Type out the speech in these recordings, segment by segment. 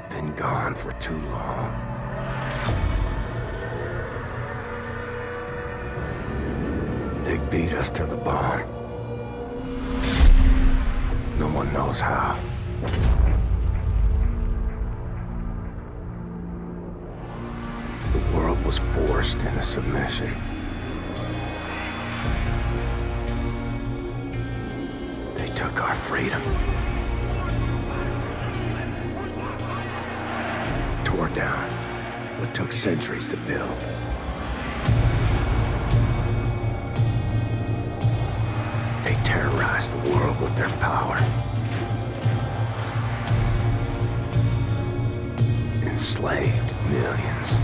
Been gone for too long. They beat us to the bone. No one knows how. The world was forced into submission. They took our freedom. Tore down what took centuries to build. They terrorized the world with their power. Enslaved millions.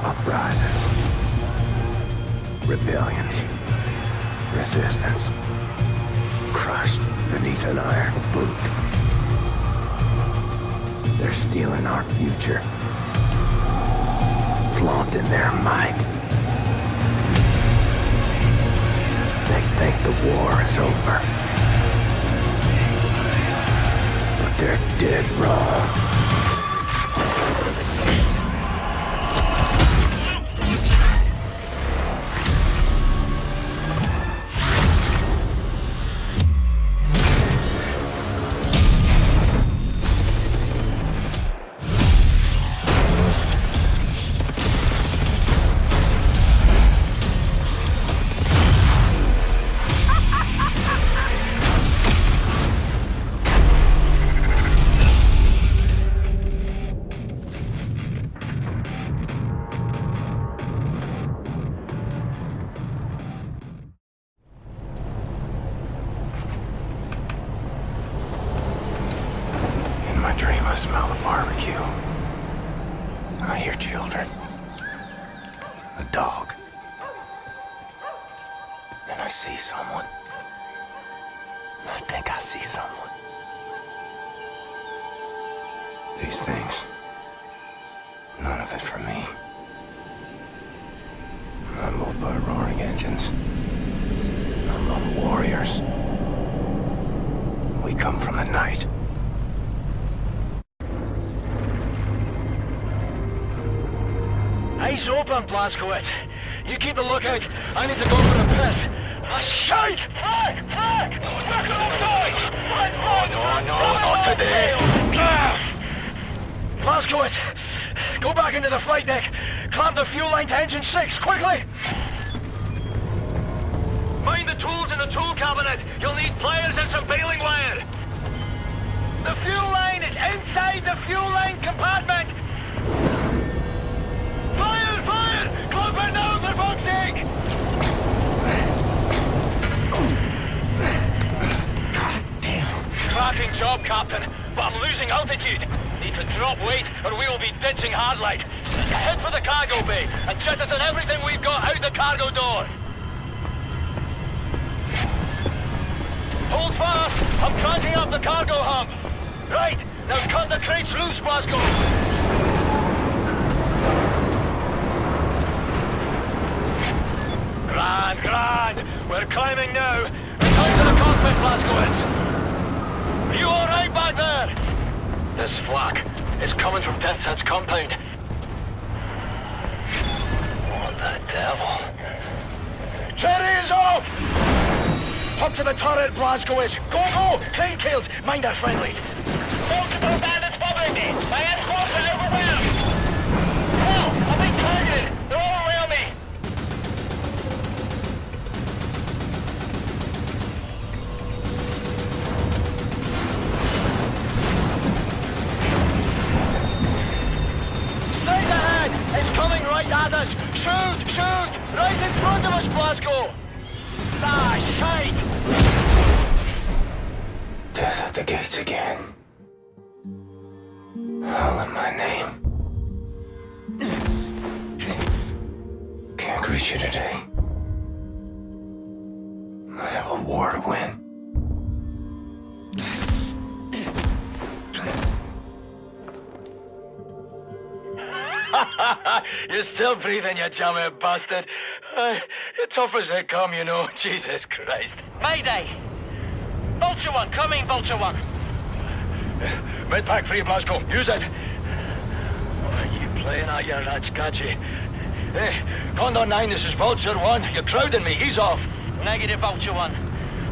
Uprisings. Rebellions. Resistance. Crushed beneath an iron boot. They're stealing our future. Flaunting their might. They think the war is over. But they're dead wrong. I smell the barbecue. I hear children. A dog. And I see someone. I think I see someone. These things. None of it for me. I'm moved by roaring engines. I'm lone warriors. We come from the night. Eyes open, Blazkowicz. You keep a lookout. I need to go for a piss. A shite! Fuck! Fuck! Look outside! No, not today! Blazkowicz, go back into the flight deck. Clamp the fuel line to engine 6, quickly! Mind the tools in the tool cabinet. You'll need pliers and some baling wire. The fuel line is inside the fuel line compartment. Fire! Fire! Close her down, for fuck's sake! God damn. Cracking job, Captain, but I'm losing altitude. Need to drop weight or we will be ditching Hardlight. Head for the cargo bay and jettison everything we've got out the cargo door. Hold fast! I'm cranking up the cargo hump. Right, now cut the crates loose, Blazkowicz. Grand! We're climbing now. Return to the cockpit, Blazkowicz. Are you alright back there? This flak is coming from Death's Head's compound. What the devil? Cherry is off! Up to the turret, Blazkowicz. Go! Crane kills. Mind our friendlies. Multiple bandits following me. My escorts are overwhelmed. Hell, I'm being targeted. They're all around me. Straight ahead. It's coming right at us. Shoot! Right in front of us, Blazko. Ah, shite! Death at the gates again. Howling my name. Can't greet you today. I have a war to win. You're still breathing, you jammy bastard. You're tough as they come, you know. Jesus Christ. Mayday! Vulture 1, come in, Vulture 1. Medpack free, Blasco. Use it. Oh, you playing at your rats, gadget. Hey, Condor 9, this is Vulture 1. You're crowding me. Ease off. Negative, Vulture 1.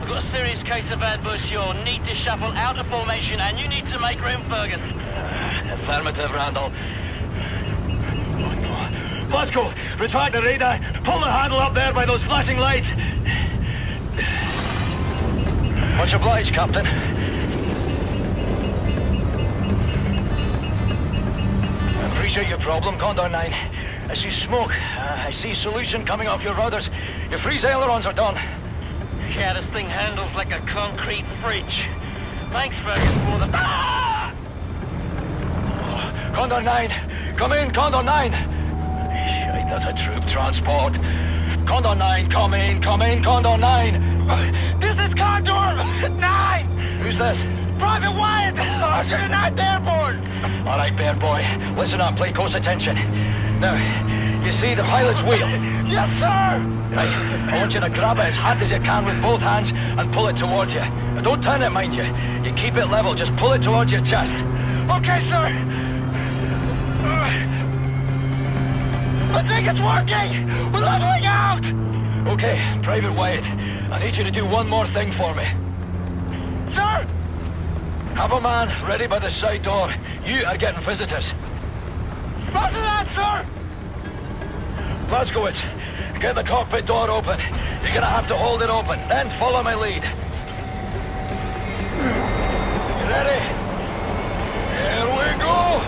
I've got a serious case of ambush. You'll need to shuffle out of formation, and you need to make room, Fergus. Affirmative, Randall. Oh, no. Blasco, retract the radar. Pull the handle up there by those flashing lights. Much obliged, Captain. I appreciate your problem, Condor 9. I see smoke. I see solution coming off your rudders. Your freeze ailerons are done. Yeah, this thing handles like a concrete fridge. Thanks, Fergus, for the... Ah! Oh, Condor 9! Come in, Condor 9! Shite, that's a troop transport. Condor 9, come in, Condor 9! This is Condor 9! Who's this? Private Wyatt! Sergeant 9th Airborne! All right, bear boy. Listen up, pay close attention. Now, you see the pilot's wheel? Yes, sir! Right, I want you to grab it as hard as you can with both hands and pull it towards you. Now, don't turn it, mind you. You keep it level, just pull it towards your chest. Okay, sir! I think it's working! We're leveling out! Okay, Private Wyatt, I need you to do one more thing for me. Sir! Have a man ready by the side door. You are getting visitors. Roger that, sir! Blazkowicz, get the cockpit door open. You're gonna have to hold it open, then follow my lead. You ready? Here we go!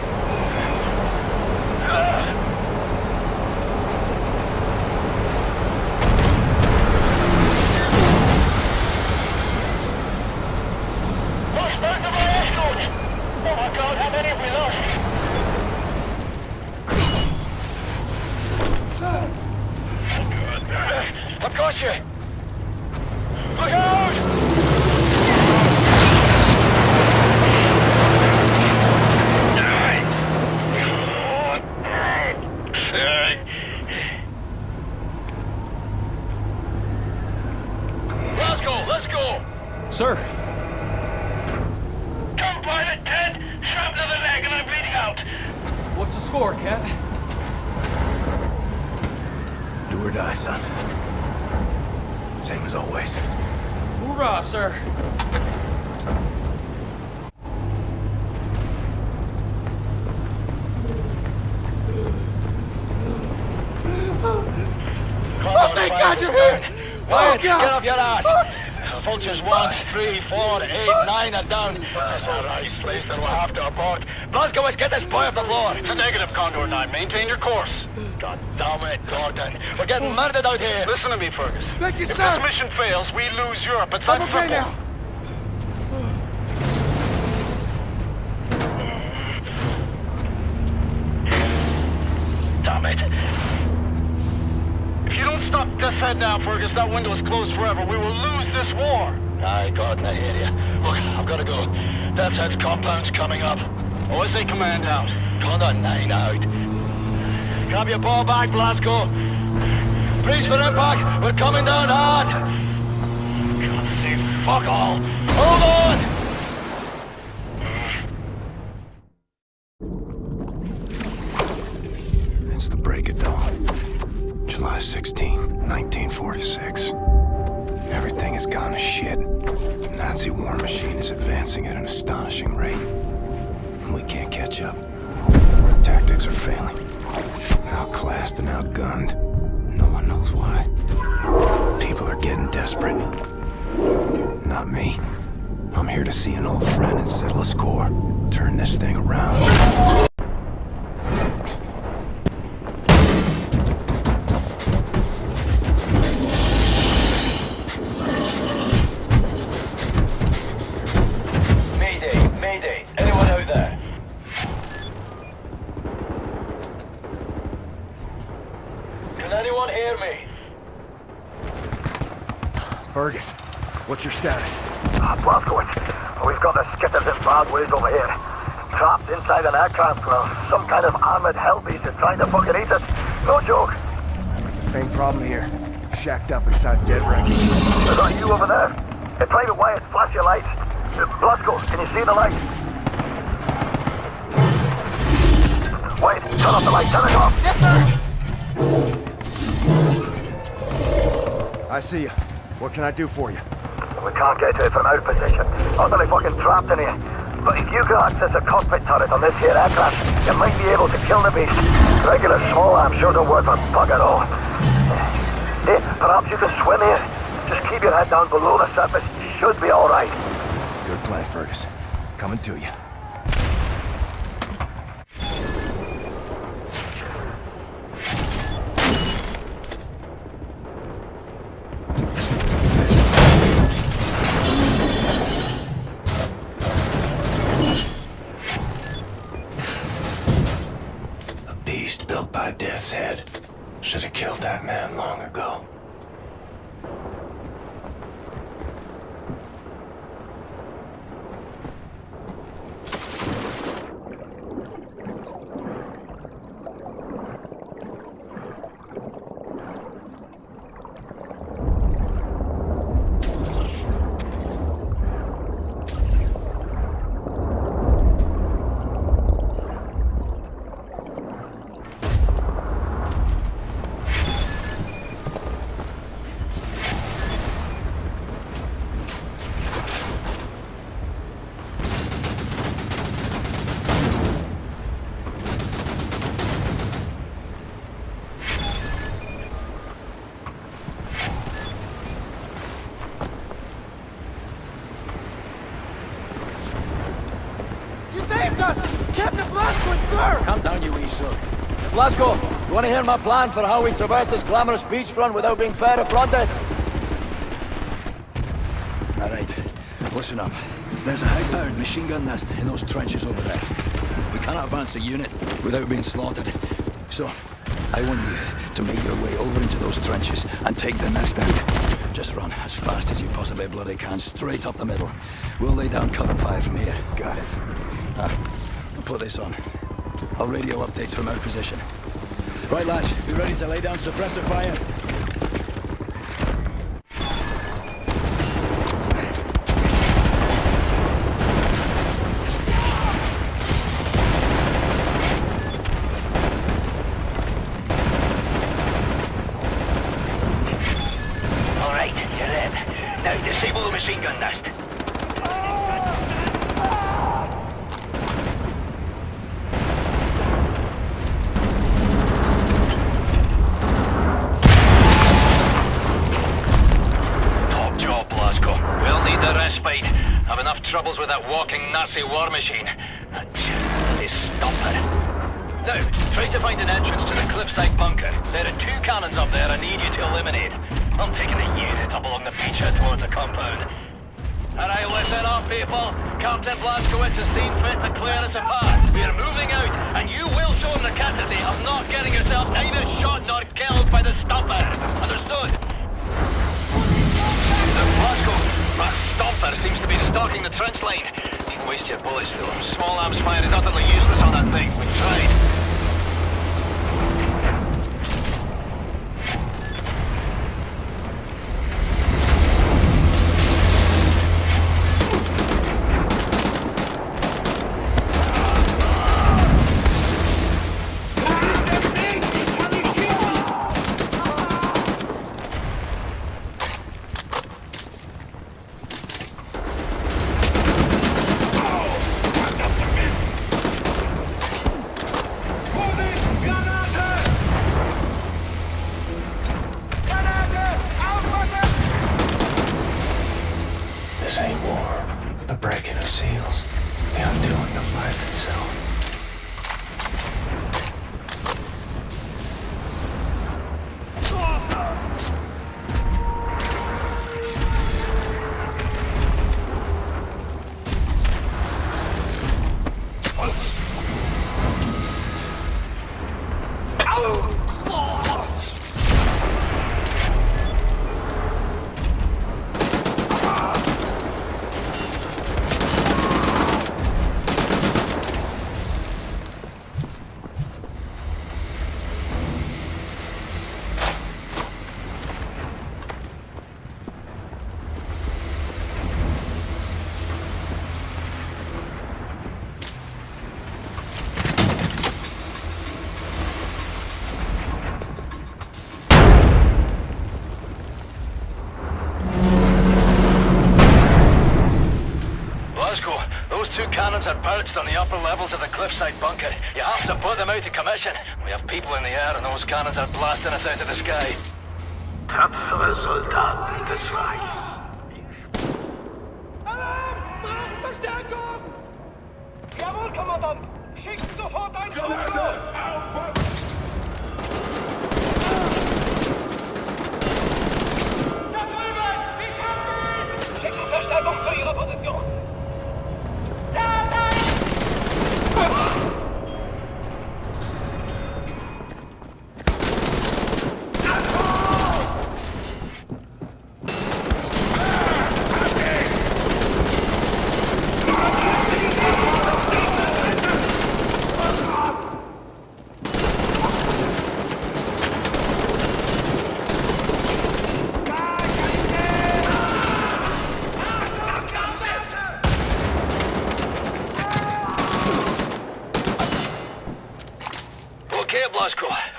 Push back to my escort! Oh my God, how many have we lost? I've got you! Look out! Let's go! Sir! Come, Pilot 10! Shrap to the leg and I'm bleeding out! What's the score, Cat? Do or die, son. Same as always. Hoorah, sir! Oh, thank God you're here! Wyatt, Oh, God! get off your ass! Oh, Jesus! Vultures 1, 3, 4, 8, 9 are down. That's all right, Slater will have to abort. Blazkowicz, get this boy off the floor. It's a negative, Condor 9. Maintain your course. God damn it, Gordon. We're getting murdered out here. Listen to me, Fergus. Thank you, If sir! this mission fails, we lose Europe. It's I'm that okay simple. now! Damn it. If you don't stop this head now, Fergus, that window is closed forever. We will lose this war. Aye, Gordon, I hear you. Look, I've got to go. Death's Head's compound's coming up. OSA command out. Condor 9 out. Grab your ball back, Blasco. Brace for impact. We're coming down hard. Can't see fuck all. Hold on! It's the break of dawn. July 16, 1946. Everything has gone to shit. The Nazi war machine is advancing at an astonishing rate. And we can't catch up. Our tactics are failing. Outclassed and outgunned. No one knows why. People are getting desperate. Not me. I'm here to see an old friend and settle a score. Turn this thing around. Mayday. Anyone out there? Can anyone hear me? Fergus, what's your status? Blazkowicz, we've got the skitters in bad ways over here. Trapped inside an aircraft or some kind of armored hell beast is trying to fucking eat us. No joke. The same problem here. Shacked up inside dead wreckage. Is that you over there? Hey, Private Wyatt, flash your lights. Blazko, can you see the light? Wait, turn off the light, turn it off! Yes, sir! I see you. What can I do for you? We can't get to it from our position. Utterly fucking trapped in here. But if you can access a cockpit turret on this here aircraft, you might be able to kill the beast. Regular small arms sure don't work for bug at all. Hey, perhaps you can swim here? Just keep your head down below the surface. You should be alright. Good plan, Fergus. Coming to you. Built by Death's Head. Should have killed that man long ago. Calm down, you wee sook. Glasgow, you want to hear my plan for how we traverse this glamorous beachfront without being fair affronted? All right, listen up. There's a high-powered machine gun nest in those trenches over there. We cannot advance a unit without being slaughtered. So, I want you to make your way over into those trenches and take the nest out. Just run as fast as you possibly bloody can, straight up the middle. We'll lay down cover fire from here. Got it. I'll put this on. I'll radio updates from our position. Right, lads, you ready to lay down suppressor fire? All right, you're in. Now disable the machine gun nest. Troubles with that walking Nazi war machine. They stop it. Now, try to find an entrance to the cliffside bunker. There are 2 cannons up there I need you to eliminate. I'm taking a unit up along the beach head towards the compound. Alright, listen up, people. Captain Blazkowicz has seen fit to clear us a path. We are moving out, and you will show him the courtesy of not getting yourself either shot nor killed by the stomper. Understood? That stomper seems to be stalking the trench line. Needn't waste your bullets, though. Small arms fire is utterly useless on that thing. We've tried. are perched on the upper levels of the cliffside bunker. You have to put them out of commission. We have people in the air and those cannons are blasting us out of the sky. Tapfere Soldaten des Reichs. Alarm! Brauchen Verstärkung! Jawohl, Kommandant! Schickt sofort ein Flugzeug! Da drüben! Ich hab ihn! Schicken Verstärkung zu Ihrer Position! Da!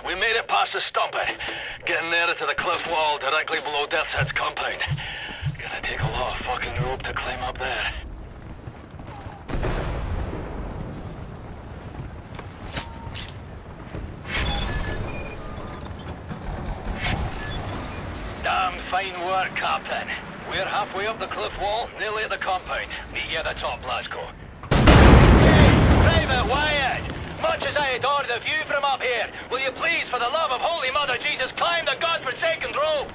We made it past the stumper. Getting nearer to the cliff wall directly below Death's Head's compound. Gonna take a lot of fucking rope to climb up there. Damn fine work, Captain. We're halfway up the cliff wall, nearly at the compound. Meet you at the top, Glasgow. Hey, Private Wyatt! Much as I adore the view from up here, will you please, for the love of Holy Mother Jesus, climb the godforsaken rope?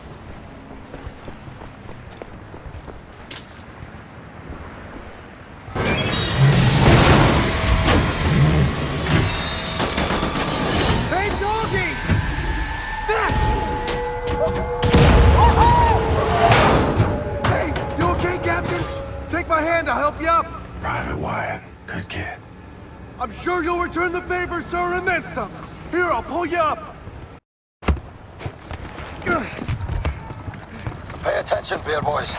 Hey, doggy! Hey, you okay, Captain? Take my hand, I'll help you up. Private Wyatt, good kid. I'm sure you'll return the favor, sir, and then some. Here, I'll pull you up. Pay attention, beer boys.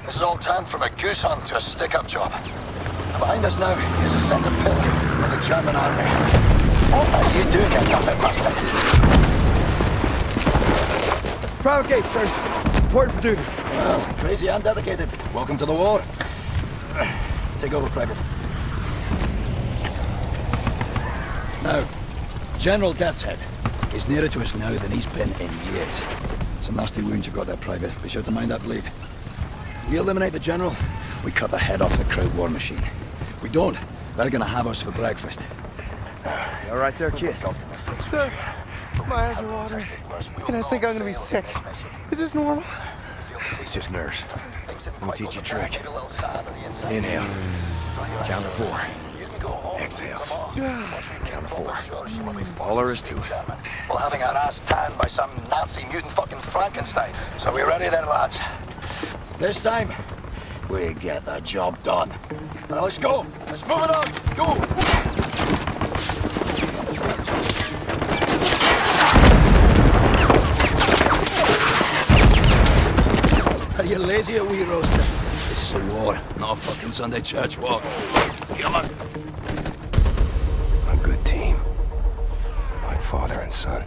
This is all turned from a goose hunt to a stick-up job. And behind us now is a centre pillar of the German army. What are you doing, you nothing bastard? Private gate, sirs. Important for duty. Well, crazy and dedicated. Welcome to the war. Take over, Private. Now, General Death's Head is nearer to us now than he's been in years. Some nasty wounds you've got there, Private. Be sure to mind that bleed. We eliminate the General, we cut the head off the crowd war machine. We don't, they're gonna have us for breakfast. You all right there, kid? Sir, my eyes are watering, and I think I'm gonna be sick. Is this normal? It's just nerves. Let me teach you a trick. Inhale. Count to 4. Exhale. Count to 4. All there is to it. Well, having our ass tanned by some Nazi mutant fucking Frankenstein. So we ready then, lads? This time, we get the job done. Now let's go. Let's move it on. Go. Are you lazy or wee roaster? This is a war, not a fucking Sunday church walk. Come on. A good team. Like father and son.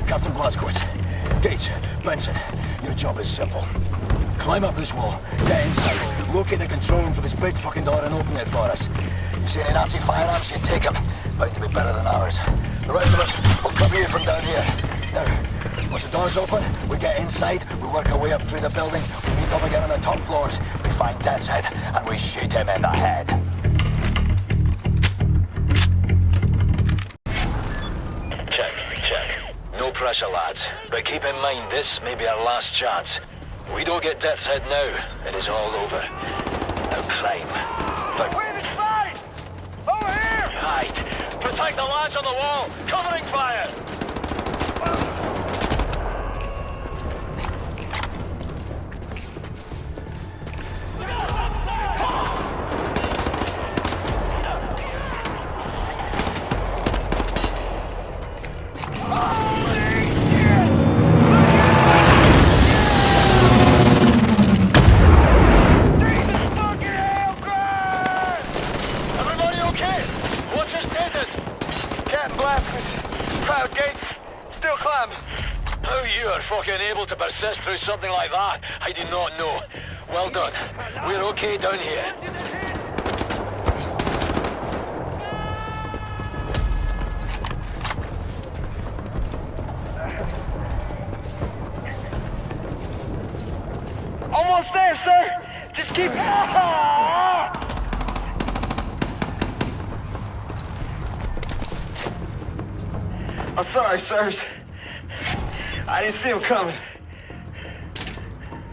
Captain Blazkowicz, Gates, Benson, your job is simple. Climb up this wall, get inside, locate the control room for this big fucking door and open it for us. You see any Nazi firearms, you take them. Bound to be better than ours. The rest of us will cover you from down here. Now, once the door's open, we get inside, we work our way up through the building, we meet up again on the top floors, we find Death's Head, and we shoot him in the head. Check. No pressure, lads. But keep in mind, this may be our last chance. We don't get Death's Head now, it is all over. Now climb. But Where is fire? Over here! hide. Protect the lads on the wall. Covering fire. How you are fucking able to persist through something like that, I do not know. Well done. We're okay down here. Almost there, sir! Just keep... I'm sorry, sirs. I didn't see him coming.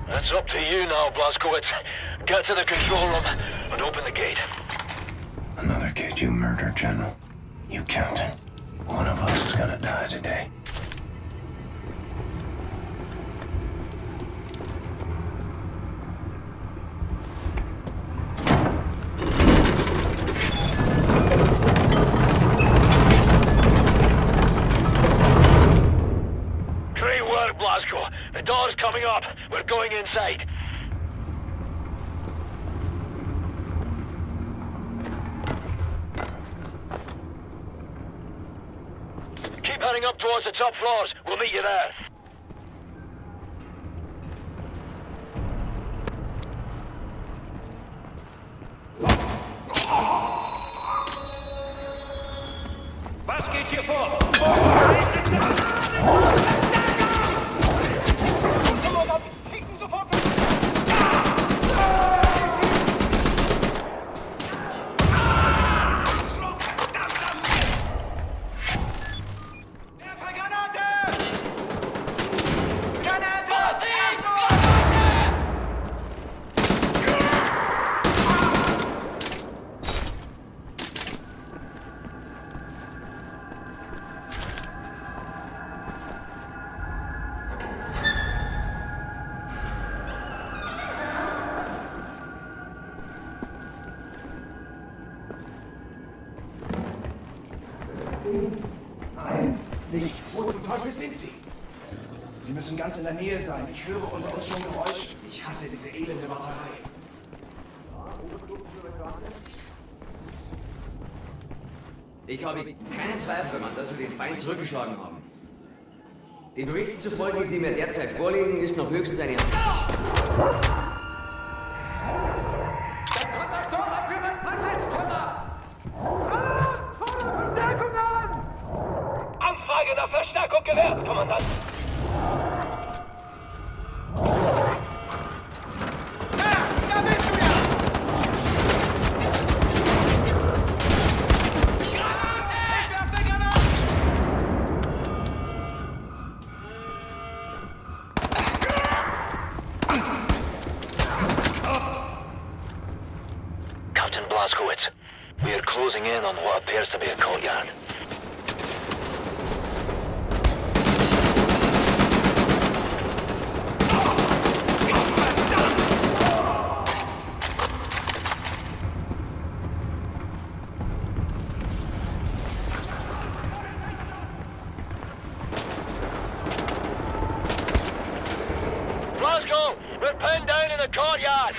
It's up to you now, Blazkowicz. Get to the control room and open the gate. Another kid you murdered, General. You counting. One of us is gonna die today. Great work, Blazko. The door's coming up. We're going inside. Keep heading up towards the top floors. We'll meet you there. Was geht hier vor? Nein, nichts. Wo zum Teufel sind Sie? Sie müssen ganz in der Nähe sein. Ich höre unter uns schon Geräusche. Ich hasse diese elende Warterei. Ich habe keinen Zweifel daran, dass wir den Feind zurückgeschlagen haben. Den Berichten zufolge, die mir derzeit vorliegen, ist noch höchstens eine... Anfrage nach Verstärkung gewährt, Kommandant! Da bist du ja! Granate! Ich werf eine Granate! Captain Blazkowicz, we are closing in on what appears to be a courtyard. Blazko, we're pinned down in the courtyard.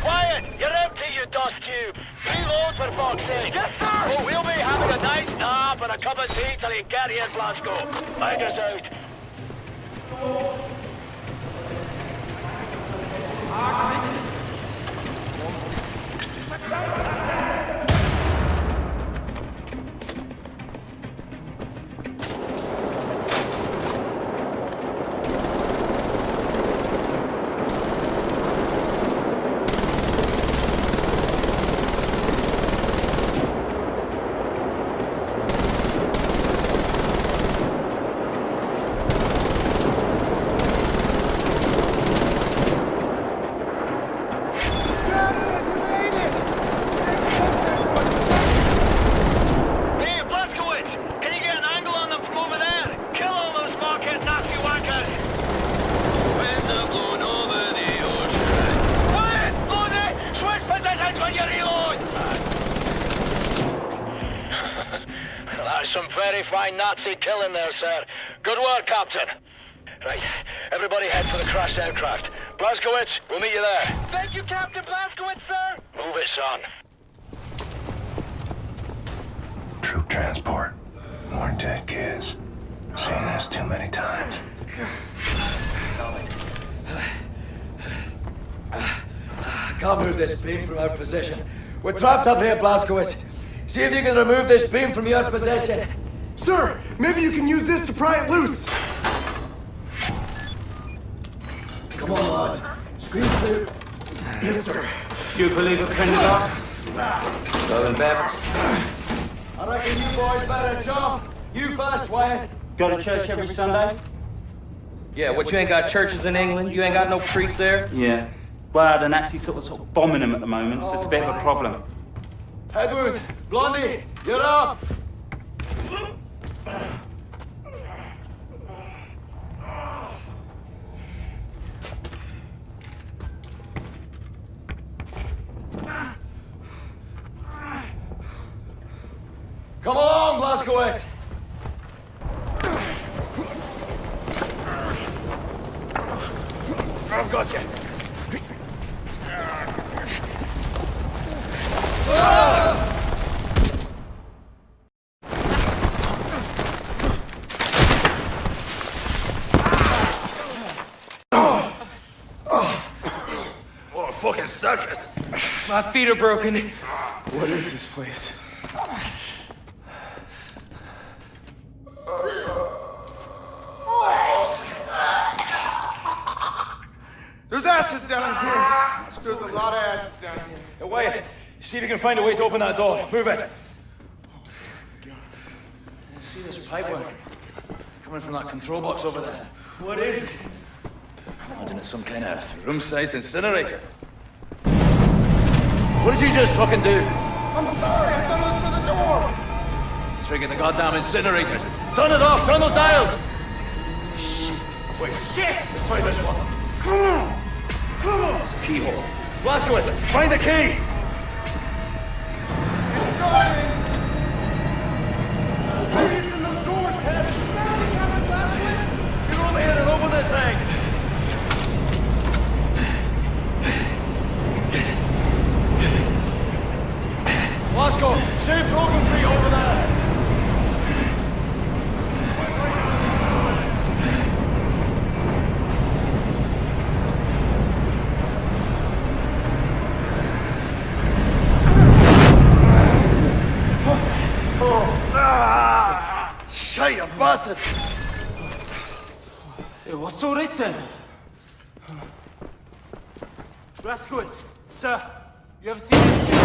Quiet! You're empty, you dust tube. Reload for fuck's sake. Yes, sir! Oh, we'll be having a nice nap and a cup of tea till you get here, Blazko. Find us out. Some very fine Nazi killing there, sir. Good work, Captain. Right, everybody head for the crashed aircraft. Blazkowicz, we'll meet you there. Thank you, Captain Blazkowicz, sir! Move it, son. Troop transport. More dead kids. Seen this too many times. Can't move this beam from our position. We're trapped up here, Blazkowicz. See if you can remove this beam from your possession. Sir, maybe you can use this to pry it loose. Come on, lads. Scream through. Yes, sir. You believe it, Pendergast? Southern Baptist. I reckon you boys better jump. You first, Wyatt. Go to church every Sunday? Yeah, what, you ain't got churches in England? You ain't got no priests there? Yeah. Well, the Nazis sort of bombing them at the moment, so it's a bit of a problem. Headwood, Blondie, you're up. Come along, Blazkowicz. I've got you. What a fucking circus. My feet are broken. What is this place? There's ashes down here. There's a lot of ashes down here. Hey, Wyatt, see if you can find a way to open that door. Move it. See this pipework coming from that control box over there? What is it? Imagine it's some kind of room-sized incinerator. What did you just fucking do? I'm sorry, I thought it was for the door. Trigger the goddamn incinerators. Turn it off, turn those dials. Wait, shit! Let's try this one. Come on! Come on! There's a keyhole. Blazkowicz, find the key! It's going! Maybe it's in those doors, Ted! Get over here and open this thing! Blazko, save broken free over there! Shite, you bastard! Hey, what's all this then? Blazkowicz, sir, you ever seen anything?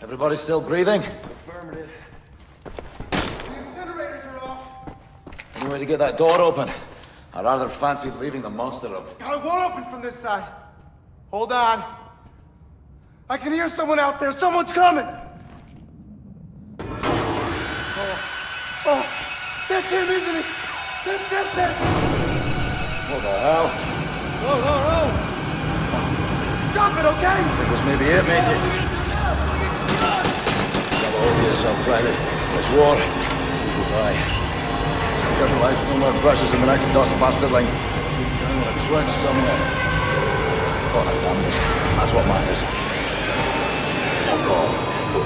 Everybody still breathing? Affirmative. The incinerators are off. Any way to get that door open? I rather fancied leaving the monster room. It won't open from this side. Hold on. I can hear someone out there. Someone's coming. Oh, that's him, isn't it? That's it. What the hell? No. Stop it, okay? I think this may be it, matey. Got hold of yourself, Private. This war, you will die. Got life, no more brushes in the next dust bastard line. He's down in a trench somewhere. God, I damn this. That's what matters. Fuck off.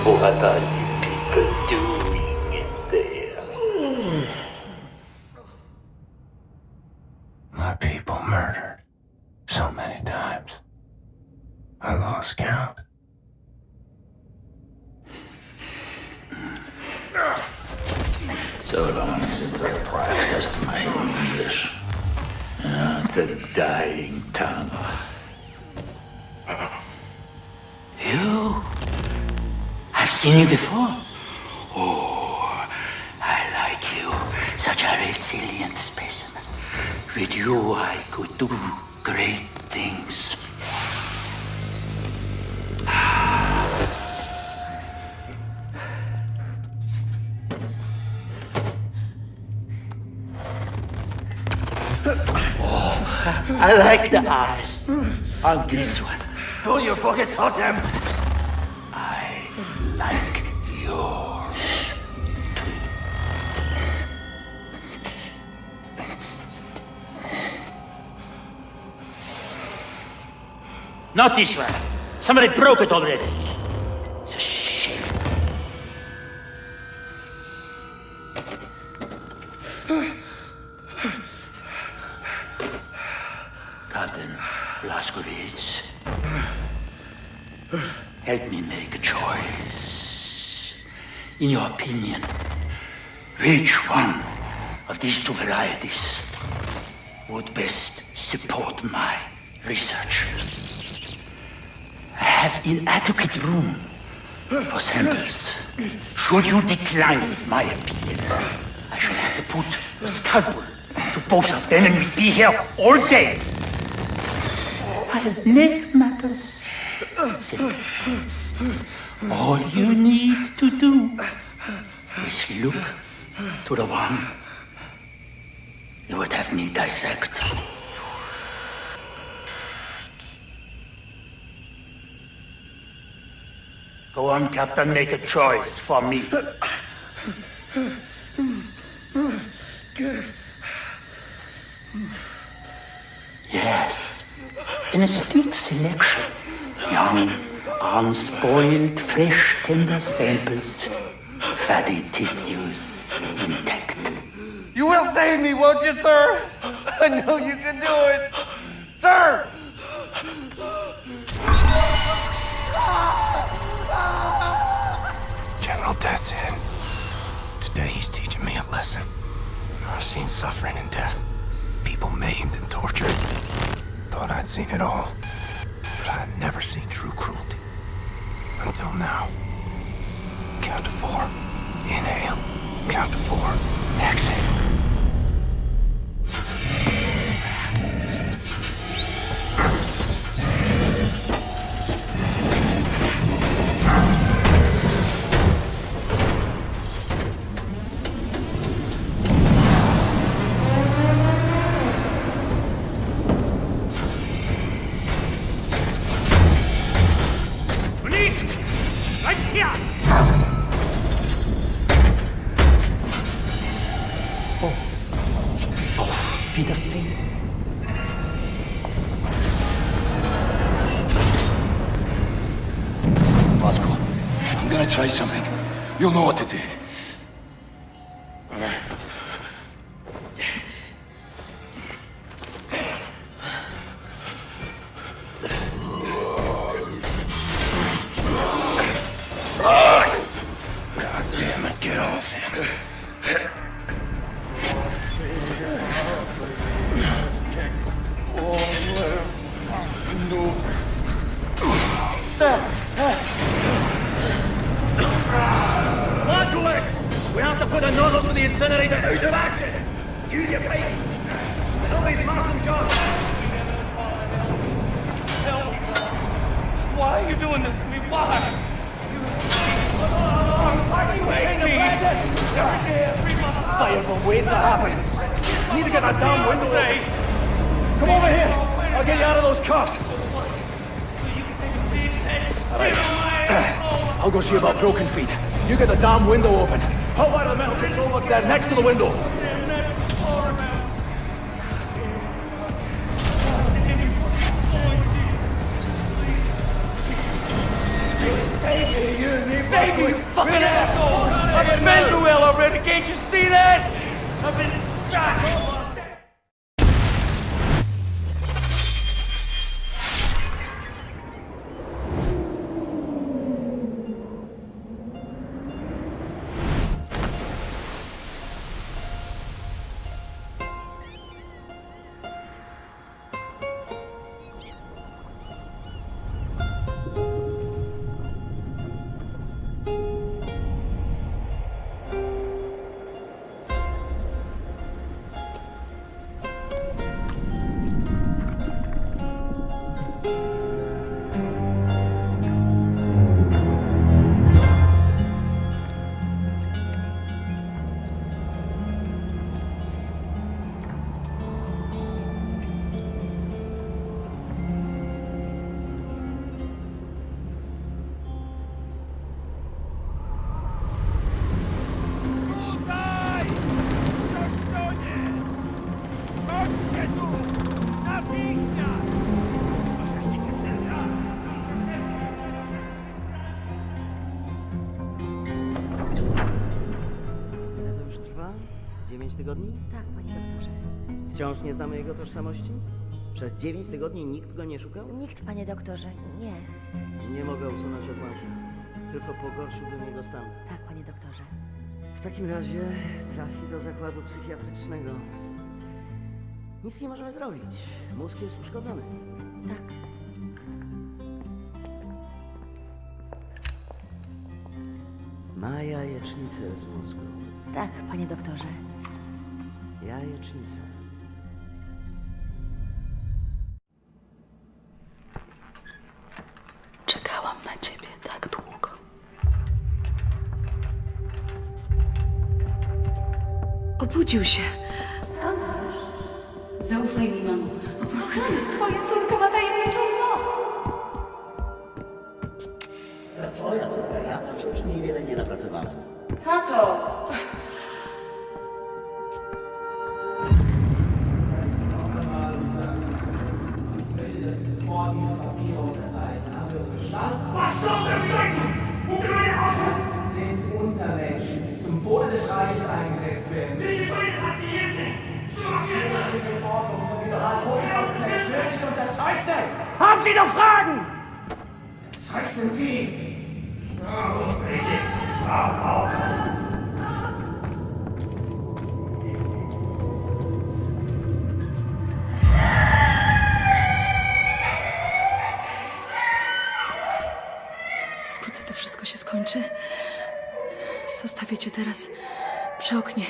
What are you people doing in there? My people murdered so many times. I lost count. So long since I practiced my English. It's a dying tongue. You? I've seen you before. Oh, I like you. Such a resilient specimen. With you, I could do great things. Oh, I like the eyes on this one. Don't you fucking touch him! I like yours. Not this one. Somebody broke it already. It's a shame. Captain Blazkowicz, help me make a choice. In your opinion, which one of these two varieties would best support my research? I have inadequate room for samples. Should you decline my appeal, I shall have to put the scalpel to both of them and we'll be here all day. I'll make matters simple. All you need to do is look to the one you would have me dissect. Go on, Captain, make a choice for me. Yes, an astute selection. Young, unspoiled, fresh, tender samples. Fatty tissues intact. You will save me, won't you, sir? I know you can do it. Sir! General Death's Head. Today he's teaching me a lesson. I've seen suffering and death. People maimed and tortured. Thought I'd seen it all. But I'd never seen true cruelty. Until now. Count to 4. Inhale. Count to 4. Exhale. Wiedersehen. Bosco, I'm gonna try something. You'll know what to do. God damn it, get off him. We have to put the nozzles for the incinerator out of action! Use your pipe! Nobody smash them short! Help! Why are you doing this to me? Why? Fire will wait to happen. Need to get that damn window open. Come over here. I'll get you out of those cuffs. Alright. I'll go see about broken feet. You get the damn window open. Pop out of the metal control box there next to the window. Save me, fucking asshole! I've been through hell already, can't you see that? I've been shot! tygodni? Tak, panie doktorze. Wciąż nie znamy jego tożsamości? Przez 9 tygodni nikt go nie szukał? Nikt, panie doktorze, nie. Nie mogę usunąć odłamka. Tylko pogorszyłbym jego stan. Tak, panie doktorze. W takim razie trafi do zakładu psychiatrycznego. Nic nie możemy zrobić. Mózg jest uszkodzony. Tak. Ma jajecznicę z mózgu. Tak, panie doktorze. Jajecznicę. Czekałam na ciebie tak długo. Obudził się. Skąd wiesz? Zaufaj mi, mamo. Po prostu... Twoja córka ma tajemniczą moc. Twoja córka, ja tam się przy niej wiele nie napracowałem. Tato! Das sind Untermenschen, die zum Wohle des Reiches eingesetzt werden. Das ist die Ordnung von General Wolfenstein persönlich unterzeichnet. Haben Sie noch Fragen? Zeichnen Sie! Wkrótce to wszystko się skończy. Zostawię cię teraz przy oknie,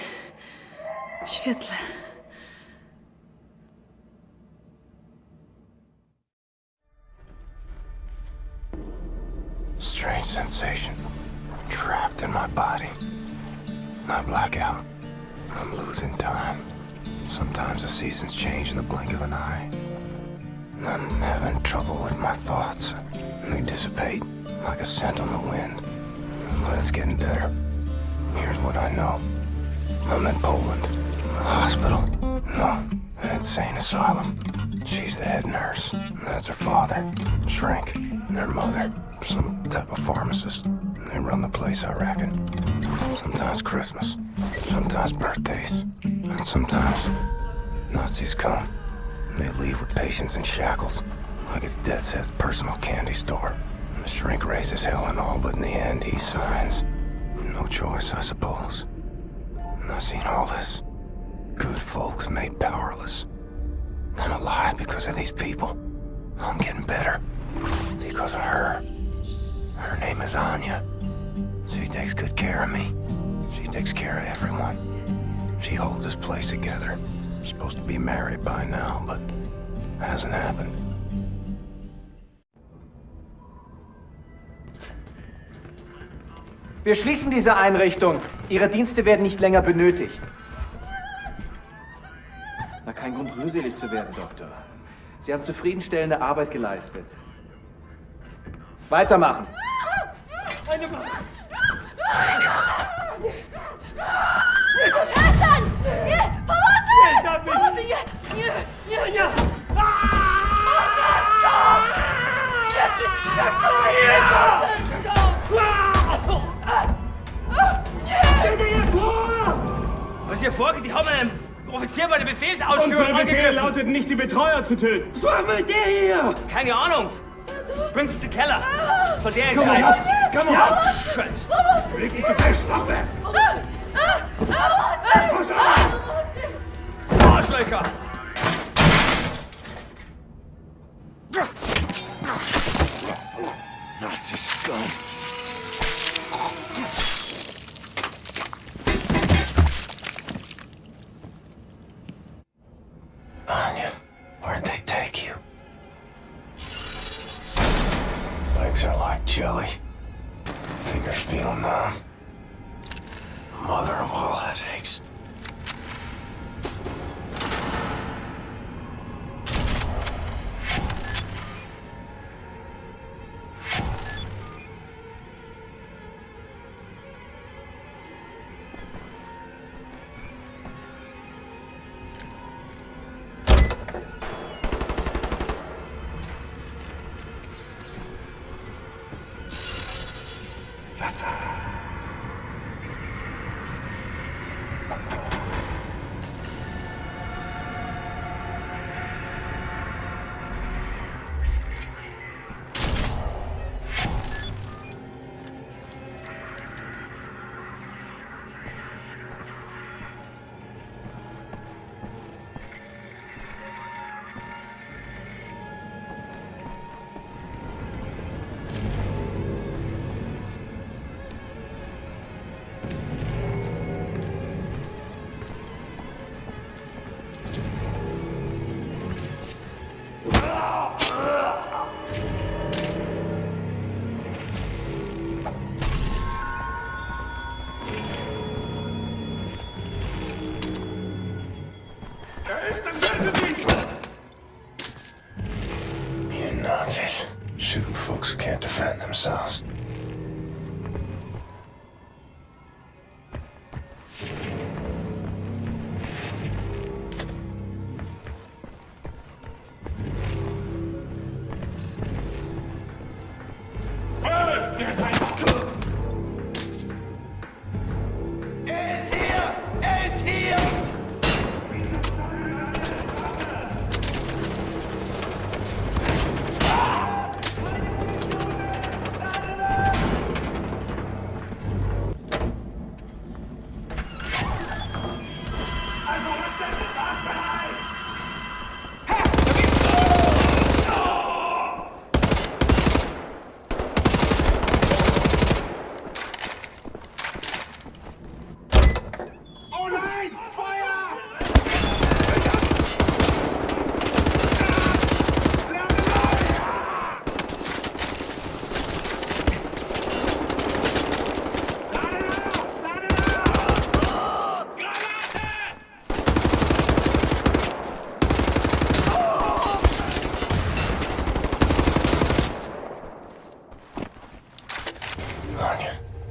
w świetle. Strange sensation. Trapped in my body. I black out. I'm losing time. Sometimes the seasons change in the blink of an eye. I'm having trouble with my thoughts. They dissipate like a scent on the wind. But it's getting better. Here's what I know. I'm in Poland. A hospital. No, an insane asylum. She's the head nurse. That's her father. Shrink. And her mother. Some type of pharmacist. They run the place, I reckon. Sometimes Christmas. Sometimes birthdays. And sometimes Nazis come. They leave with patients in shackles. Like it's Death's Head's personal candy store. And the shrink raises hell and all, but in the end he signs. No choice, I suppose. And I've seen all this. Good folks made powerless. I'm alive because of these people. I'm getting better. Because of her. Her name is Anya. She takes good care of me. She takes care of everyone. She holds this place together. Supposed to be married by now, but hasn't happened. Wir schließen diese Einrichtung. Ihre Dienste werden nicht länger benötigt. Na, kein Grund, rührselig zu werden, Doktor. Sie haben zufriedenstellende Arbeit geleistet. Weitermachen. Eine Waffe! Przestań! Nie! Pomocy! Nie, zabij! Pomocy! Nie! Nie! Nie! Morderco! Jesteś przekleństwem! Morderco! Stell dir hier vor! Was hier vorgeht, die haben einen Offizier bei der Befehlsausführung Unser Befehl angegriffen. lautet nicht, die Betreuer zu töten. Was machen wir mit der hier? Keine Ahnung. Bringt sie zum Keller. Soll der Komm entscheiden. auf! Komm auf! Scheiße. Leg dich gefälscht! Mach weg! Arschlöcher! Nazi scum. Anya, where'd they take you? Legs are like jelly. Fingers feel numb. Mother of all headaches. You Nazis. Shooting folks who can't defend themselves.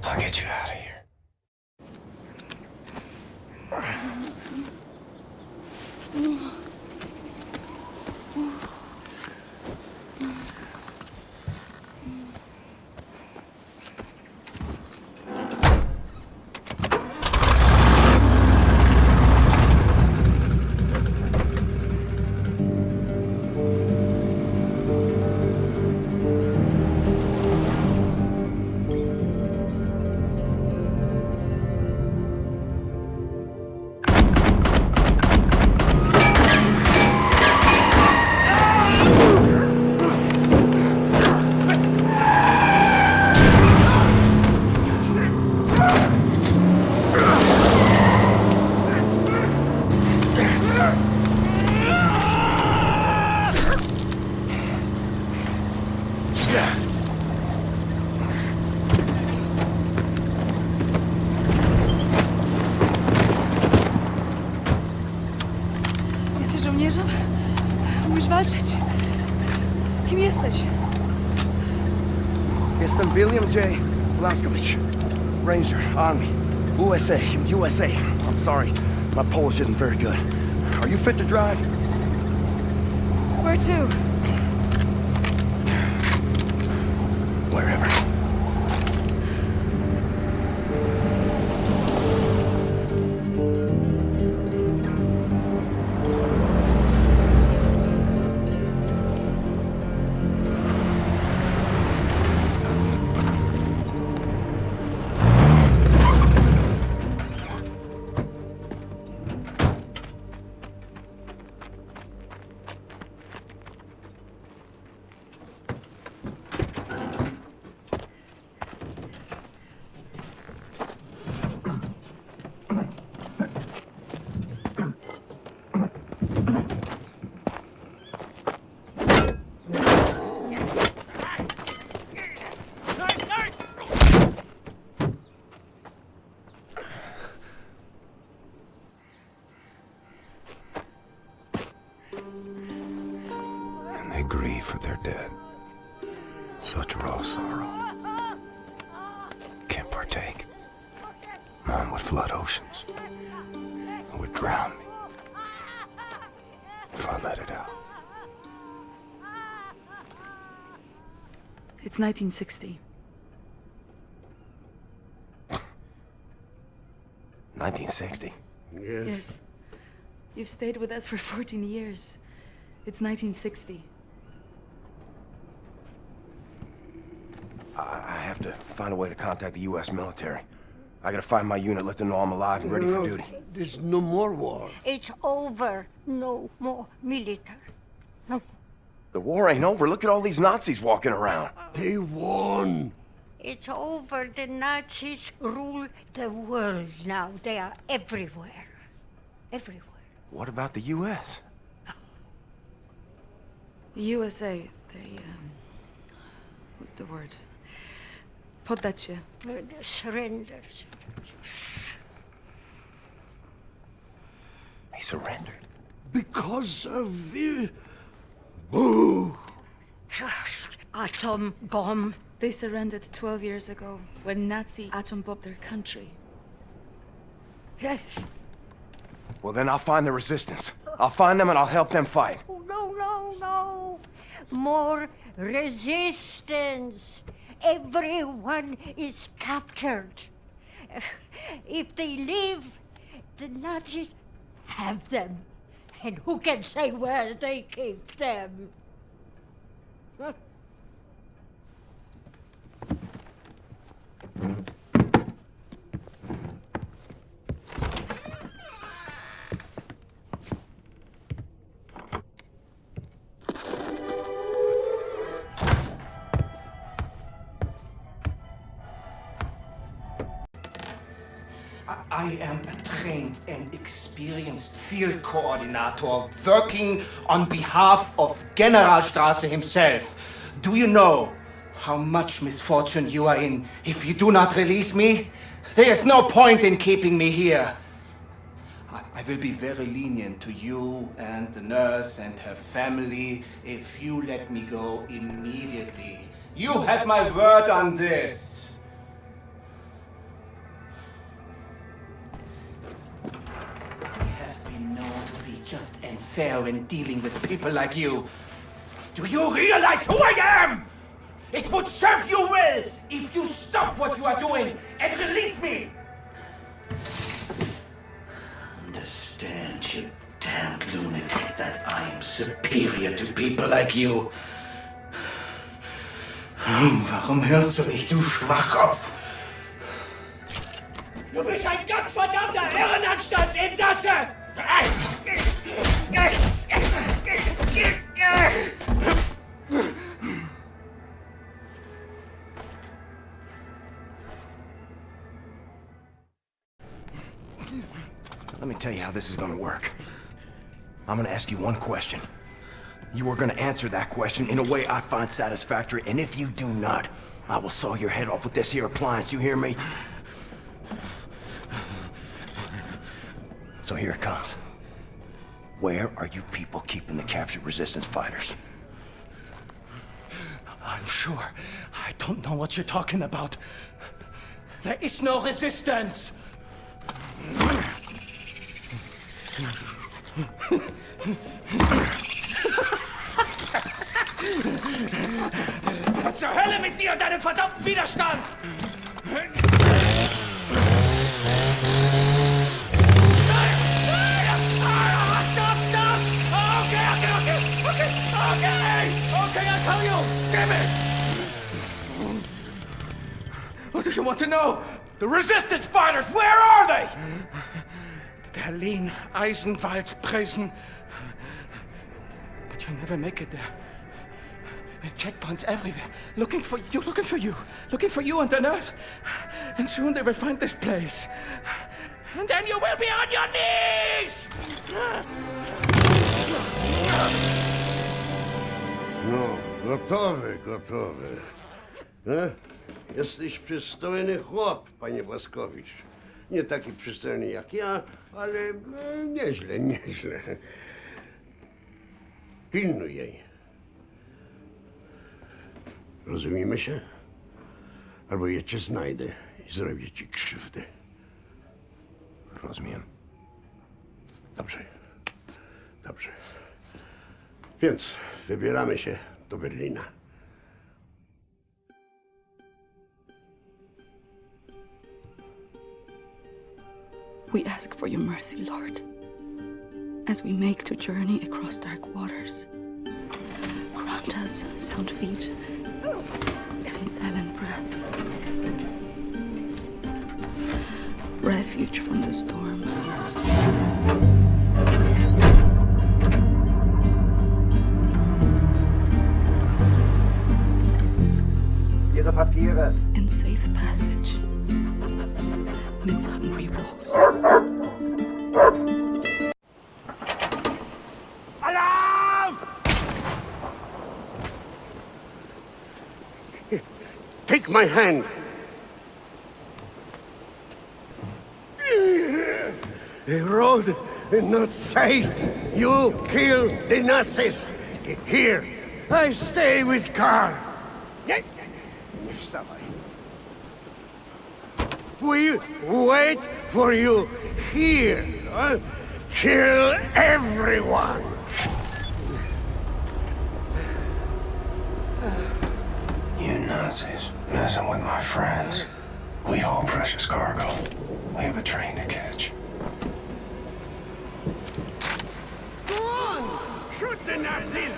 I'll get you out of here. Jesteś żołnierzem? Umiesz walczyć? Kim jesteś? Jestem William J. Blaskowicz, Ranger, Army, USA. I'm sorry, my Polish isn't very good. Are you fit to drive? Where to? Wherever. And they grieve for their dead. Such raw sorrow. Can't partake. Mine would flood oceans. It would drown me. If I let it out. It's 1960. 1960? Yes. You've stayed with us for 14 years. It's 1960. I have to find a way to contact the U.S. military. I gotta find my unit, let them know I'm alive and ready for duty. There's no more war. It's over. No more military. No. The war ain't over. Look at all these Nazis walking around. They won. It's over. The Nazis rule the world now. They are everywhere. Everywhere. What about the U.S.? The USA, they, what's the word? Poddacie. Surrenders. He surrendered. because of... Boo! Atom bomb. They surrendered 12 years ago when Nazi atom bombed their country. Yes. Well, then I'll find the resistance. I'll find them and I'll help them fight. Oh, no. More resistance. Everyone is captured. If they leave, the Nazis have them. And who can say where they keep them? I am a trained and experienced field coordinator working on behalf of Generalstrasse himself. Do you know how much misfortune you are in if you do not release me? There is no point in keeping me here. I will be very lenient to you and the nurse and her family if you let me go immediately. You have my word on this. Just unfair when dealing with people like you. Do you realize who I am? It would serve you well if you stop what you are doing and release me. Understand, you damned lunatic, that I am superior to people like you. Warum hörst du nicht, du Schwachkopf? Du bist ein gottverdammter Irrenanstaltsinsasse! Let me tell you how this is gonna work. I'm gonna ask you one question. You are gonna answer that question in a way I find satisfactory, and if you do not, I will saw your head off with this here appliance, you hear me? So here it comes. Where are you people keeping the captured resistance fighters? I'm sure. I don't know what you're talking about. There is no resistance! Zur Hölle mit dir und deinem verdammten Widerstand! Okay, I'll tell you! Damn it! What do you want to know? The resistance fighters, where are they? Berlin, Eisenwald, Prison. But you'll never make it there. There are checkpoints everywhere. Looking for you and the nurse. And soon they will find this place. And then you will be on your knees! No, gotowy. Jesteś przystojny chłop, panie Błaskowicz. Nie taki przystojny jak ja, ale nieźle. Pilnuj jej. Rozumiemy się? Albo ja cię znajdę i zrobię ci krzywdę. Rozumiem. Dobrze. Więc wybieramy się do Berlina. We ask for your mercy, Lord, as we make the journey across dark waters. Grant us sound feet and silent breath. Refuge from the storm. Ihre Papiere. And safe passage amidst hungry wolves. Alarm! Take my hand. The road not safe. You kill the Nazis. Here, I stay with Karl. Nie wstawaj. We wait for you here. Huh? Kill everyone. You Nazis messing with my friends. We haul precious cargo. We have a train to catch. Go on! Shoot the Nazis!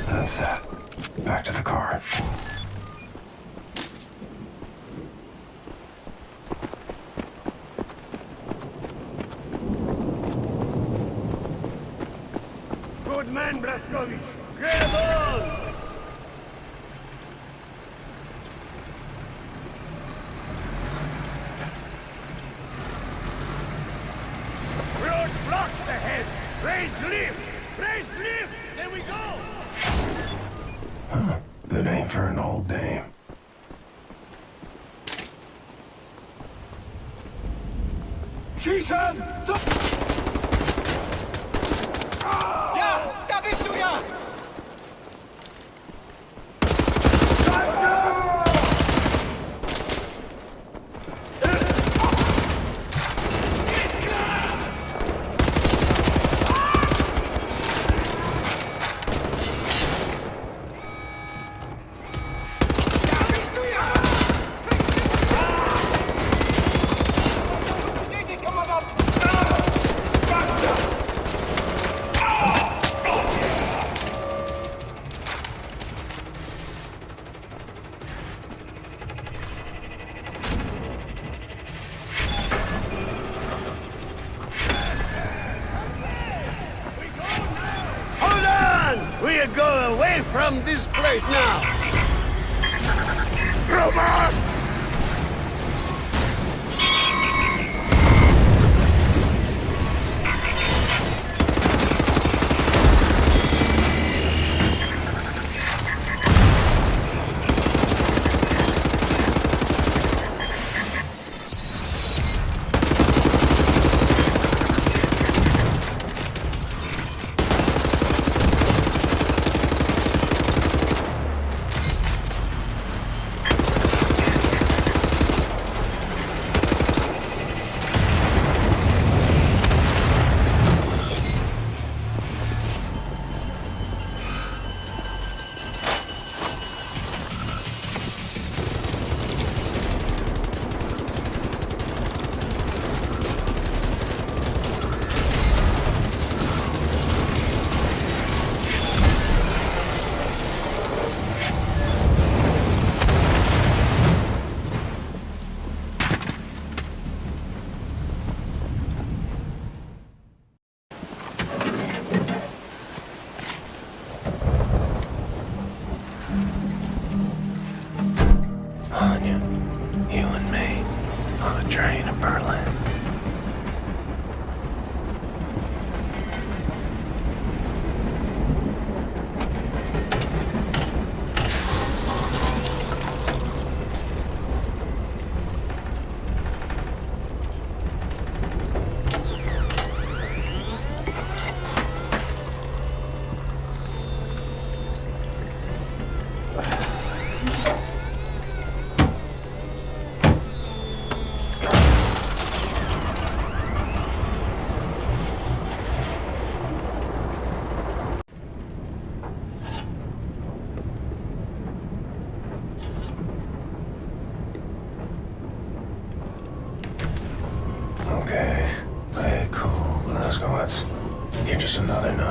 That's that. Back to the car. Good man, Blazkowicz. Get on! Road blocked ahead. Raise lift! Raise lift! There we go! Huh. Good aim for an old dame. Schießen! Ja, da bist du ja! We go away from this place now! Robot!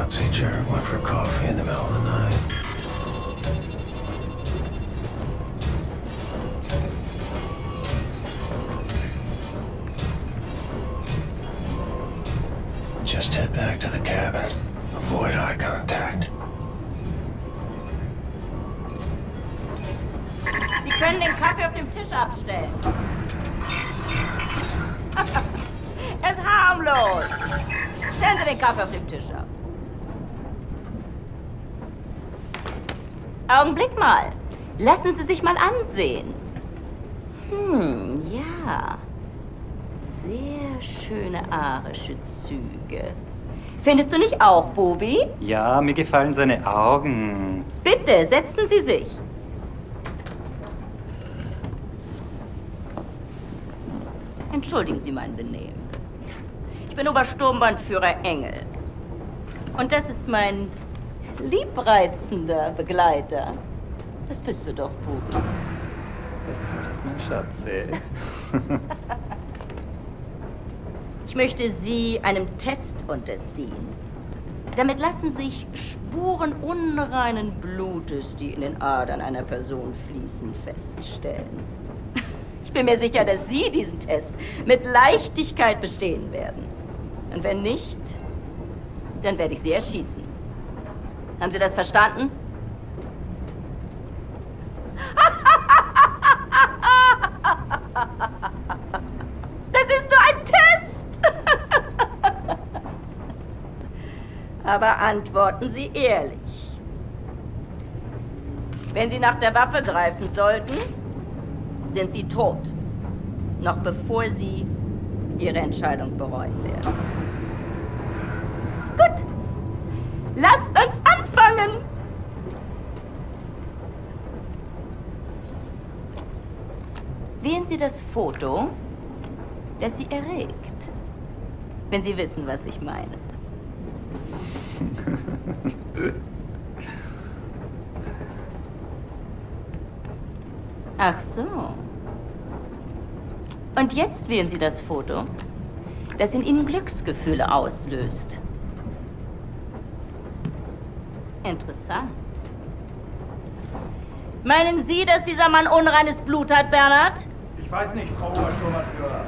Nazi jerk went for coffee in the middle of the night. Just head back to the cabin. Avoid eye contact. Sie können den Kaffee auf dem Tisch abstellen. Er ist harmlos. Stellen Sie den Kaffee auf dem Tisch ab. Augenblick mal. Lassen Sie sich mal ansehen. Ja. Sehr schöne arische Züge. Findest du nicht auch, Bobi? Ja, mir gefallen seine Augen. Bitte, setzen Sie sich. Entschuldigen Sie mein Benehmen. Ich bin Obersturmbannführer Engel. Und das ist mein liebreizender Begleiter. Das bist du doch, Bobi. Was soll das, mein Schatze? Ich möchte Sie einem Test unterziehen. Damit lassen sich Spuren unreinen Blutes, die in den Adern einer Person fließen, feststellen. Ich bin mir sicher, dass Sie diesen Test mit Leichtigkeit bestehen werden. Und wenn nicht, dann werde ich Sie erschießen. Haben Sie das verstanden? Das ist nur ein Test! Aber antworten Sie ehrlich. Wenn Sie nach der Waffe greifen sollten, sind Sie tot. Noch bevor Sie Ihre Entscheidung bereuen werden. Gut. Lasst uns anfangen! Wählen Sie das Foto, das Sie erregt. Wenn Sie wissen, was ich meine. Ach so. Und jetzt wählen Sie das Foto, das in Ihnen Glücksgefühle auslöst. Interessant. Meinen Sie, dass dieser Mann unreines Blut hat, Bernhard? Ich weiß nicht, Frau Obersturmbannführer.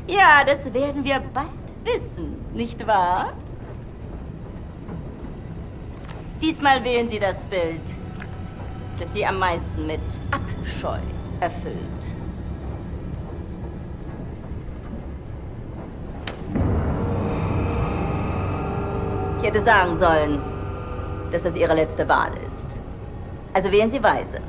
Ja, das werden wir bald wissen, nicht wahr? Diesmal wählen Sie das Bild, das Sie am meisten mit Abscheu erfüllt. Ich hätte sagen sollen, dass das Ihre letzte Wahl ist. Also wählen Sie weise.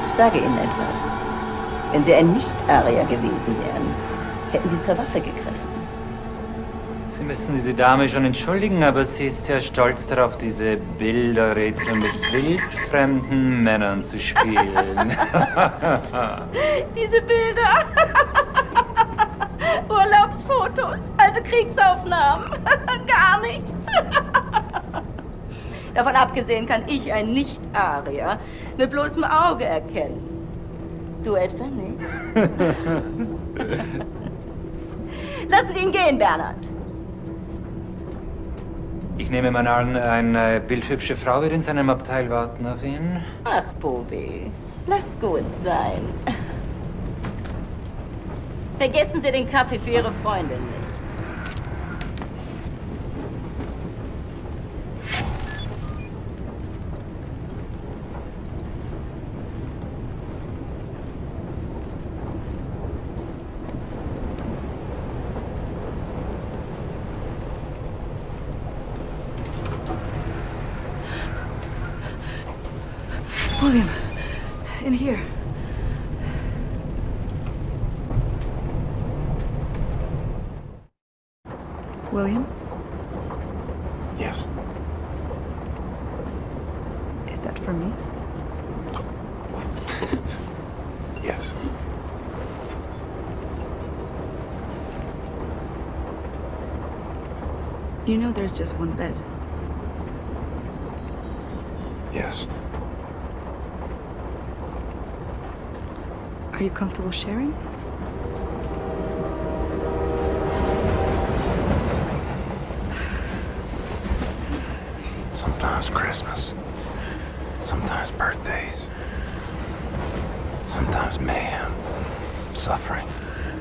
Ich sage Ihnen etwas. Wenn Sie ein Nicht-Arier gewesen wären, hätten Sie zur Waffe gegriffen. Sie müssen diese Dame schon entschuldigen, aber sie ist sehr stolz darauf, diese Bilderrätsel mit wildfremden Männern zu spielen. Diese Bilder. Urlaubsfotos, alte Kriegsaufnahmen. Gar nichts. Davon abgesehen kann ich ein Nicht-Arier mit bloßem Auge erkennen. Du etwa nicht? Lassen Sie ihn gehen, Bernhard. Ich nehme mal an, eine bildhübsche Frau wird in seinem Abteil warten auf ihn. Ach, Bobi, lass gut sein. Vergessen Sie den Kaffee für Ihre Freundin nicht. William, in here. William? Yes. Is that for me? Yes. You know there's just one bed. Yes. Are you comfortable sharing? Sometimes Christmas. Sometimes birthdays. Sometimes mayhem, suffering,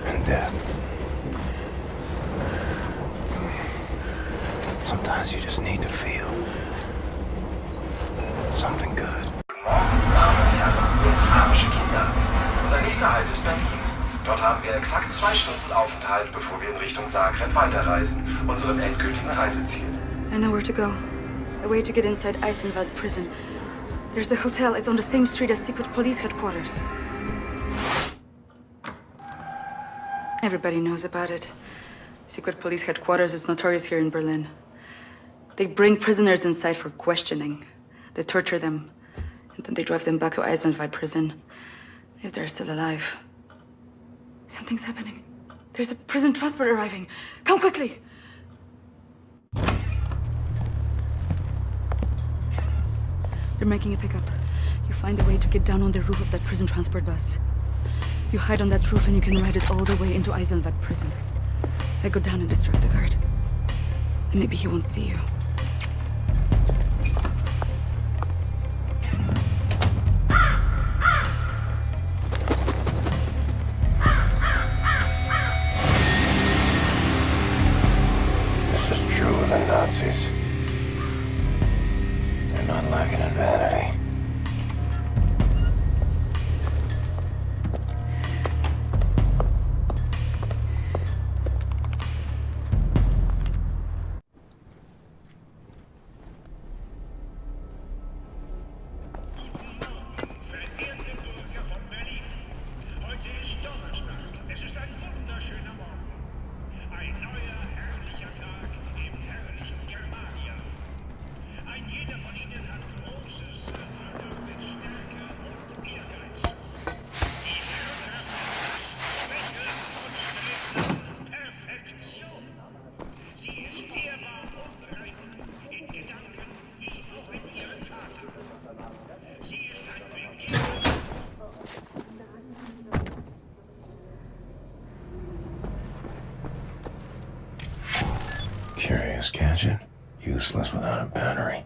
and death. Sometimes you just need to feel something good. Arabische Kinder. Unser nächster Halt ist Berlin. Dort haben wir exakt 2 Stunden Aufenthalt, bevor wir in Richtung Zagreb weiterreisen, unserem endgültigen Reiseziel. I know where to go. A way to get inside Eisenwald prison. There's a hotel. It's on the same street as secret police headquarters. Everybody knows about it. Secret police headquarters is notorious here in Berlin. They bring prisoners inside for questioning. They torture them, and then they drive them back to Eisenwald prison, if they're still alive. Something's happening. There's a prison transport arriving. Come quickly! They're making a pickup. You find a way to get down on the roof of that prison transport bus. You hide on that roof and you can ride it all the way into Eisenwald prison. I go down and distract the guard. And maybe he won't see you. This is true of the Nazis. They're not lacking in vanity. Curious gadget, useless without a battery.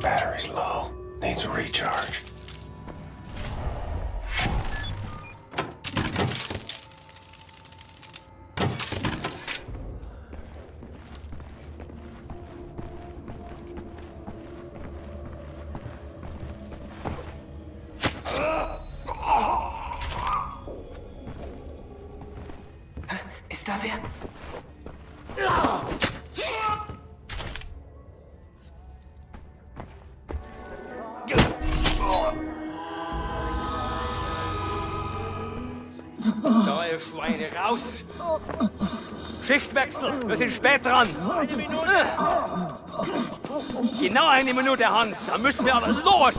Battery's low, needs a recharge. Ist da wer? Neue Schweine, raus! Schichtwechsel, wir sind spät dran. 1 Minute. Genau 1 Minute, Hans. Dann müssen wir aber los.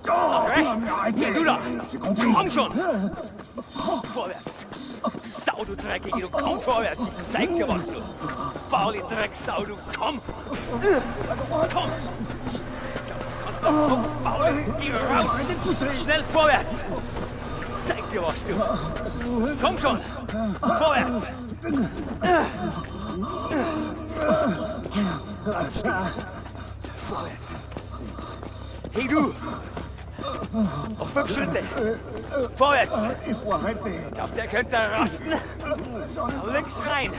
Nach rechts. Geh du da. Komm schon. Vorwärts. Sau, du Dreckige, du komm vorwärts. Ich zeig dir was, du. Faule Drecksau, du komm. Komm. Was da komm, faul, jetzt geh raus. Schnell vorwärts. Zeig dir was, du. Komm schon. Vorwärts. Vorwärts. Hey, du. Auf 5 Schritte. Vorwärts. Ich glaub, der könnte rasten. Na, links rein.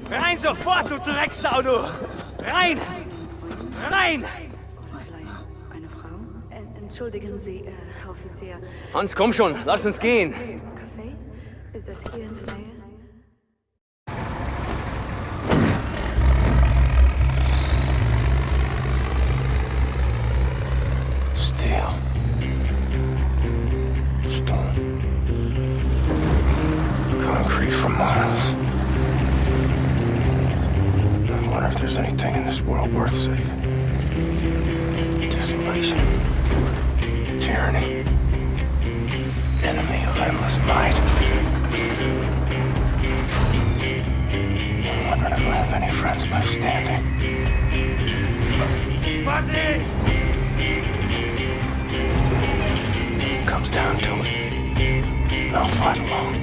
Rein sofort, du Drecksau, du. Rein. Rein. Eine Frau? Entschuldigen Sie, Herr Offizier. Hans, komm schon. Lass uns gehen. Kaffee? Ist das hier in der Nähe? Steel. Stone. Concrete for miles. I wonder if there's anything in this world worth saving. Desolation. journey. Enemy of endless might. I'm wondering if I have any friends left standing. Comes down to it. I'll fight alone.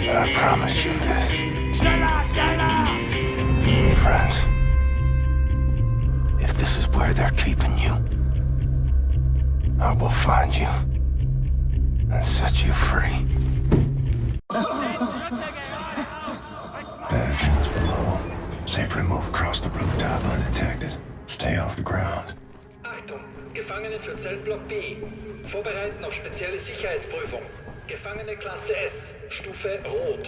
But I promise you this. Friends, if this is where they're keeping you, I will find you and set you free. Bad news below. Safe remove across the rooftop undetected. Stay off the ground. Achtung, Gefangene für Zellblock B. Vorbereiten auf spezielle Sicherheitsprüfung. Gefangene Klasse S, Stufe Rot.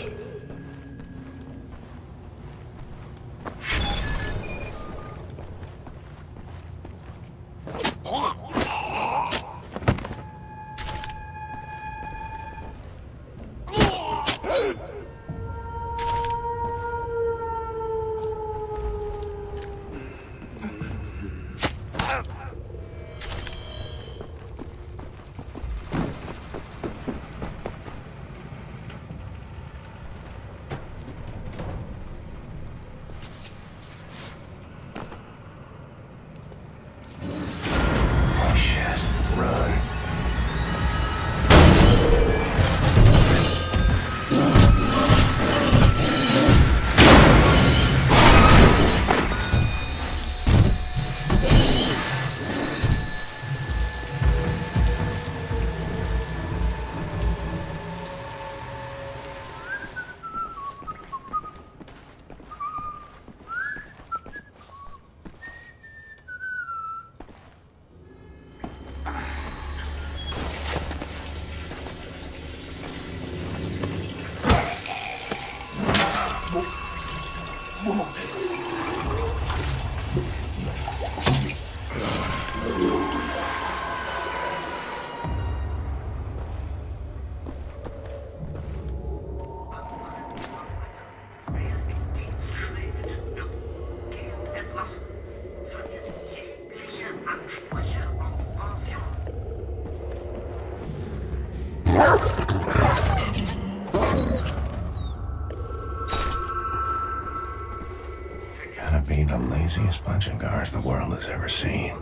Gotta be the laziest bunch of guards the world has ever seen.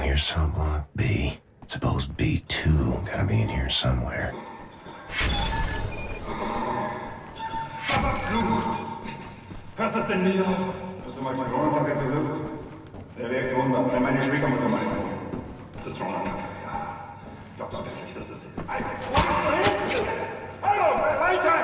Here's cell block B. Suppose B2 gotta be in here somewhere. Hört das denn nie auf? Hast du mal schon Grundlage versucht? Der wirkt Wunder, wenn meine Schwiegermutter meint. Zu Tronen. Ja. Glaubst du wirklich, dass das ist? Hallo, weiter!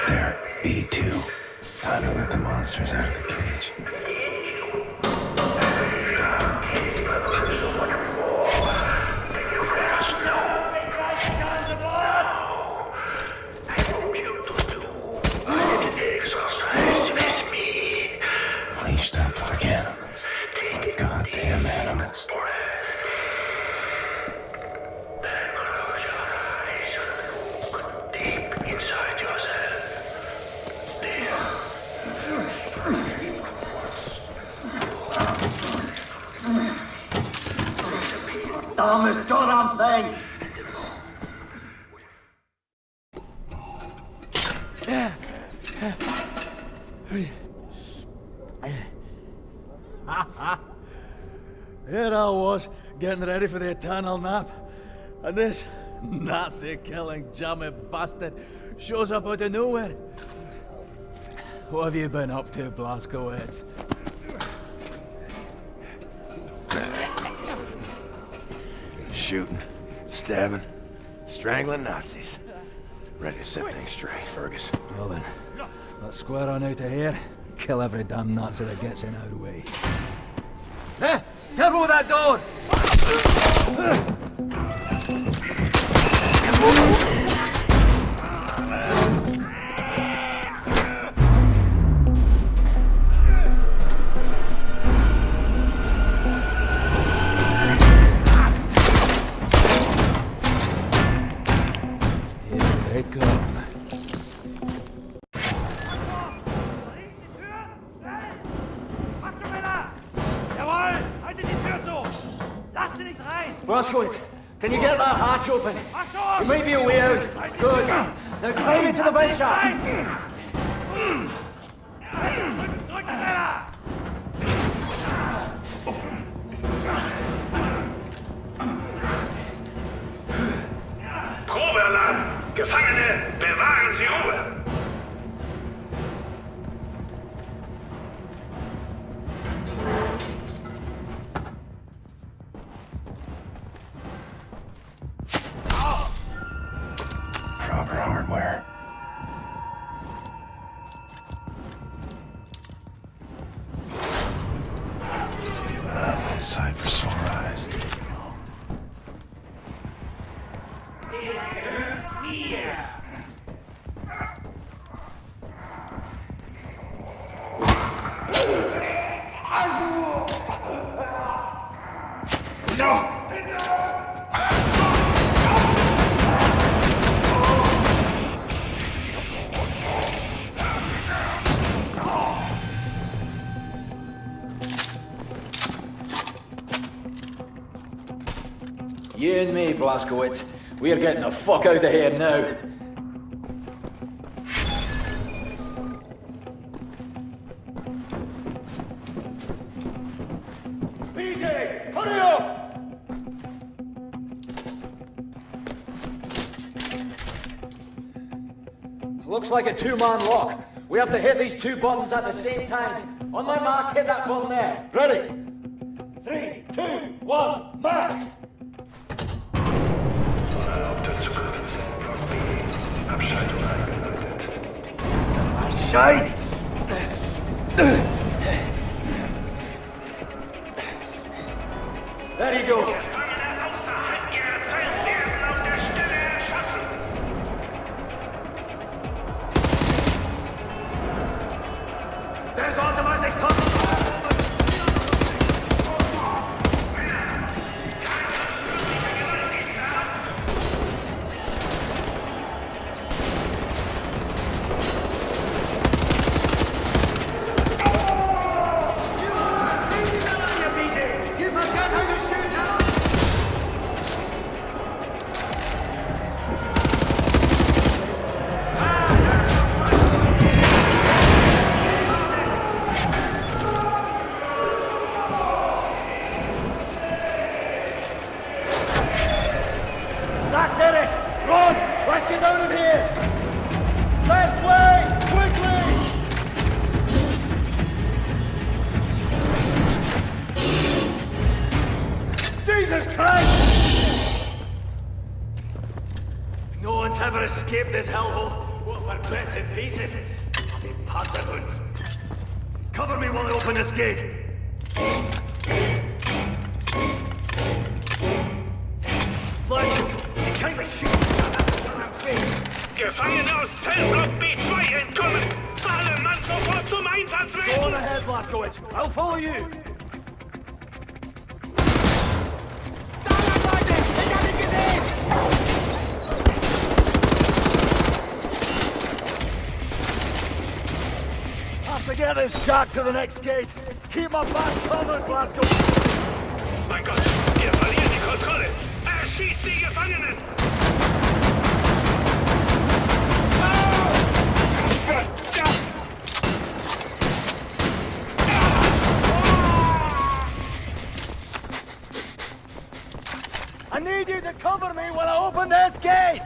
There, B2. Time to let the monsters out of the cage. Leashed up for the animals. Goddamn animals. Deep inside yourself. Damn this goddamn thing! Here I was, getting ready for the eternal nap, and this Nazi-killing jammy bastard shows up out of nowhere. What have you been up to, Blazkowicz? Shooting, stabbing, strangling Nazis. Ready to set things straight, Fergus. Well then, let's square on out of here. Kill every damn Nazi that gets in our way. Hey! Careful with that door! Here they come. Blazkowicz, can you get that hatch open? There may be a way out. Good. Now climb into the vent shaft. Probealarm! Gefangene, bewahren Sie Ruhe! Proper hardware. Sight for sore eyes. You and me, Blazkowicz. We are getting the fuck out of here now. BJ, hurry up! Looks like a two-man lock. We have to hit these two buttons at the same time. On my mark, hit that button there. Ready? 3, 2, 1, mark! Abschaltung eingeleitet. Scheiße! There you go. There's automatic tunnel! That did it! Run! Let's get out of here! This way! Quickly! Jesus Christ! No one's ever escaped this hellhole. What for bits and pieces? Bloody panzerhunds. Cover me while I open this gate. Kindly shoot that face. Gefangene aus Zellblock B2 entkommen! Alle Mann sofort zum Einsatz! Go on ahead, Blazkowicz. I'll follow you. get this jack to the next gate. Keep my back covered, Glasgow. Mein Gott, wir verlieren die Kontrolle. Er schießt die Gefangenen. Verdammt! I need you to cover me while I open this gate!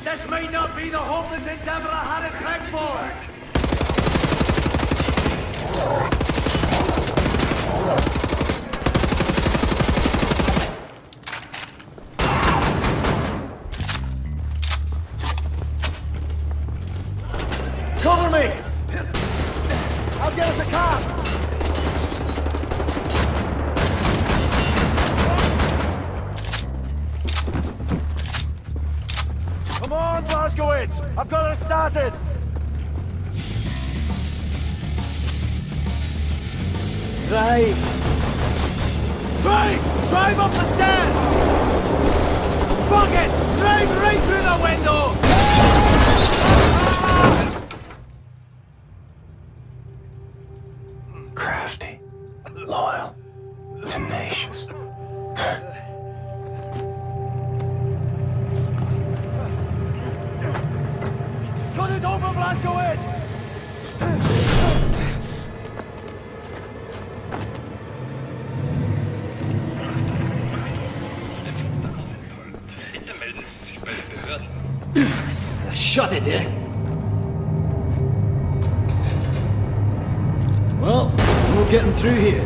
This might not be the hopeless endeavor I had it pegged for. Cover me! I'll get us a car! Come on, Blaskowitz! I've got it started! Drive! Drive up the stairs! Fuck it! Drive right through the window! Crafty, loyal, tenacious. Cut it open, Blaskowitz! Shut it, eh? Well, we're getting through here.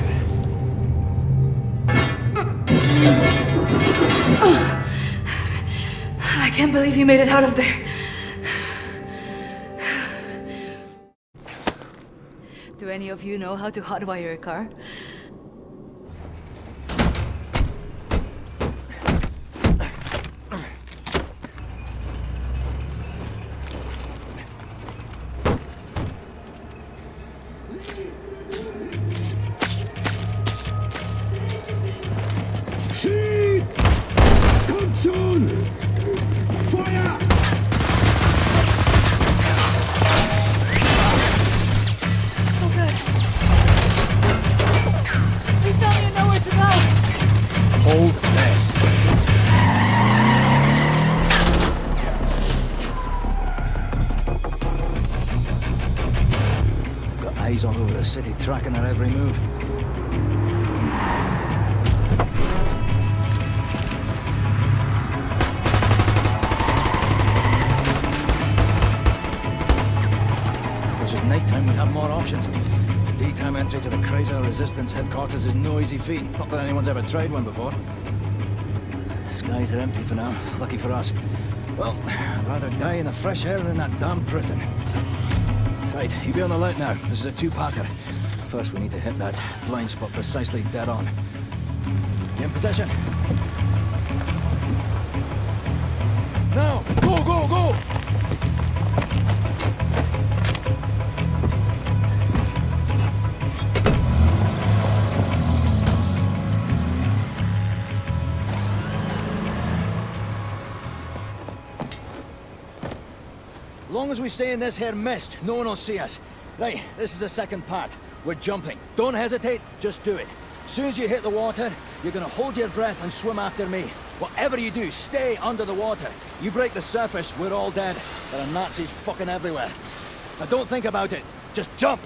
I can't believe you made it out of there. Do any of you know how to hotwire a car? Hold this. Got eyes all over the city, tracking our every move. Because with nighttime we'd have more options. Daytime entry to the Kreisel Resistance headquarters is no easy feat. Not that anyone's ever tried one before. Skies are empty for now. Lucky for us. Well, I'd rather die in the fresh air than in that damn prison. Right, you be on the alert now. This is a two-parter. First, we need to hit that blind spot precisely dead on. You in position? Now! Go, go, go! As long as we stay in this here mist, no one will see us. Right, this is the second part. We're jumping. Don't hesitate, just do it. As soon as you hit the water, you're gonna hold your breath and swim after me. Whatever you do, stay under the water. You break the surface, we're all dead. There are Nazis fucking everywhere. Now don't think about it, just jump!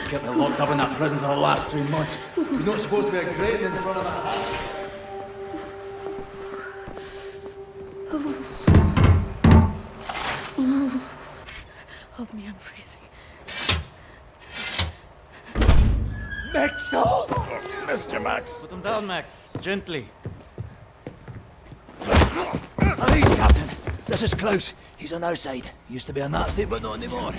Kept me locked up in that prison for the last 3 months. You're not supposed to be a grating in front of that house. Hold me, I'm freezing. Max, oh! Mr. Max. Put him down, Max. Gently. Please, Captain. This is Klaus. He's on our side. Used to be a Nazi, but not anymore.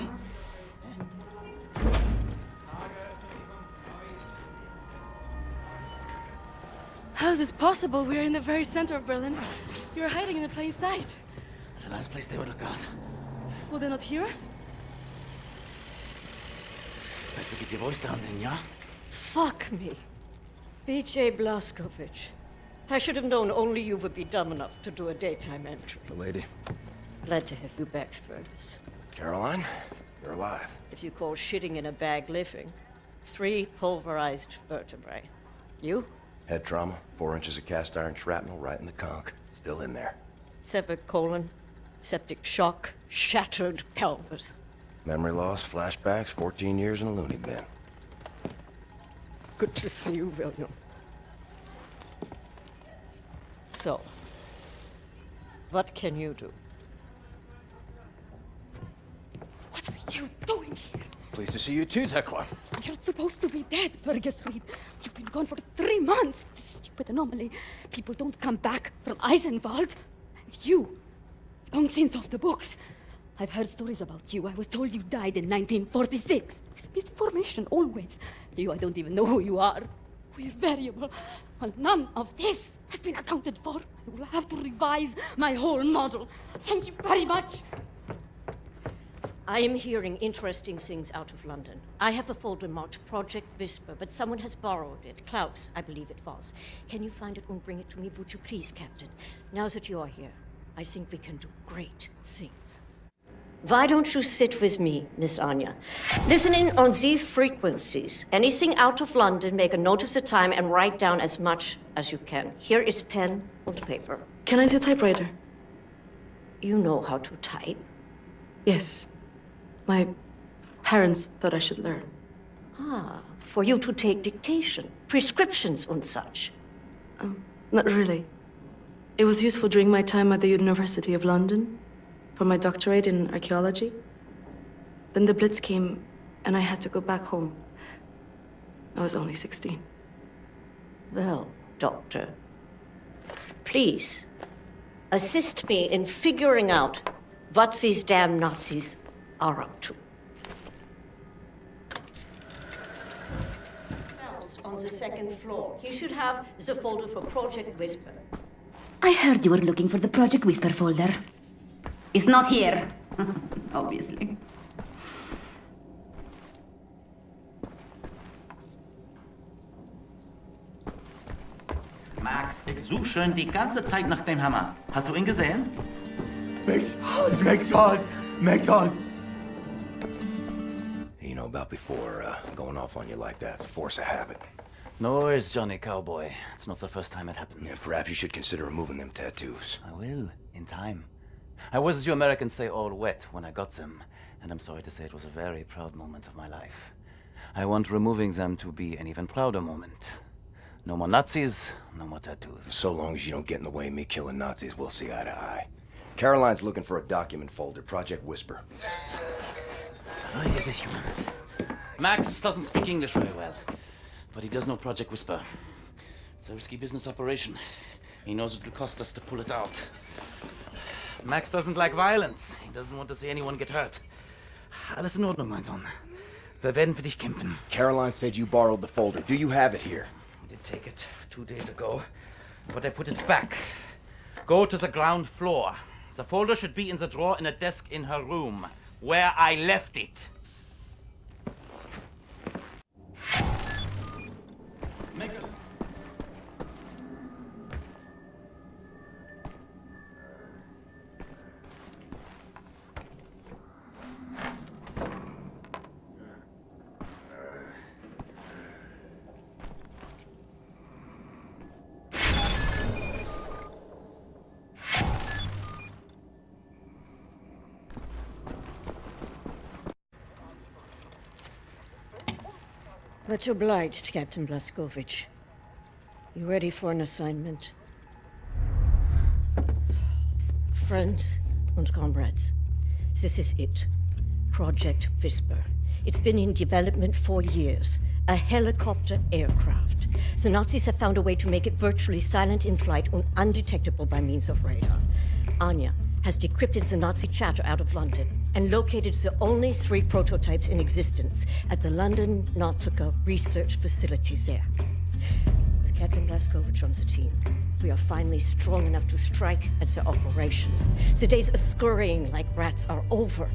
How is this possible? We're in the very center of Berlin. You're hiding in plain sight. It's the last place they would look out. Will they not hear us? Best to keep your voice down then, yeah? Fuck me. B.J. Blazkowicz. I should have known only you would be dumb enough to do a daytime entry. Lady. Glad to have you back, Fergus. Caroline, you're alive. If you call shitting in a bag living, 3 pulverized vertebrae. You? Head trauma, 4 inches of cast iron shrapnel right in the conch. Still in there. Severed colon, septic shock, shattered pelvis. Memory loss, flashbacks, 14 years in a loony bin. Good to see you, William. So, what can you do? What are you doing here? Pleased to see you too, Tekla. You're supposed to be dead, Fergus Reed. You've been gone for 3 months. Stupid anomaly. People don't come back from Eisenwald. And you, long since off the books. I've heard stories about you. I was told you died in 1946. It's misinformation, always. You, I don't even know who you are. We're variable. Well, none of this has been accounted for. I will have to revise my whole model. Thank you very much. I am hearing interesting things out of London. I have a folder marked Project Whisper, but someone has borrowed it. Klaus, I believe it was. Can you find it and bring it to me, would you please, Captain? Now that you are here, I think we can do great things. Why don't you sit with me, Miss Anya? Listen in on these frequencies. Anything out of London, make a note of the time and write down as much as you can. Here is pen and paper. Can I use a typewriter? You know how to type? Yes. My parents thought I should learn. Ah, for you to take dictation, prescriptions and such. Not really. It was useful during my time at the University of London for my doctorate in archaeology. Then the Blitz came and I had to go back home. I was only 16. Well, Doctor, please assist me in figuring out what these damn Nazis are up to. House on the 2nd floor. He should have the folder for Project Whisper. I heard you were looking for the Project Whisper folder. It's not here. Obviously. Max, ich suche schon die ganze Zeit nach dem Hammer. Hast du ihn gesehen? Max Oz! You know about before, going off on you like that's a force of habit. No worries, Johnny Cowboy. It's not the first time it happens. Yeah, perhaps you should consider removing them tattoos. I will, in time. I was, as you Americans say, all wet when I got them, and I'm sorry to say it was a very proud moment of my life. I want removing them to be an even prouder moment. No more Nazis, no more tattoos. So long as you don't get in the way of me killing Nazis, we'll see eye to eye. Caroline's looking for a document folder, Project Whisper. Max doesn't speak English very well, but he does know Project Whisper. It's a risky business operation. He knows it will cost us to pull it out. Max doesn't like violence. He doesn't want to see anyone get hurt. Alles in Ordnung, mein Sohn. Wir werden für dich kämpfen. Caroline said you borrowed the folder. Do you have it here? I did take it 2 days ago, but I put it back. Go to the ground floor. The folder should be in the drawer in a desk in her room, where I left it. Much obliged, Captain Blazkowicz. You ready for an assignment? Friends and comrades, this is it. Project Whisper. It's been in development for years. A helicopter aircraft. The Nazis have found a way to make it virtually silent in flight and undetectable by means of radar. Anya has decrypted the Nazi chatter out of London and located the only 3 prototypes in existence at the London Nautica research facility there. With Captain Blazkowicz on the team, we are finally strong enough to strike at the operations. The days of scurrying like rats are over.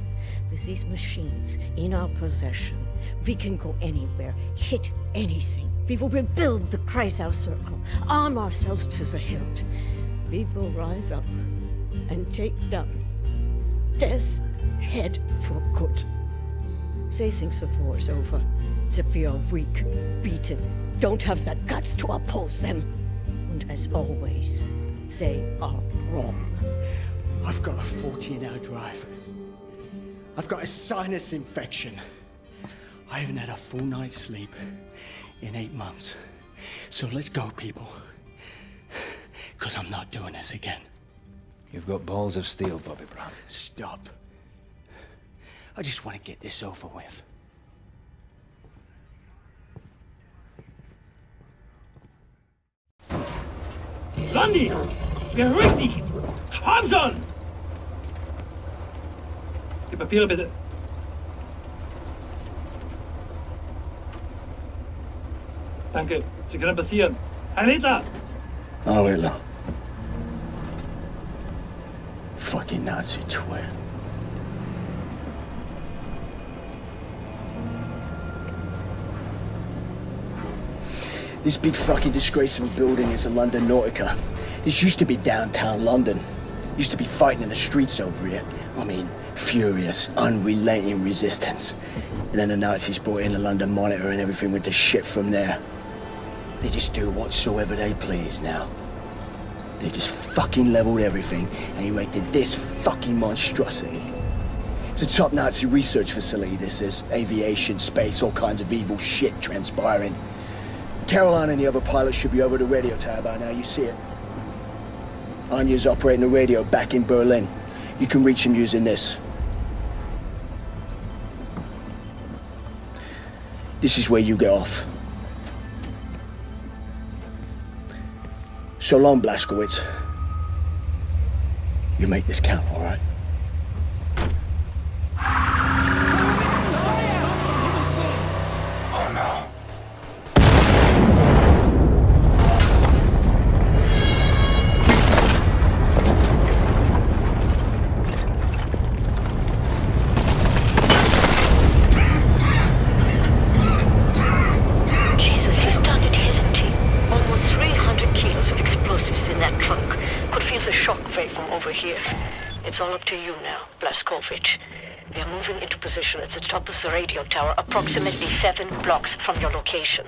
With these machines in our possession, we can go anywhere, hit anything. We will rebuild the Kreisau Circle, arm ourselves to the hilt. We will rise up and take down Death's Head for good. They think the war's over, that we are weak, beaten, don't have the guts to oppose them. And as always, they are wrong. I've got a 14-hour drive. I've got a sinus infection. I haven't had a full night's sleep in 8 months. So let's go, people. Because I'm not doing this again. You've got balls of steel, Bobby Brown. Stop. I just want to get this over with. Blondie! Beruhig dich! Komm schon! Die Papiere bitte. Danke, Sie können passieren. Herr Hitler! Oh, Hitler. Fucking Nazi twit. This big fucking disgrace of a building is a London Nautica. This used to be downtown London. Used to be fighting in the streets over here. I mean, furious, unrelenting resistance. And then the Nazis brought in the London Monitor and everything went to shit from there. They just do whatsoever they please now. They just fucking leveled everything and erected this fucking monstrosity. It's a top Nazi research facility, this is. Aviation, space, all kinds of evil shit transpiring. Caroline and the other pilots should be over the radio tower by now, you see it. Anya's operating the radio back in Berlin. You can reach him using this. This is where you get off. So long, Blazkowicz. You make this count, all right? Oh no. It's all up to you now, Blazkowicz. We are moving into position at the top of the radio tower, approximately 7 blocks from your location.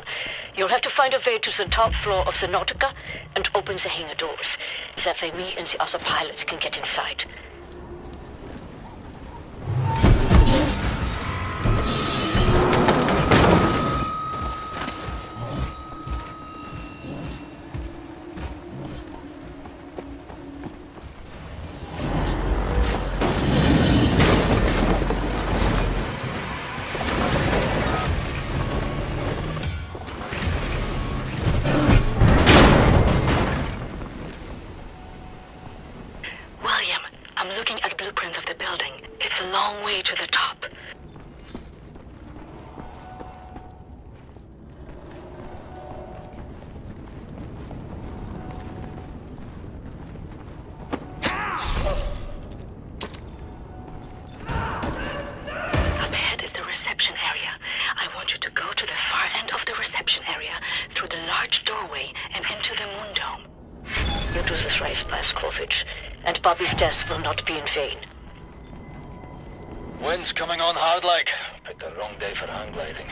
You'll have to find a way to the top floor of the Nautica and open the hangar doors. That way me and the other pilots can get inside. Bobby's death will not be in vain. Wind's coming on hard like. Picked the wrong day for hang gliding.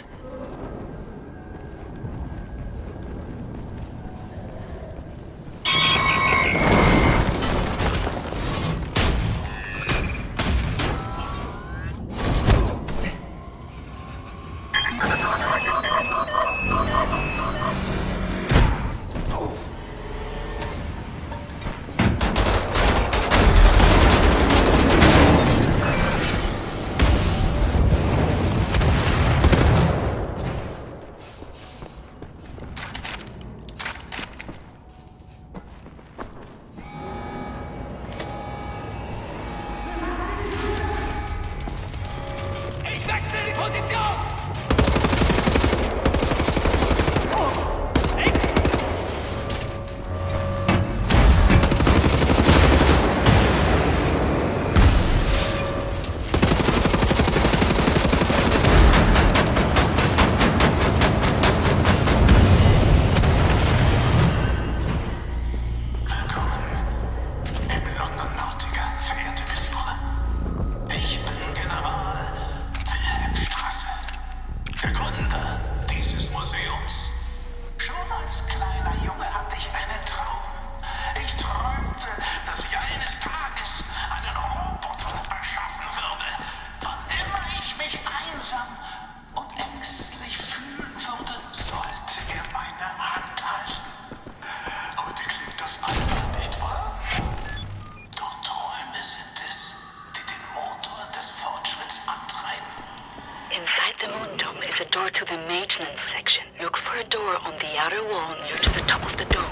a door to the maintenance section. Look for a door on the outer wall near to the top of the dome.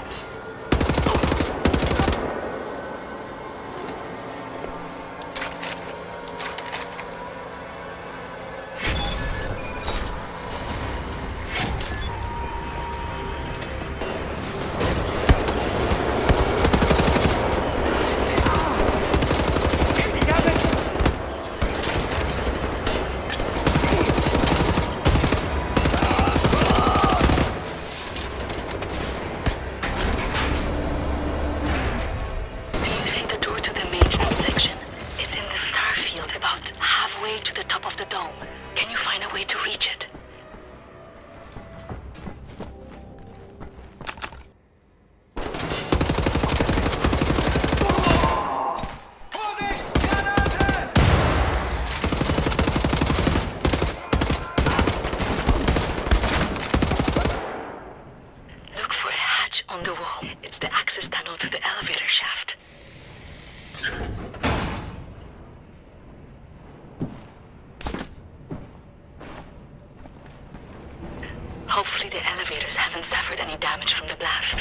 Hopefully the elevators haven't suffered any damage from the blast.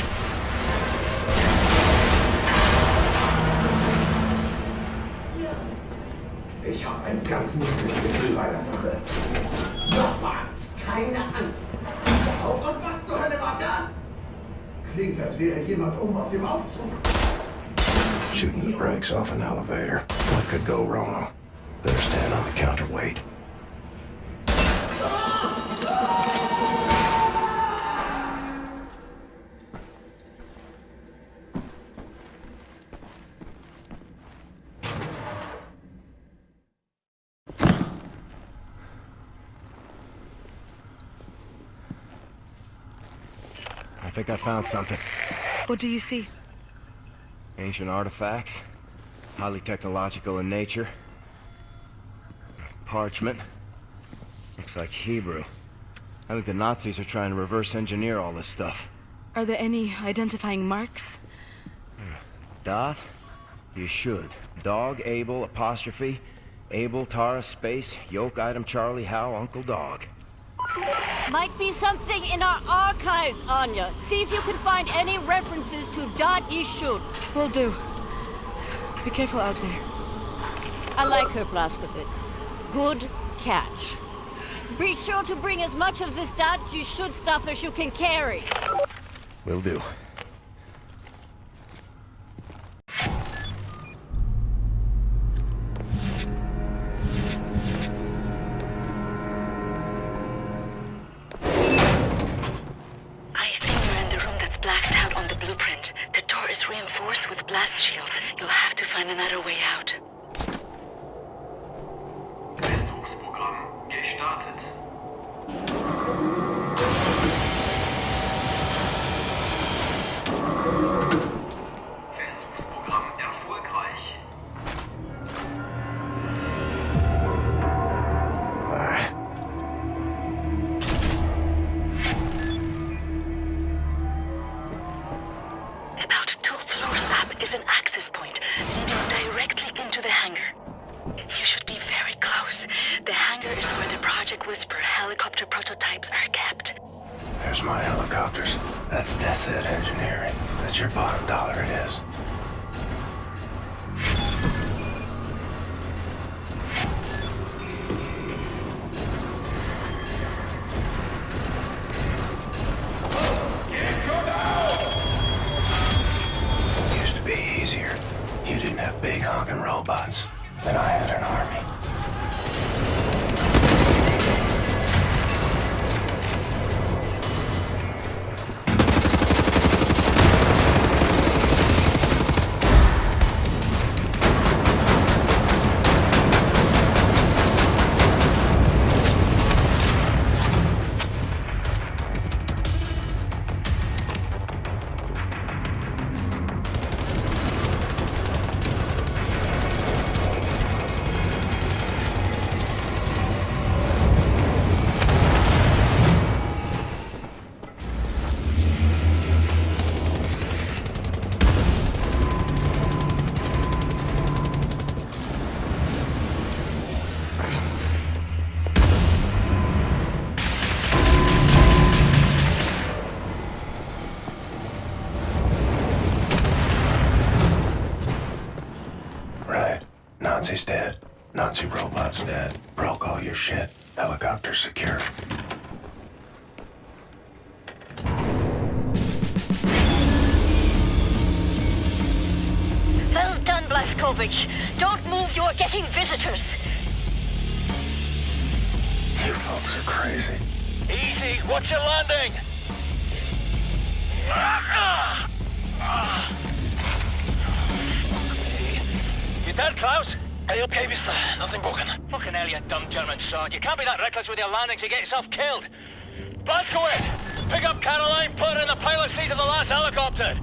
Ich habe ein ganz mieses Gefühl bei der Sache. Nochmal, keine Angst. Auf und was zur Hölle war das? Klingt, als wäre jemand oben auf dem Aufzug. Shooting the brakes off an elevator. What could go wrong? Better stand on the counterweight. I think I found something. What do you see? Ancient artifacts. Highly technological in nature. Parchment. Looks like Hebrew. I think the Nazis are trying to reverse engineer all this stuff. Are there any identifying marks? Dot? You should. Dog, Abel, apostrophe. Abel, Tara, space, yoke, item, Charlie, Hal, Uncle Dog. Might be something in our archives, Anya. See if you can find any references to Dot Yishud. Will do. Be careful out there. I like her, Blazkowicz. Good catch. Be sure to bring as much of this Dot Yishud stuff as you can carry. Will do. Reinforced with blast shields. You'll have to find another way out. Versuchsprogramm gestartet. Versuchsprogramm erfolgreich. There's my helicopters. That's it, engineering. That's your bottom dollar, it is. Used to be easier. You didn't have big honking robots, and I had an army. Nazis dead. Nazi robots dead. Broke all your shit. Helicopter secure. Well done, Blazkowicz. Don't move, you're getting visitors. You folks are crazy. Easy, watch your landing! You dead, Klaus? Are you okay, mister? Nothing broken. Fucking hell, you dumb German sod. You can't be that reckless with your landings, you get yourself killed. Blazkowicz! Pick up Caroline, put her in the pilot seat of the last helicopter!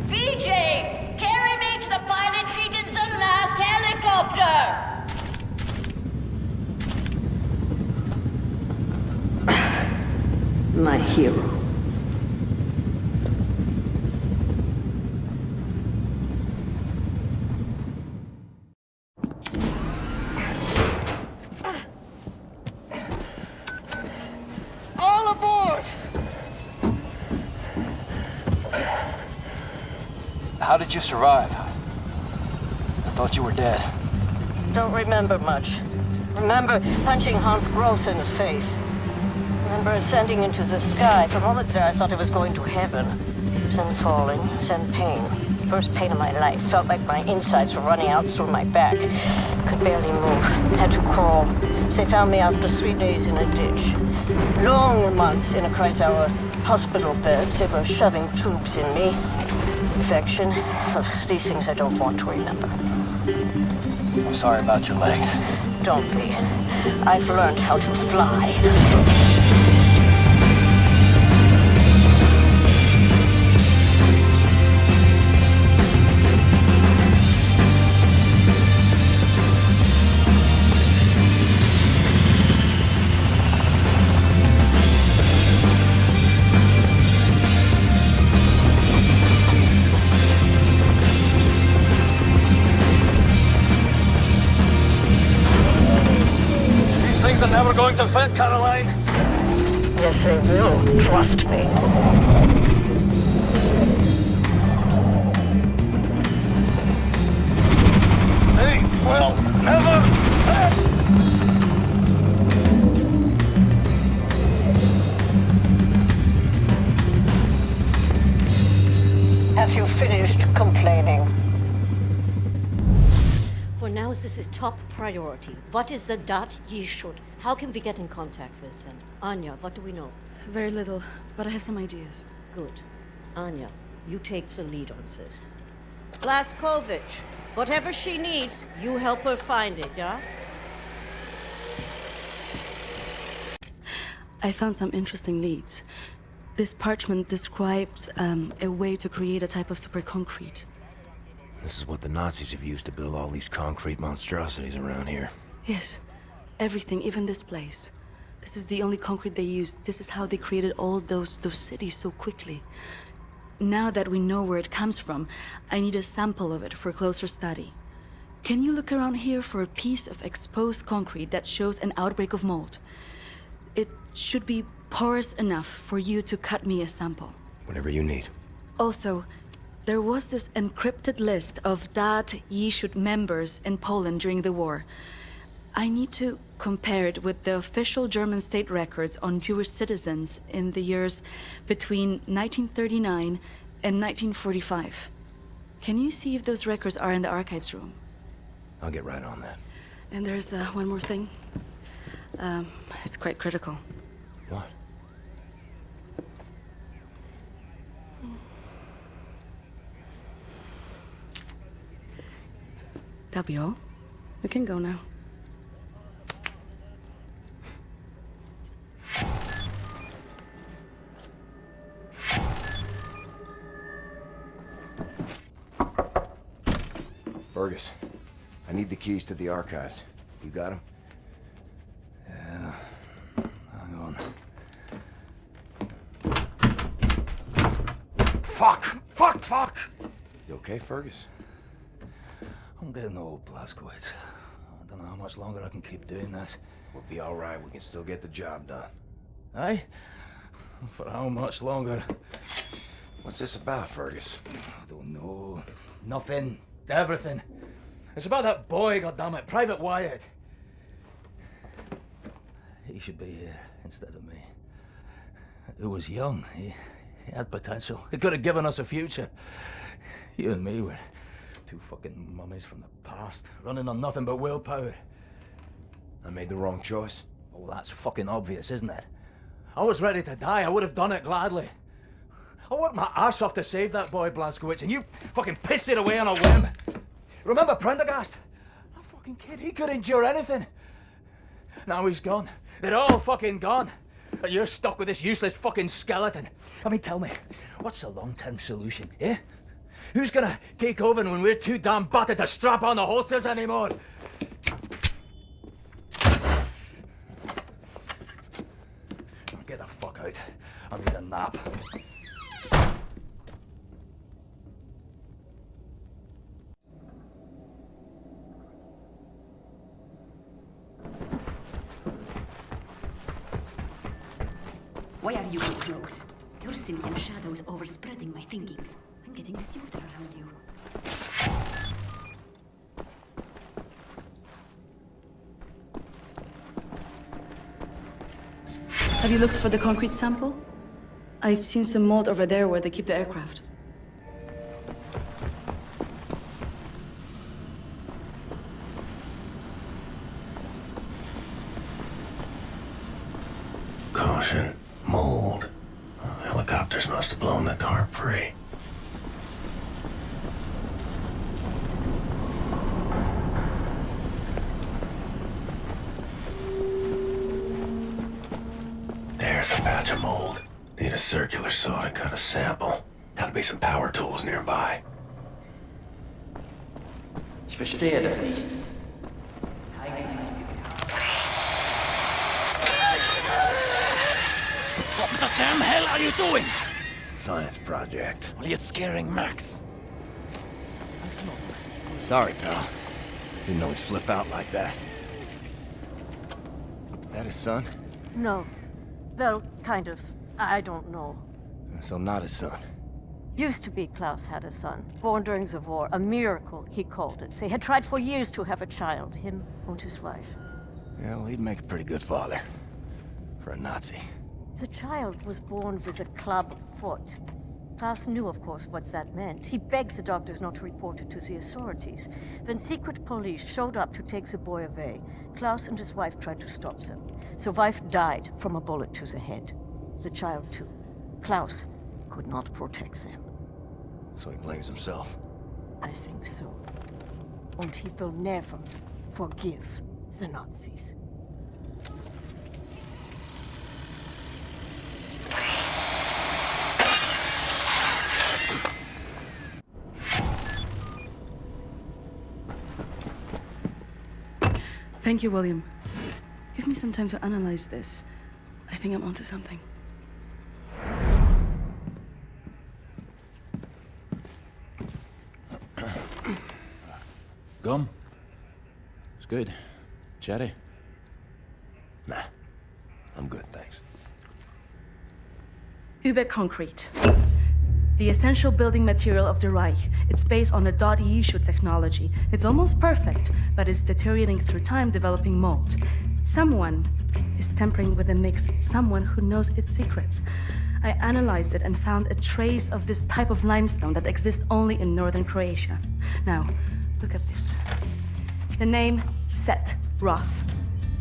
BJ! Carry me to the pilot seat in the last helicopter! My hero. All aboard! How did you survive? I thought you were dead. Don't remember much. Remember punching Hans Gross in the face. Remember ascending into the sky. For moments there I thought I was going to heaven. Then falling, then pain. First pain of my life. Felt like my insides were running out through my back. Could barely move. Had to crawl. They found me after 3 days in a ditch. Long months in a Kreisauer hospital bed. They were shoving tubes in me. Infection. These things I don't want to remember. I'm sorry about your legs. Don't be. I've learned how to fly. Things are never going to fit, Caroline. Yes, they will. Trust me. They will never fit! Have you finished complaining? For now, this is top priority. What is the dot ye should? How can we get in contact with them? Anya, what do we know? Very little, but I have some ideas. Good. Anya, you take the lead on this. Blazkowicz, whatever she needs, you help her find it, yeah? I found some interesting leads. This parchment describes a way to create a type of super concrete. This is what the Nazis have used to build all these concrete monstrosities around here. Yes, everything, even this place. This is the only concrete they used. This is how they created all those cities so quickly. Now that we know where it comes from, I need a sample of it for closer study. Can you look around here for a piece of exposed concrete that shows an outbreak of mold? It should be porous enough for you to cut me a sample. Whatever you need. Also, there was this encrypted list of Dat Yeshut members in Poland during the war. I need to compare it with the official German state records on Jewish citizens in the years between 1939 and 1945. Can you see if those records are in the archives room? I'll get right on that. And there's one more thing. It's quite critical. What? That'll be all. We can go now. Fergus, I need the keys to the archives. You got them? Yeah. Hang on. Fuck! You okay, Fergus? I'm getting old, Blazkowicz. I don't know how much longer I can keep doing this. We'll be all right. We can still get the job done. Aye? For how much longer? What's this about, Fergus? I don't know. Nothing. Everything. It's about that boy, goddammit, Private Wyatt. He should be here instead of me. He was young. He had potential. He could have given us a future. You and me were two fucking mummies from the past, running on nothing but willpower. I made the wrong choice. Oh, that's fucking obvious, isn't it? I was ready to die. I would have done it gladly. I worked my ass off to save that boy, Blazkowicz, and you fucking pissed it away on a whim. Remember Prendergast? That fucking kid, he could endure anything. Now he's gone. They're all fucking gone. And you're stuck with this useless fucking skeleton. I mean, tell me, what's the long-term solution, eh? Who's gonna take over when we're too damn battered to strap on the holsters anymore? Get the fuck out. I need a nap. Why are you so close? Your simian shadow is overspreading my thinkings. I'm getting stupider around you. Have you looked for the concrete sample? I've seen some mold over there where they keep the aircraft. Caution. Mold. Helicopters must have blown the tarp free. There's a patch of mold. Need a circular saw to cut a sample. Gotta be some power tools nearby. Ich verstehe das nicht. What the damn hell are you doing? Science project. Well, you're scaring Max. Sorry, pal. Didn't know he'd flip out like that. That his son? No. Well, kind of. I don't know. So not his son. Used to be Klaus had a son, born during the war. A miracle, he called it. They had tried for years to have a child, him and his wife. Yeah, well, he'd make a pretty good father. For a Nazi. The child was born with a club foot. Klaus knew, of course, what that meant. He begged the doctors not to report it to the authorities. When secret police showed up to take the boy away, Klaus and his wife tried to stop them. The wife died from a bullet to the head. The child, too. Klaus could not protect them. So he blames himself. I think so. And he will never forgive the Nazis. Thank you, William. Give me some time to analyze this. I think I'm onto something. Gum? It's good. Cherry? Nah. I'm good, thanks. Uber concrete. The essential building material of the Reich. It's based on a .E shoot technology. It's almost perfect, but it's deteriorating through time, developing mold. Someone is tampering with the mix, someone who knows its secrets. I analyzed it and found a trace of this type of limestone that exists only in northern Croatia. Now, look at this. The name Set Roth.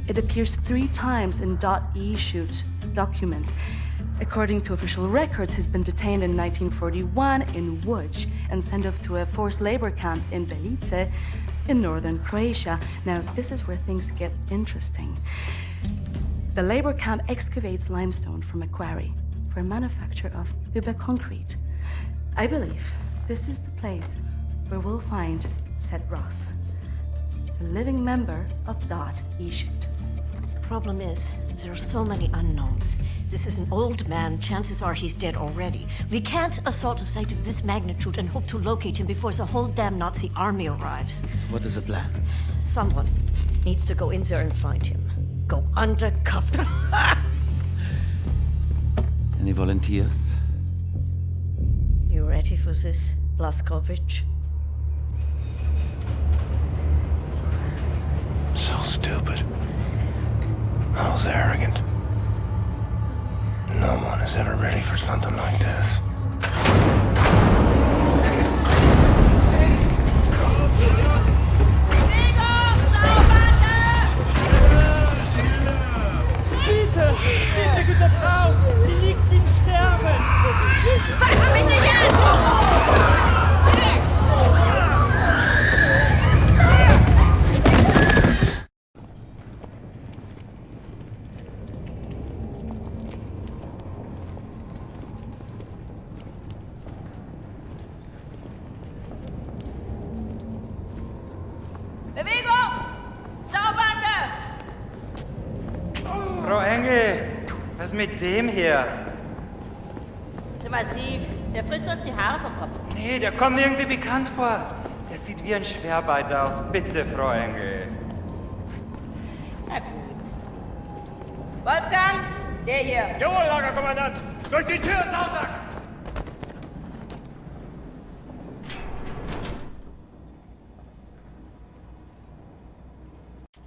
It appears 3 times in .E shoot documents. According to official records, he's been detained in 1941 in Łódź and sent off to a forced labor camp in Belice in northern Croatia. Now, this is where things get interesting. The labor camp excavates limestone from a quarry for manufacture of Uber concrete. I believe this is the place where we'll find Set Roth, a living member of .E shoot. Problem is, there are so many unknowns. This is an old man. Chances are he's dead already. We can't assault a site of this magnitude and hope to locate him before the whole damn Nazi army arrives. So what is the plan? Someone needs to go in there and find him. Go undercover. Any volunteers? ready for this, Blazkowicz? So stupid. I was arrogant. No one is ever ready for something like this. Bitte, bitte, gute Frau! Sie liegt im Sterben! Pfeife mich nicht an! Bewegung! Saugbande! Frau Engel, was ist mit dem hier? Zu massiv. Der frisst uns die Haare vom Kopf. Nee, der kommt mir irgendwie bekannt vor. Der sieht wie ein Schwerarbeiter aus. Bitte, Frau Engel. Na gut. Wolfgang, der hier. Jawohl, Lagerkommandant! Durch die Tür, Sausack!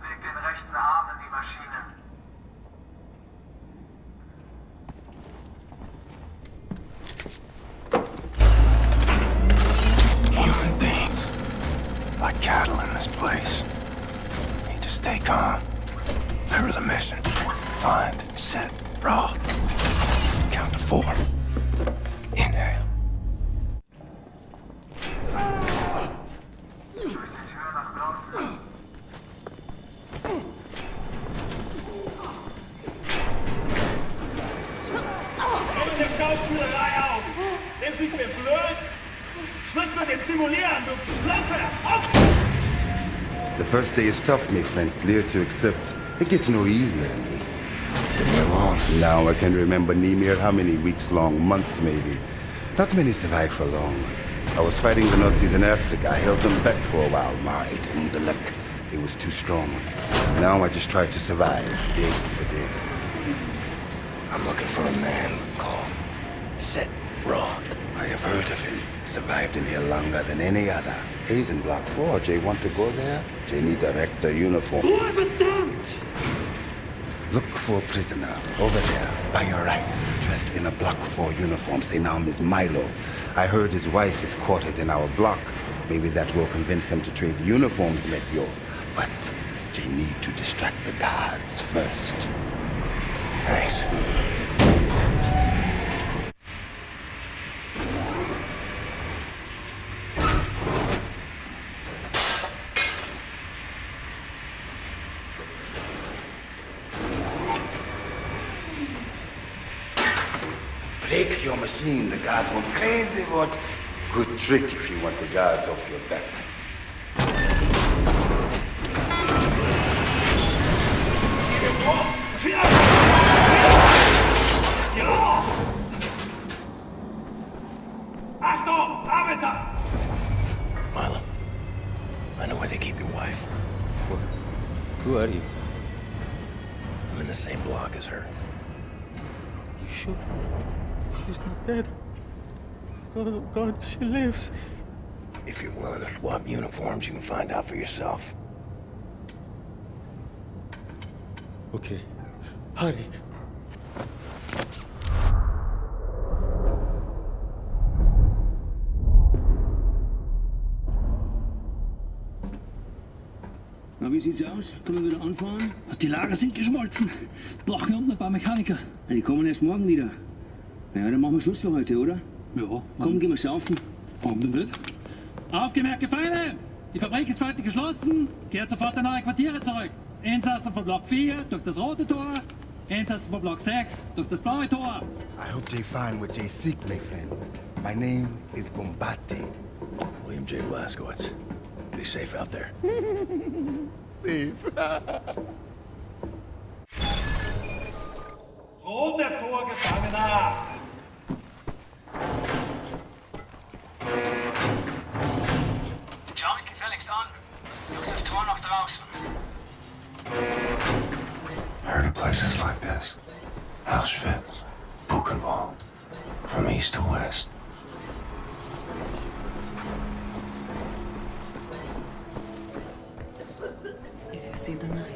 Leg den rechten Arm in die Maschine. Human beings. Like cattle in this place. Need to stay calm. Remember the mission. Find, set, raw. Count to 4. Inhale. Hör der Schauspielerei auf! Nimm's nicht mehr blöd! Schluss mit dem Simulieren, du Schlampe! Auf! The first day is tough, my friend. Clear to accept. It gets no easier, me. Now I can remember Nimir how many weeks long, months maybe. Not many survive for long. I was fighting the Nazis in Africa. I held them back for a while. My intellect, it was too strong. Now I just try to survive, day for day. I'm looking for a man called Set Roth. I have heard of him. Survived in here longer than any other. He's in Block 4. Jay want to go there? Jay need a rector uniform. Verdammt! Look for a prisoner over there, by your right, dressed in a Block 4 uniform. Say now, Miss Milo. I heard his wife is quartered in our block. Maybe that will convince him to trade uniforms, Letio. But they need to distract the guards first. Thanks. Break your machine, the guards will crazy. What good trick if you want the guards off your back. Achtung, Arbeiter! Milo, I know where they keep your wife. Who are you? I'm in the same block as her. You sure? She's not dead. Oh God, she lives. If you're willing to swap uniforms, you can find out for yourself. Okay. Hurry. Na, wie sieht's aus? Können wir wieder anfahren? Die Lager sind geschmolzen. Brauchen wir unten ein paar Mechaniker. Ja, die kommen erst morgen wieder. Ja, dann machen wir Schluss für heute, oder? Ja. Komm, gehen wir saufen. Warum denn nicht? Aufgemerkte Feinde! Die Fabrik ist für heute geschlossen. Kehrt sofort in eure Quartiere zurück. Insassen von Block 4 durch das rote Tor. Insassen von Block 6 durch das blaue Tor. I hope they find what they seek, my friend. My name is Bombati. William J. Blazkowicz. Be safe out there. Safe. Rotes Tor, Gefangener! Schau mich gefälligst an. Durch das Tor nach draußen. Heard of places like this. Auschwitz, Buchenwald, from east to west. see the knife.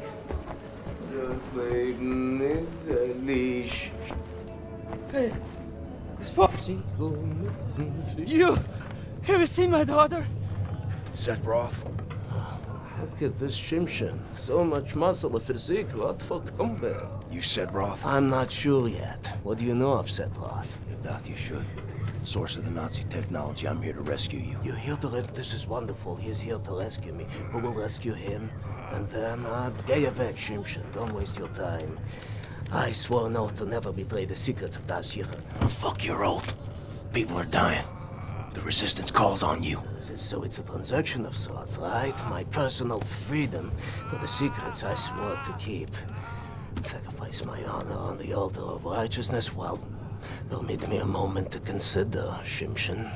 The maiden is a leash. Hey, you have you seen my daughter? Set Roth. Look at this Shimshin. So much muscle, a physique. What for combat? You said Roth? I'm not sure yet. What do you know of Set Roth? That you should. Source of the Nazi technology. I'm here to rescue you. You're here to This is wonderful. He's here to rescue me. Who will rescue him? And then, geh weg, Shimshin. Don't waste your time. I swore an oath to never betray the secrets of Das Yichud. Oh, fuck your oath. People are dying. The resistance calls on you. So it's a transaction of sorts, right? My personal freedom for the secrets I swore to keep. Sacrifice my honor on the altar of righteousness? Well, permit me a moment to consider, Shimshin.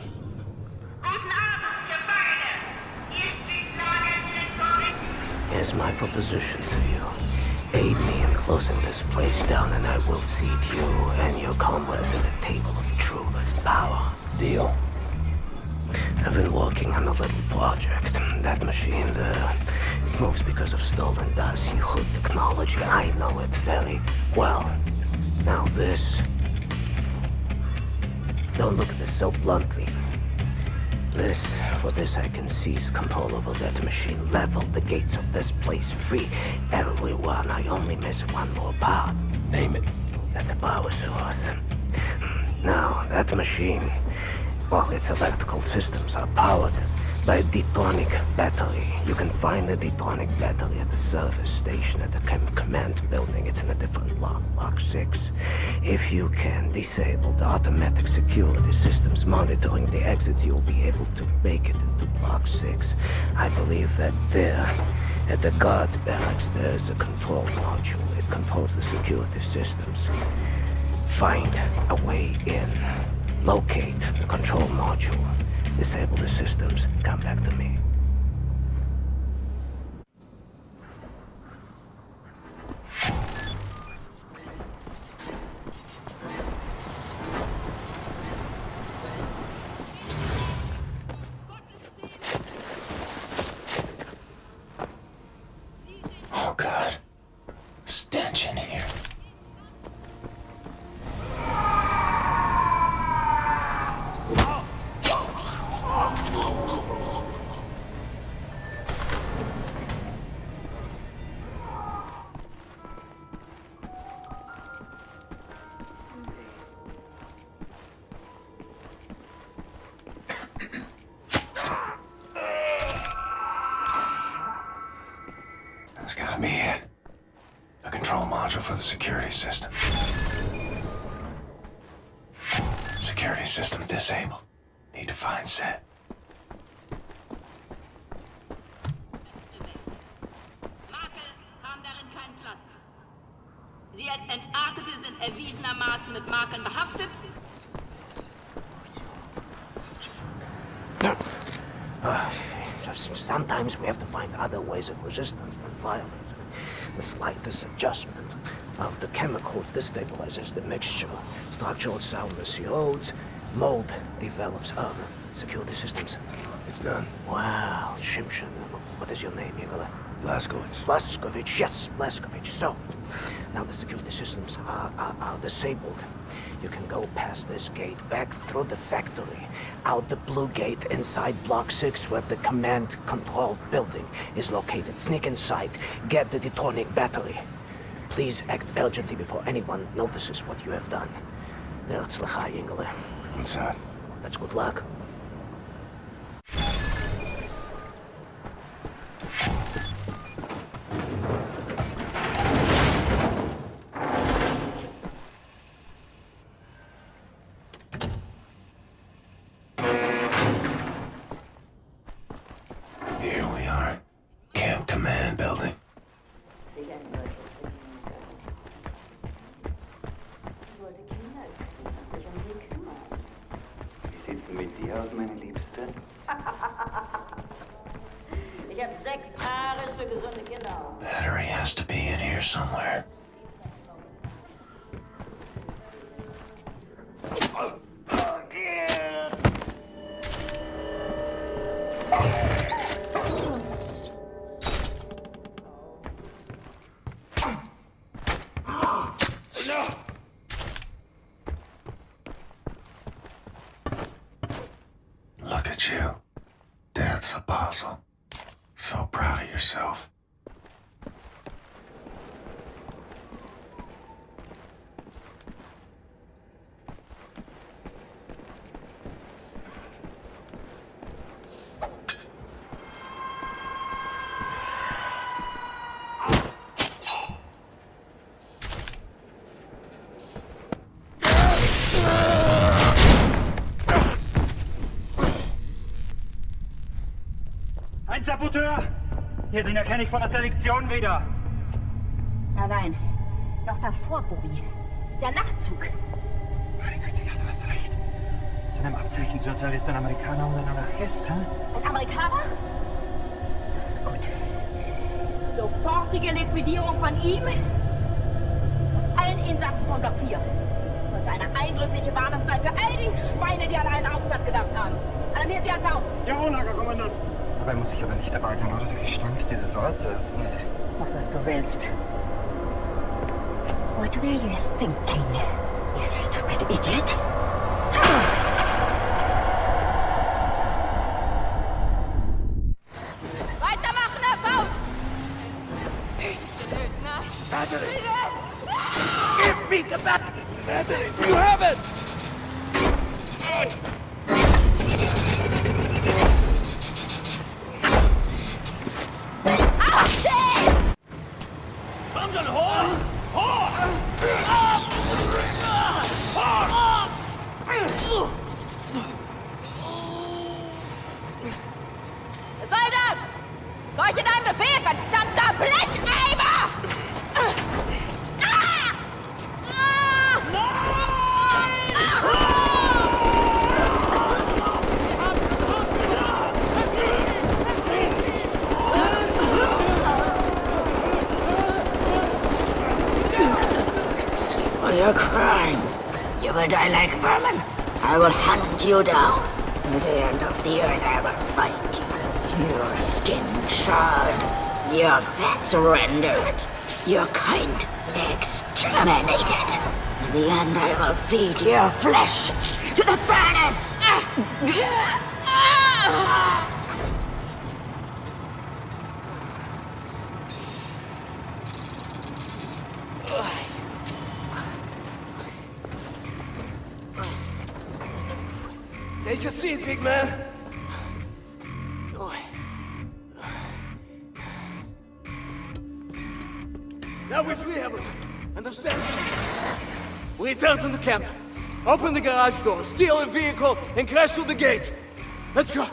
Here's my proposition to you. Aid me in closing this place down and I will seat you and your comrades at the table of true power. Deal. I've been working on a little project. That machine there, it moves because of stolen Das Yichud technology. I know it very well. Now this... Don't look at this so bluntly. For this I can seize control over that machine, level the gates of this place, free everyone. I only miss one more part. Name it. That's a power source. Now, that machine, well, its electrical systems are powered by a detonic battery. You can find the detonic battery at the service station at the command building. It's in a different block, Block 6. If you can disable the automatic security systems monitoring the exits, you'll be able to make it into Block 6. I believe that there, at the guards barracks, there's a control module. It controls the security systems. Find a way in. Locate the control module. Disable the systems. Come back to me. Oh, God. Stench in here. That's gotta be it. A control module for the security system. Security system disabled. Need to find Set. Sie als Entartete sind erwiesenermaßen mit Marken behaftet. Sometimes we have to find other ways of resistance than violence. The slightest adjustment of the chemicals destabilizes the mixture. Structural soundness erodes, mold develops. Security systems. It's done. Wow, Shimshin. What is your name, Igor? Blazkowicz. Blazkowicz, yes, Blazkowicz. So, now the security systems are disabled. You can go past this gate, back through the factory, out the blue gate inside Block 6 where the command control building is located. Sneak inside, get the detonic battery. Please act urgently before anyone notices what you have done. Ve'atzlacha, Ingele. What's that? That's good luck. Here we are. Camp Command Building. Wie sieht's denn mit dir aus, meine Liebste? Ich habe 6 arische, gesunde Kinder. Battery has to be in here somewhere. So proud of yourself. Ein Saboteur! Hier, den erkenne ich von der Selektion wieder. Nein, noch davor, Bobby. Der Nachtzug. Meine Güte, ja, du hast recht. Seinem Abzeichenzurteil ist ein Amerikaner und ein Anarchist, hä? Ein Amerikaner? Gut. Sofortige Liquidierung von ihm und allen Insassen von Block 4. Sollte eine eindrückliche Warnung sein für all die Schweine, die an einen Aufstand gedacht haben. Alarmiert sie an Faust. Jawohl, Lagerkommandant. Dabei muss ich aber nicht dabei sein, oder? Der Gestank dieses Ortes, nee. Mach, was du willst. What were you thinking, you stupid idiot? Weitermachen, Herr Faust! Hey! Battery! Give me the battery! You have it! Komm schon, hoch! Hoch! Was soll das? Gehorche deinem Befehl, verdammter Blecheimer! For your crime, you will die like vermin. I will hunt you down. At the end of the earth, I will find you. Your skin charred, your fats rendered, your kind exterminated. In the end, I will feed your flesh to the furnace. Take a seat, big man. Now we're free, everyone. Understand? We return to the camp. Open the garage door, steal a vehicle, and crash through the gate. Let's go.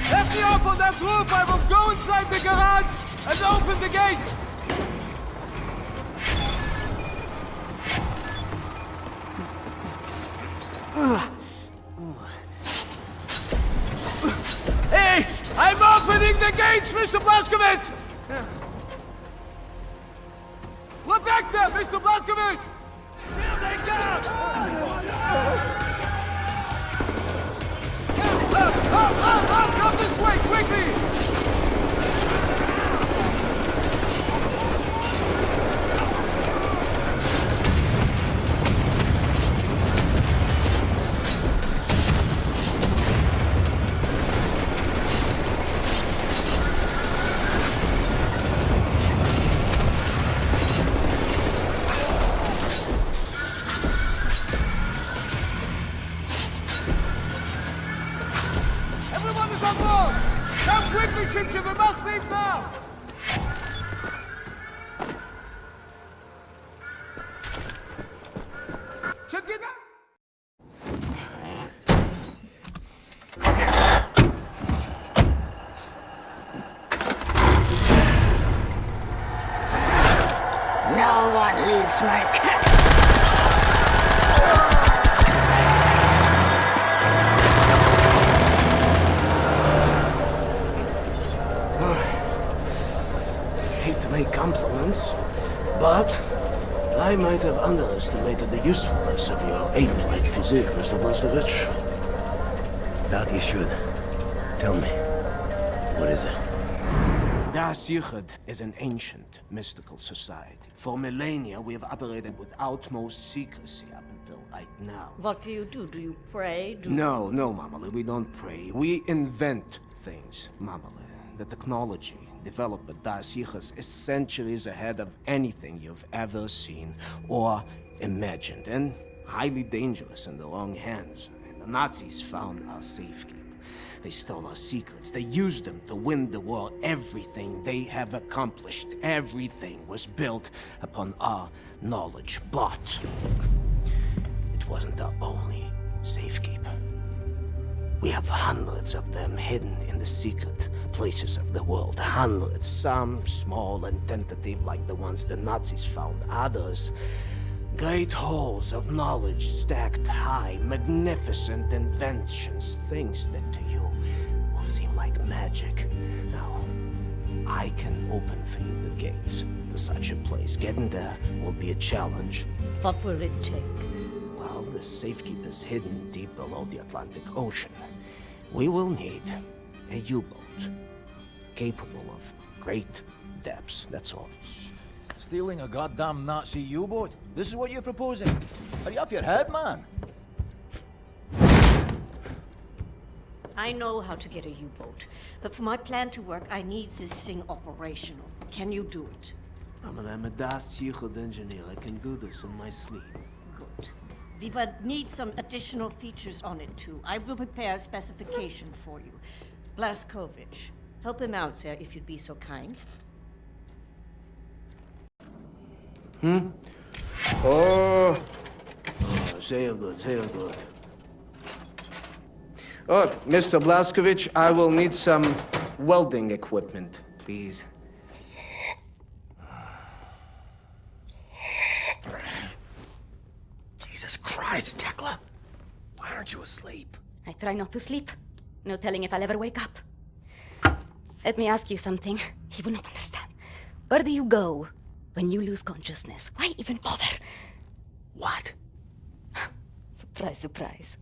Let me off on that roof! I will go inside the garage and open the gate! Hey! I'm opening the gates, Mr. Blazkowicz! Protect them, Mr. Blazkowicz! Here they come! Come this way, quickly! Everyone is on board! Come quickly, Chimchim! We must leave now! kiss my cat. Hate to make compliments, but I might have underestimated the usefulness of your ape-like physique, Mr. Blazkowicz. Doubt you should. Tell me, what is it? Das Yichud is an ancient, mystical society. For millennia, we have operated with utmost secrecy up until right now. What do? Do you pray? No, Mamale, we don't pray. We invent things, Mamale. The technology developed by Das Yichud is centuries ahead of anything you've ever seen or imagined, and highly dangerous in the wrong hands. And the Nazis found our safekeeping. They stole our secrets. They used them to win the war. Everything they have accomplished, everything was built upon our knowledge. But it wasn't our only safekeeper. We have hundreds of them hidden in the secret places of the world. Hundreds, some small and tentative like the ones the Nazis found. Others, great halls of knowledge stacked high, magnificent inventions, things that to you will seem like magic. Now, I can open for you the gates to such a place. Getting there will be a challenge. What will it take? Well, the safekeeper's hidden deep below the Atlantic Ocean. We will need a U-boat capable of great depths, that's all. Stealing a goddamn Nazi U-boat? This is what you're proposing? Are you off your head, man? I know how to get a U-boat, but for my plan to work, I need this thing operational. Can you do it? I'm a Das Yichud engineer. I can do this in my sleep. Good. We will need some additional features on it, too. I will prepare a specification for you. Blazkowicz, help him out, sir, if you'd be so kind. Oh, sehr good, sehr good. Oh, Mr. Blazkowicz, I will need some welding equipment, please. Jesus Christ, Tekla! Why aren't you asleep? I try not to sleep. No telling if I'll ever wake up. Let me ask you something. You will not understand. Where do you go when you lose consciousness? Why even bother? What? Surprise, surprise.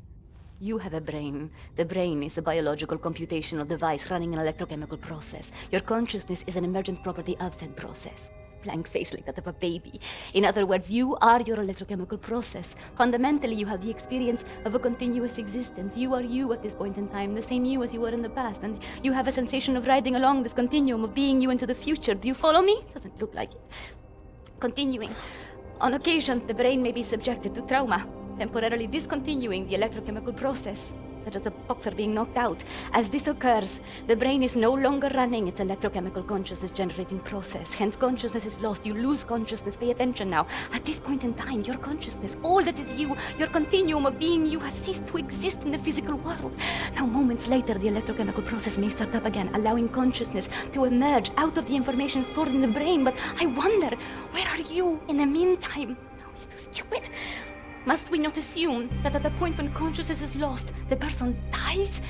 You have a brain. The brain is a biological computational device running an electrochemical process. Your consciousness is an emergent property of said process. Blank face like that of a baby. In other words, you are your electrochemical process. Fundamentally, you have the experience of a continuous existence. You are you at this point in time, the same you as you were in the past, and you have a sensation of riding along this continuum of being you into the future. Do you follow me? Doesn't look like it. Continuing. On occasion, the brain may be subjected to trauma, temporarily discontinuing the electrochemical process, such as a boxer being knocked out. As this occurs, the brain is no longer running its electrochemical consciousness-generating process. Hence, consciousness is lost. You lose consciousness. Pay attention now. At this point in time, your consciousness, all that is you, your continuum of being you, has ceased to exist in the physical world. Now, moments later, the electrochemical process may start up again, allowing consciousness to emerge out of the information stored in the brain. But I wonder, where are you in the meantime? No, it's too stupid. Must we not assume that at the point when consciousness is lost, the person dies?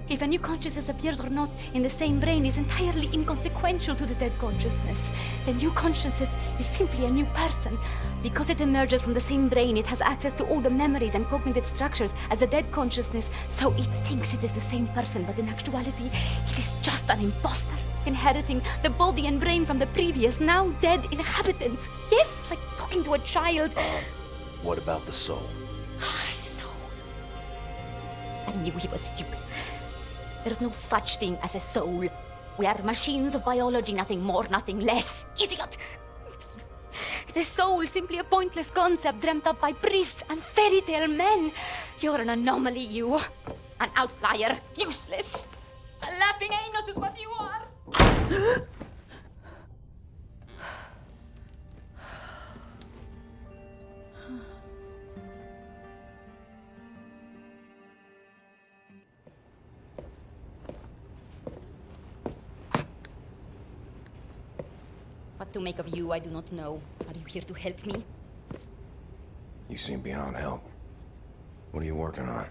If a new consciousness appears or not in the same brain is entirely inconsequential to the dead consciousness. The new consciousness is simply a new person. Because it emerges from the same brain, it has access to all the memories and cognitive structures as a dead consciousness, so it thinks it is the same person, but in actuality, it is just an imposter, inheriting the body and brain from the previous, now dead inhabitants. Yes, like talking to a child. What about the soul? Soul. I knew he was stupid. There's no such thing as a soul. We are machines of biology, nothing more, nothing less. Idiot! The soul is simply a pointless concept dreamt up by priests and fairy tale men. You're an anomaly, you. An outlier. Useless. A laughing anus is what you are. What to make of you, I do not know. Are you here to help me? You seem beyond help. What are you working on?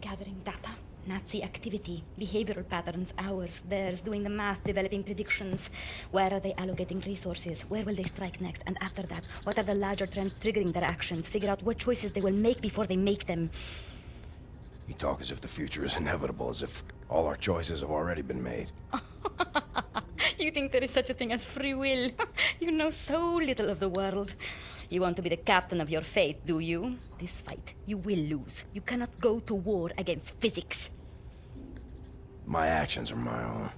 Gathering data. Nazi activity, behavioral patterns, ours, theirs, doing the math, developing predictions. Where are they allocating resources? Where will they strike next? And after that, what are the larger trends triggering their actions? Figure out what choices they will make before they make them. You talk as if the future is inevitable, as if all our choices have already been made. You think there is such a thing as free will? You know so little of the world. You want to be the captain of your fate, do you? This fight, you will lose. You cannot go to war against physics. My actions are my own.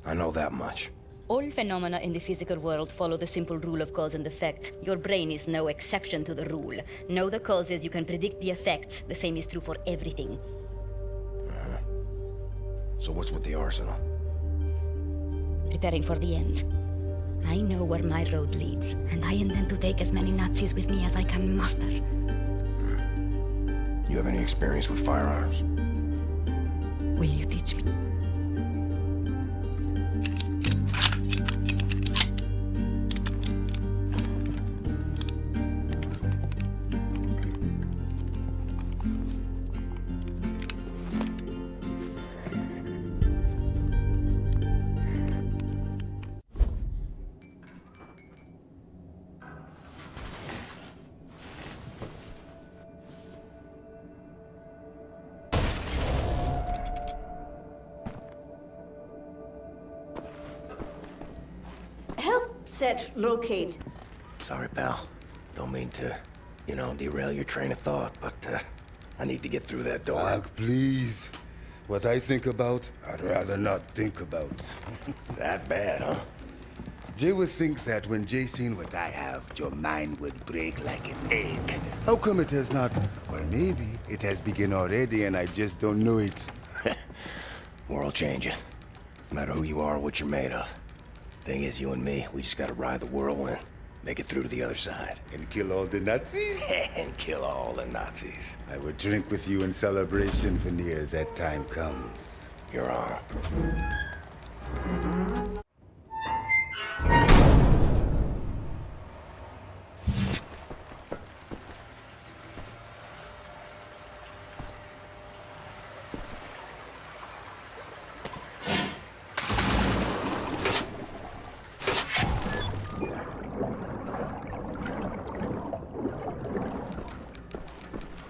I know that much. All phenomena in the physical world follow the simple rule of cause and effect. Your brain is no exception to the rule. Know the causes, you can predict the effects. The same is true for everything. So what's with the arsenal? Preparing for the end. I know where my road leads, and I intend to take as many Nazis with me as I can muster. You have any experience with firearms? Will you teach me? Set, locate. Sorry, pal. Don't mean to, derail your train of thought, but I need to get through that door. Ugh, please. What I think about, I'd rather not think about. That bad, huh? Jay would think that when Jay seen what I have, your mind would break like an egg. How come it has not? Or maybe it has begun already and I just don't know it. World changing. No matter who you are or what you're made of. Thing is, you and me, we just gotta ride the whirlwind. Make it through to the other side. And kill all the Nazis? And kill all the Nazis. I would drink with you in celebration, Veneer, that time comes. You're on.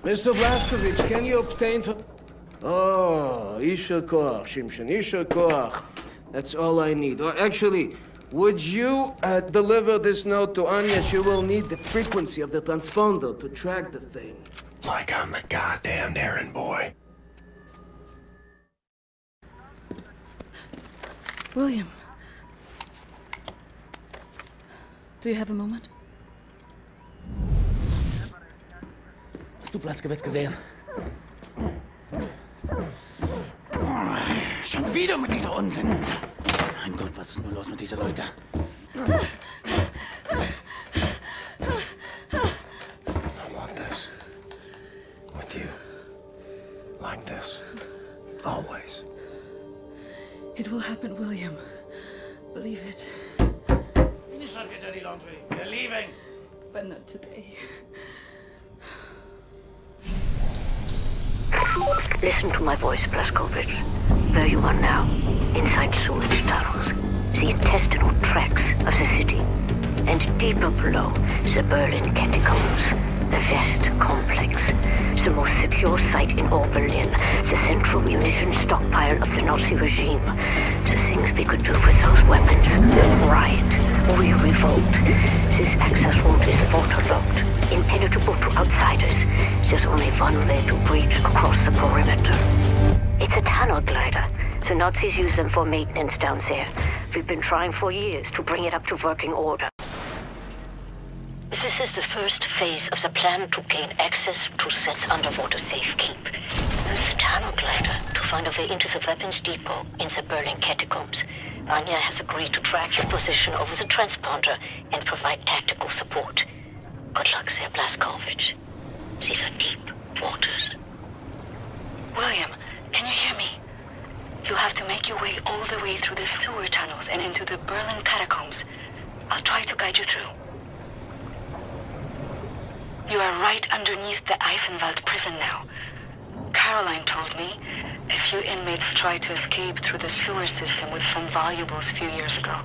Mr. Blazkowicz, can you obtain for... Oh, Isha Koach, Shimshon, Isha Koach. That's all I need. Or actually, would you deliver this note to Anya? She will need the frequency of the transponder to track the thing. Like I'm the goddamn errand boy. William. Do you have a moment? Hast du Blazkowicz gesehen? Schon wieder mit dieser Unsinn. Mein Gott, was ist nur los mit diesen Leuten? I want this. With you. Like this. Always. It will happen, William. Believe it. Finish up your dirty laundry. We're leaving. But not today. Listen to my voice, Blazkowicz. Where you are now, inside sewage tunnels, the intestinal tracts of the city, and deeper below, the Berlin catacombs, the West complex, the most secure site in all Berlin, the central munition stockpile of the Nazi regime, the things we could do with those weapons. Riot, we revolt. This access route is waterlogged, impenetrable to outsiders. There's only one way to breach across the perimeter. It's a tunnel glider. The Nazis use them for maintenance down there. We've been trying for years to bring it up to working order. This is the first phase of the plan to gain access to Set's underwater safekeep. Use the tunnel glider to find a way into the weapons depot in the Berlin catacombs. Anya has agreed to track your position over the transponder and provide tactical support. Good luck there, Blazkowicz. These are deep waters. William, can you hear me? You have to make your way all the way through the sewer tunnels and into the Berlin catacombs. I'll try to guide you through. You are right underneath the Eisenwald prison now. Caroline told me a few inmates tried to escape through the sewer system with some valuables a few years ago.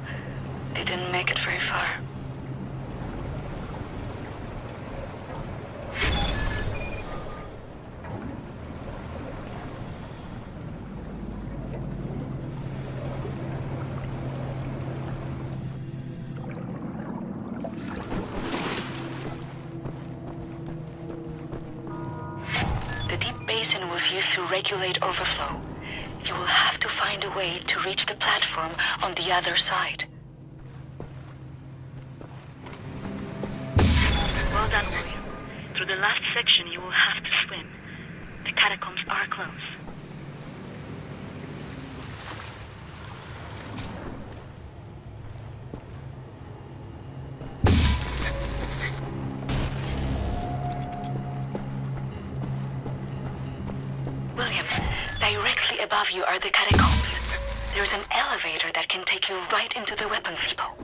They didn't make it very far. The deep basin was used to regulate overflow. You will have to find a way to reach the platform on the other side. Well done, William. Through the last section, you will have to swim. The catacombs are close. William, directly above you are the catacombs. There's an elevator that can take you right into the weapons depot.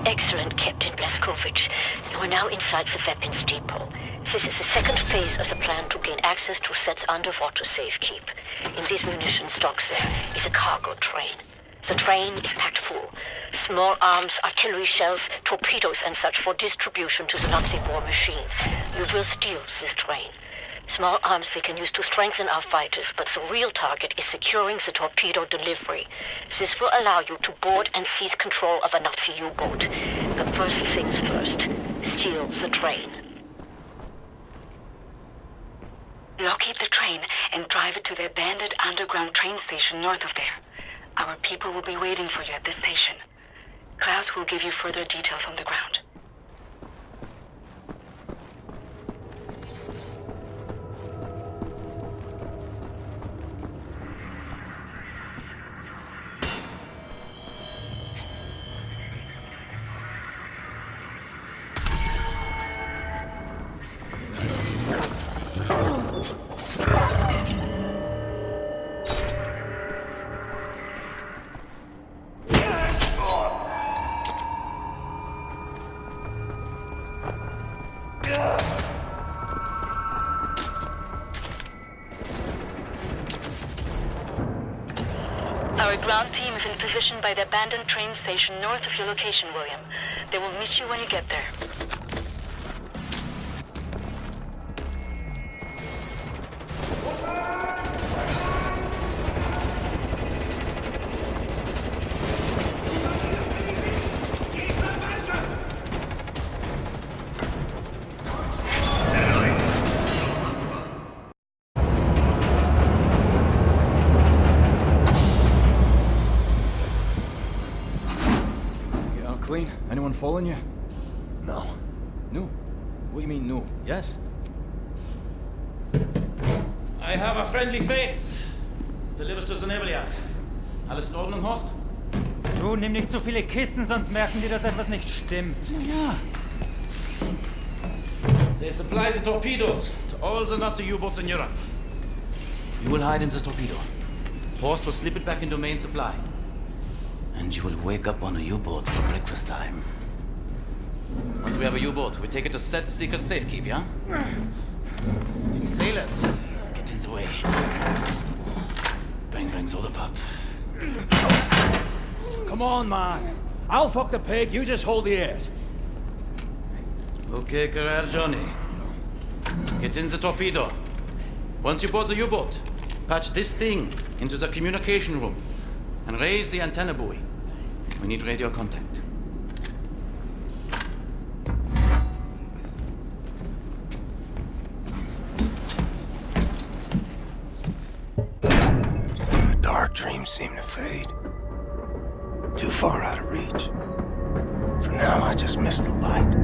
Excellent, Captain Blazkowicz. You are now inside the weapons depot. This is the second phase of the plan to gain access to Set's underwater safekeep. In this munition stocks there is a cargo train. The train is packed full. Small arms, artillery shells, torpedoes and such for distribution to the Nazi war machine. You will steal this train. Small arms we can use to strengthen our fighters, but the real target is securing the torpedo delivery. This will allow you to board and seize control of a Nazi U-boat. But first things first, steal the train. Locate the train and drive it to the abandoned underground train station north of there. Our people will be waiting for you at the station. Klaus will give you further details on the ground. Our ground team is in position by the abandoned train station north of your location, William. They will meet you when you get there. Clean? Anyone following you? No. No? What do you mean, no? Yes? I have a friendly face. Delivers to the Nebeljagd. Alles in Ordnung, Horst? Du, nimm nicht so viele Kisten, sonst merken die, dass etwas nicht stimmt. Ja. They supply the torpedoes to all the Nazi U-boats in Europe. You will hide in the torpedo. Horst will slip it back into main supply. And you will wake up on a U-boat for breakfast time. Once we have a U-boat, we take it to Set's secret safekeep, yeah? You sailors, get in the way. Bang bang soda pop. Come on, man. I'll fuck the pig, you just hold the ears. Okay, Carrera Johnny. Get in the torpedo. Once you board the U-boat, patch this thing into the communication room and raise the antenna buoy. We need radio contact. The dark dreams seem to fade. Too far out of reach. For now, I just miss the light.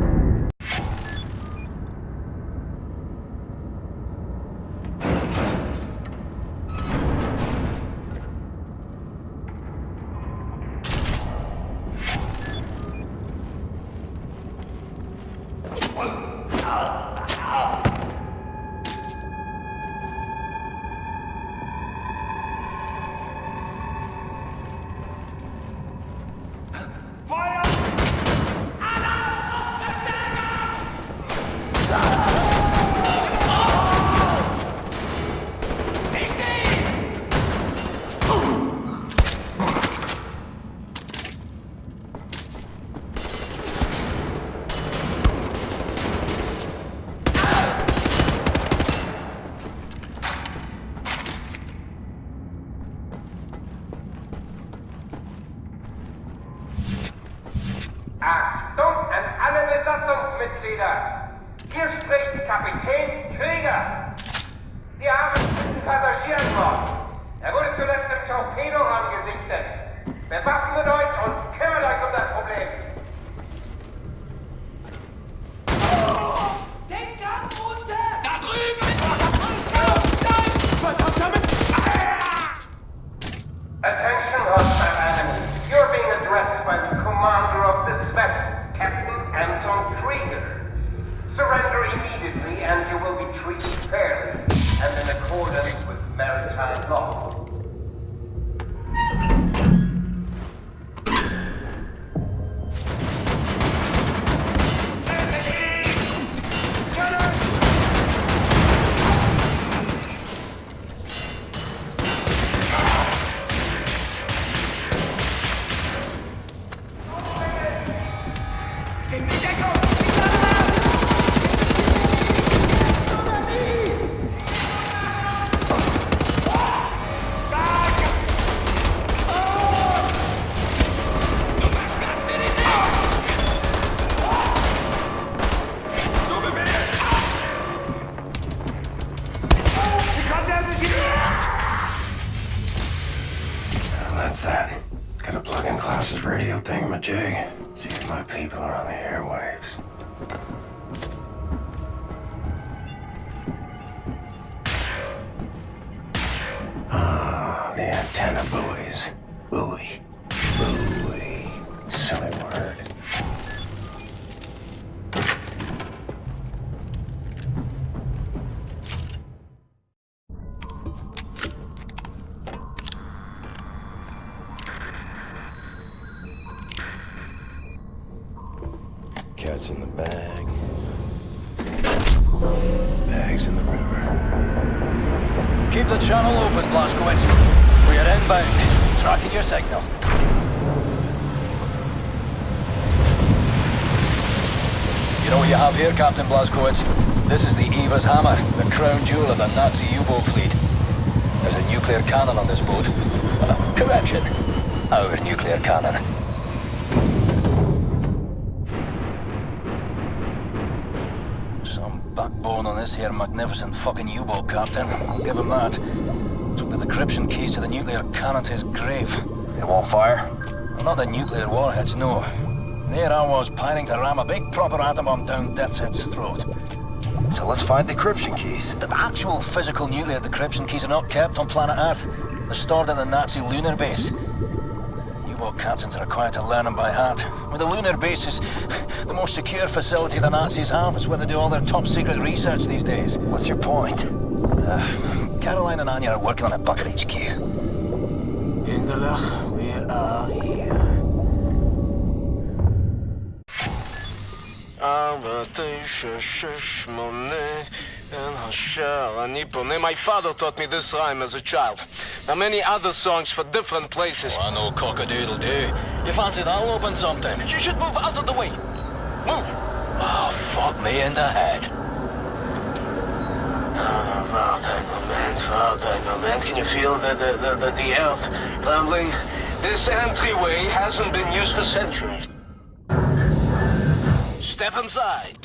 Achtung an alle Besatzungsmitglieder! Hier spricht Kapitän Krieger! Wir haben einen Passagier an Bord. Er wurde zuletzt im Torpedoraum gesichtet. Bewaffnet euch und kümmert euch um das Problem. Den Gang runter! Da drüben! Verdammt damit! Attention, hostile enemy. You're being addressed by the commander of this vessel, Captain Anton Krieger. Surrender immediately and you will be treated fairly and in accordance with maritime law. That's that. Gotta plug in Klaus's radio thingamajig. See if my people are on the airwaves. Ah, the antenna buoys. Buoy. Buoy. Silly word. Cat's in the bag. Bag's in the river. Keep the channel open, Blazkowicz. We are inbound. Tracking your signal. You know what you have here, Captain Blazkowicz? This is the Eva's Hammer, the crown jewel of the Nazi U-boat fleet. There's a nuclear cannon on this boat. Correction. Our nuclear cannon. Backbone on this here magnificent fucking U-boat, Captain. I'll give him that. Took the decryption keys to the nuclear cannon to his grave. It won't fire? Well, not the nuclear warheads, no. There I was, pining to ram a big proper atom bomb down Death's throat. So let's find decryption keys. The actual physical nuclear decryption keys are not kept on planet Earth. They're stored at the Nazi lunar base. U-boat captains are required to learn them by heart. Well, the lunar base is the most secure facility the Nazis have. It's where they do all their top-secret research these days. What's your point? Caroline and Anya are working on a bucket HQ. Engelach, we are here. My father taught me this rhyme as a child. There are many other songs for different places. Oh, no cock-a-doodle-doo. You fancy that'll open something? You should move out of the way. Move! Oh, fuck me in the head. Moment. Can you feel the earth trembling? This entryway hasn't been used for centuries. Step inside.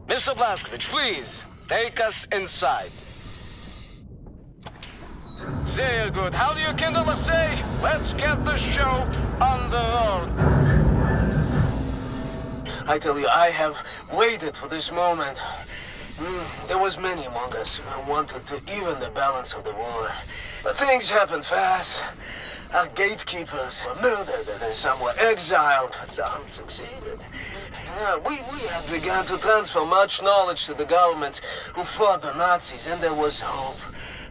Mr. Blazkowicz, please, take us inside. Very good. How do you kindler say? Let's get the show on the road. I tell you, I have waited for this moment. There was many among us who wanted to even the balance of the war. But things happened fast. Our gatekeepers were murdered and some were exiled, but some succeeded. We had begun to transfer much knowledge to the governments who fought the Nazis, and there was hope.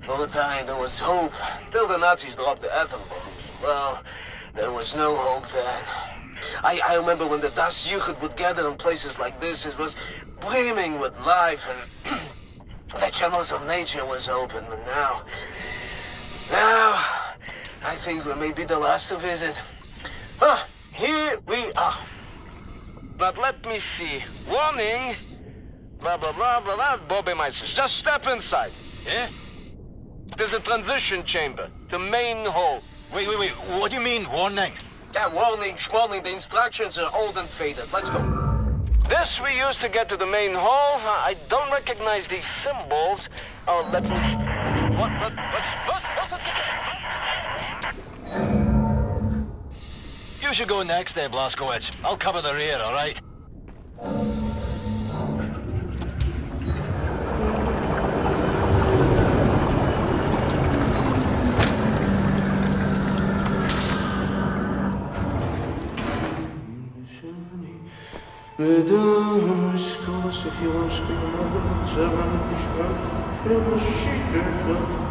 For a time, there was hope, till the Nazis dropped the atom bombs. Well, there was no hope then. I remember when the Das Jugend would gather in places like this, it was brimming with life, and the channels of nature was open, but now, I think we may be the last to visit. Here we are. But let me see. Warning. Blah, blah, blah, blah, blah. Bobby Meister. Just step inside. Yeah? There's a transition chamber to main hull. Wait. What do you mean, warning? Yeah, warning, schwarning. The instructions are old and faded. Let's go. This we use to get to the main hull. I don't recognize these symbols. Oh, let me... What? You should go next there, Blazkowicz. I'll cover the rear, all right?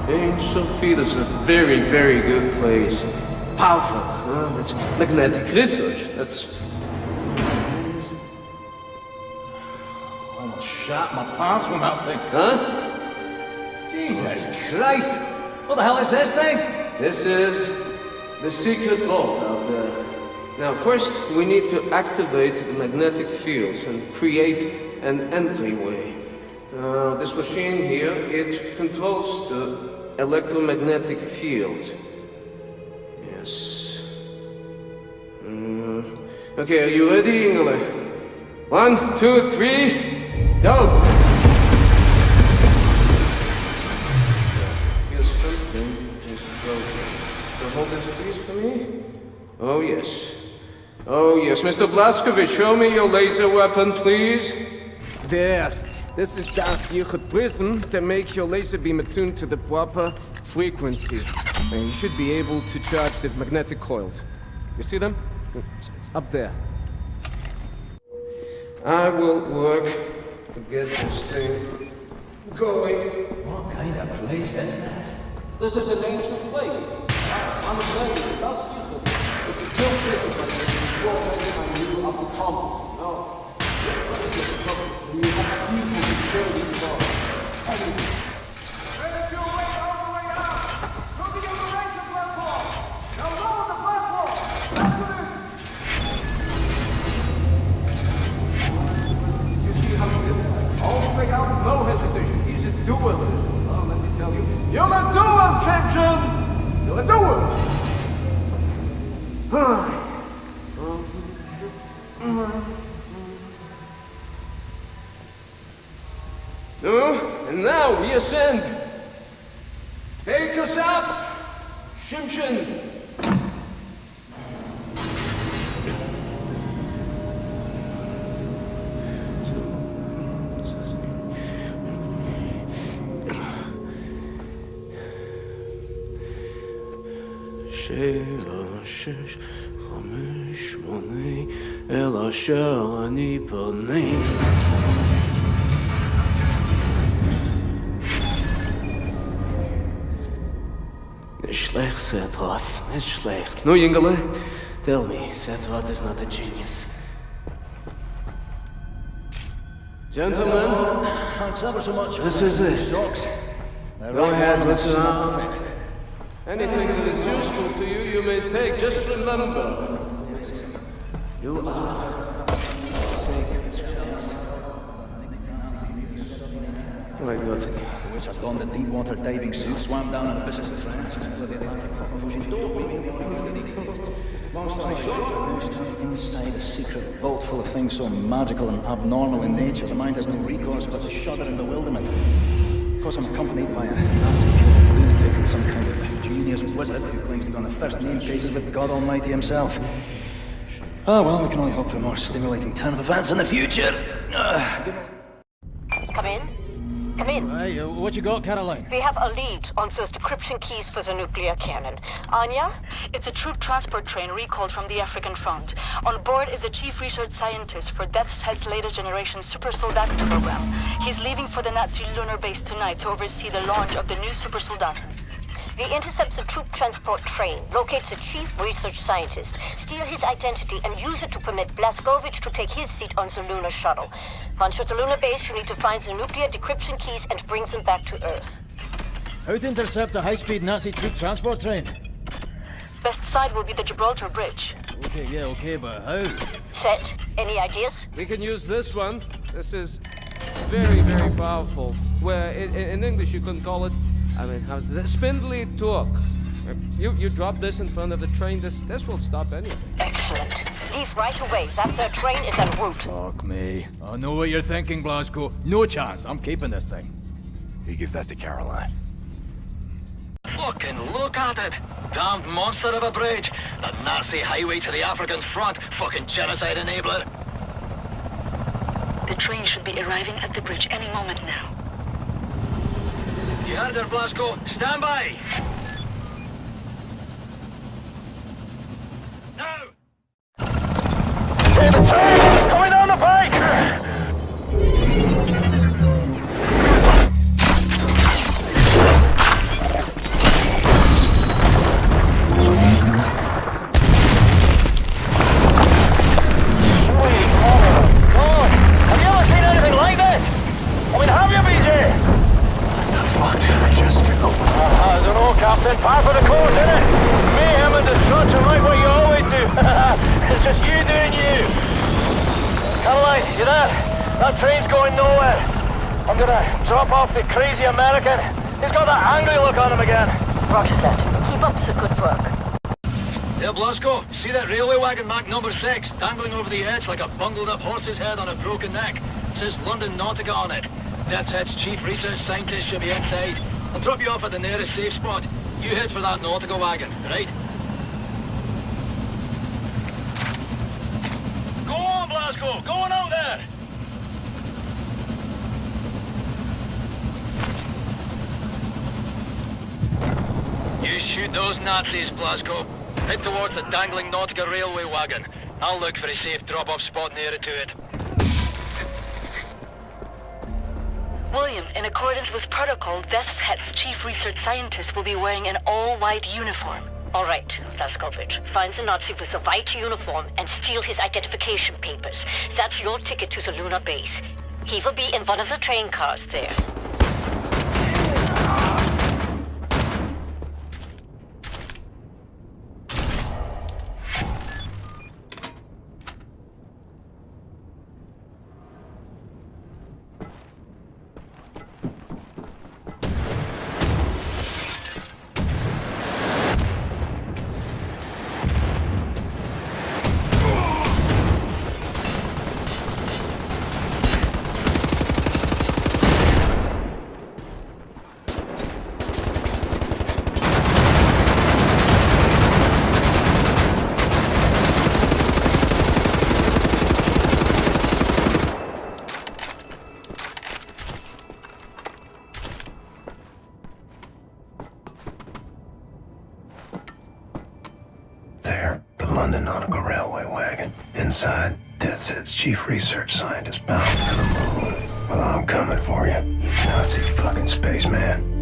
Ain't Sophie, this is a very, very good place. Powerful. That's magnetic research. That's... Almost shat my pants with that thing. Huh? Jesus Christ! What the hell is this thing? This is the secret vault out there. Now, first, we need to activate the magnetic fields and create an entryway. This machine here, it controls the electromagnetic field. Yes. Okay, are you ready, Ingele? 1, 2, 3, go! Here's something is broken. So hold this piece for me? Oh, yes. Oh, yes. Mr. Blazkowicz, show me your laser weapon, please. There. This is the secret prism to make your laser beam attuned to the proper frequency. And you should be able to charge the magnetic coils. You see them? It's up there. I will work to get this thing going. What kind of place is this? This is an ancient place. I'm afraid it does people. If you kill prism like this, you walk right behind you up the tunnel. No. You have people to show you for. No hesitation. He's a doer. Oh, let me tell you. You're a doer, champion! You're a doer! And now we ascend. Take us up, Shimshin. Nicht schlecht, Sethroth. Nicht schlecht. No, Ingele, tell me, Sethroth is not a genius. Gentlemen, thanks ever so much. This is it. Go ahead, listen up. Anything that is useful to you, you may take. Just remember, you are sacred. Like nothing. The witch had donned a deep water diving suit, swam down an abyss of France, and fled the Atlantic for ocean. Long story short, we're now standing inside a secret vault full of things so magical and abnormal in nature, the mind has no recourse but to shudder in bewilderment. Of course, I'm accompanied by a Nazi lunatic and some kind of genius wizard who claims to be on the first name basis with God Almighty himself. Ah, well, we can only hope for a more stimulating turn of events in the future. Come in. Come in. Hey, what you got, Caroline? We have a lead on those decryption keys for the nuclear cannon. Anya? It's a troop transport train recalled from the African front. On board is the chief research scientist for Death's Head's latest generation super soldaten program. He's leaving for the Nazi lunar base tonight to oversee the launch of the new super soldaten. We intercept the troop transport train, locate the chief research scientist, steal his identity, and use it to permit Blazkowicz to take his seat on the lunar shuttle. Once you're at the lunar base, you need to find the nuclear decryption keys and bring them back to Earth. How to intercept a high-speed Nazi troop transport train? Best side will be the Gibraltar Bridge. Okay, but how? Set, any ideas? We can use this one. This is very, very powerful. Where, in English, you can call it I mean, how's this? Spindly talk. You drop this in front of the train, this will stop anything. Excellent. Leave right away. That third train is en route. Fuck me. I know what you're thinking, Blasco. No chance. I'm keeping this thing. You give that to Caroline. Fucking look at it! Damned monster of a bridge! The Nazi highway to the African front! Fucking genocide enabler! The train should be arriving at the bridge any moment now. You heard her, Blasco. Stand by! Now! Hey, the train! Coming down the pike! Captain, par for the course, innit? Mayhem and destruction like what you always do. It's just you doing you. Caroline, you there? That train's going nowhere. I'm gonna drop off the crazy American. He's got that angry look on him again. Roger that. Keep up the good work. There, Blasco. See that railway wagon marked number 6, dangling over the edge like a bungled up horse's head on a broken neck. It says London Nautica on it. Death's Head's chief research scientist should be inside. I'll drop you off at the nearest safe spot. You head for that Nautica wagon, right? Go on, Blasco! Go on out there! You shoot those Nazis, Blasco. Head towards the dangling Nautica railway wagon. I'll look for a safe drop-off spot nearer to it. William, in accordance with protocol, Death's Head's chief research scientist will be wearing an all-white uniform. All right, Laskovich. Find the Nazi with the white uniform and steal his identification papers. That's your ticket to the lunar base. He will be in one of the train cars there. There, the London Nautica Railway wagon. Inside, Death's Head's chief research scientist bound for the moon. Well, I'm coming for you, you Nazi fucking spaceman.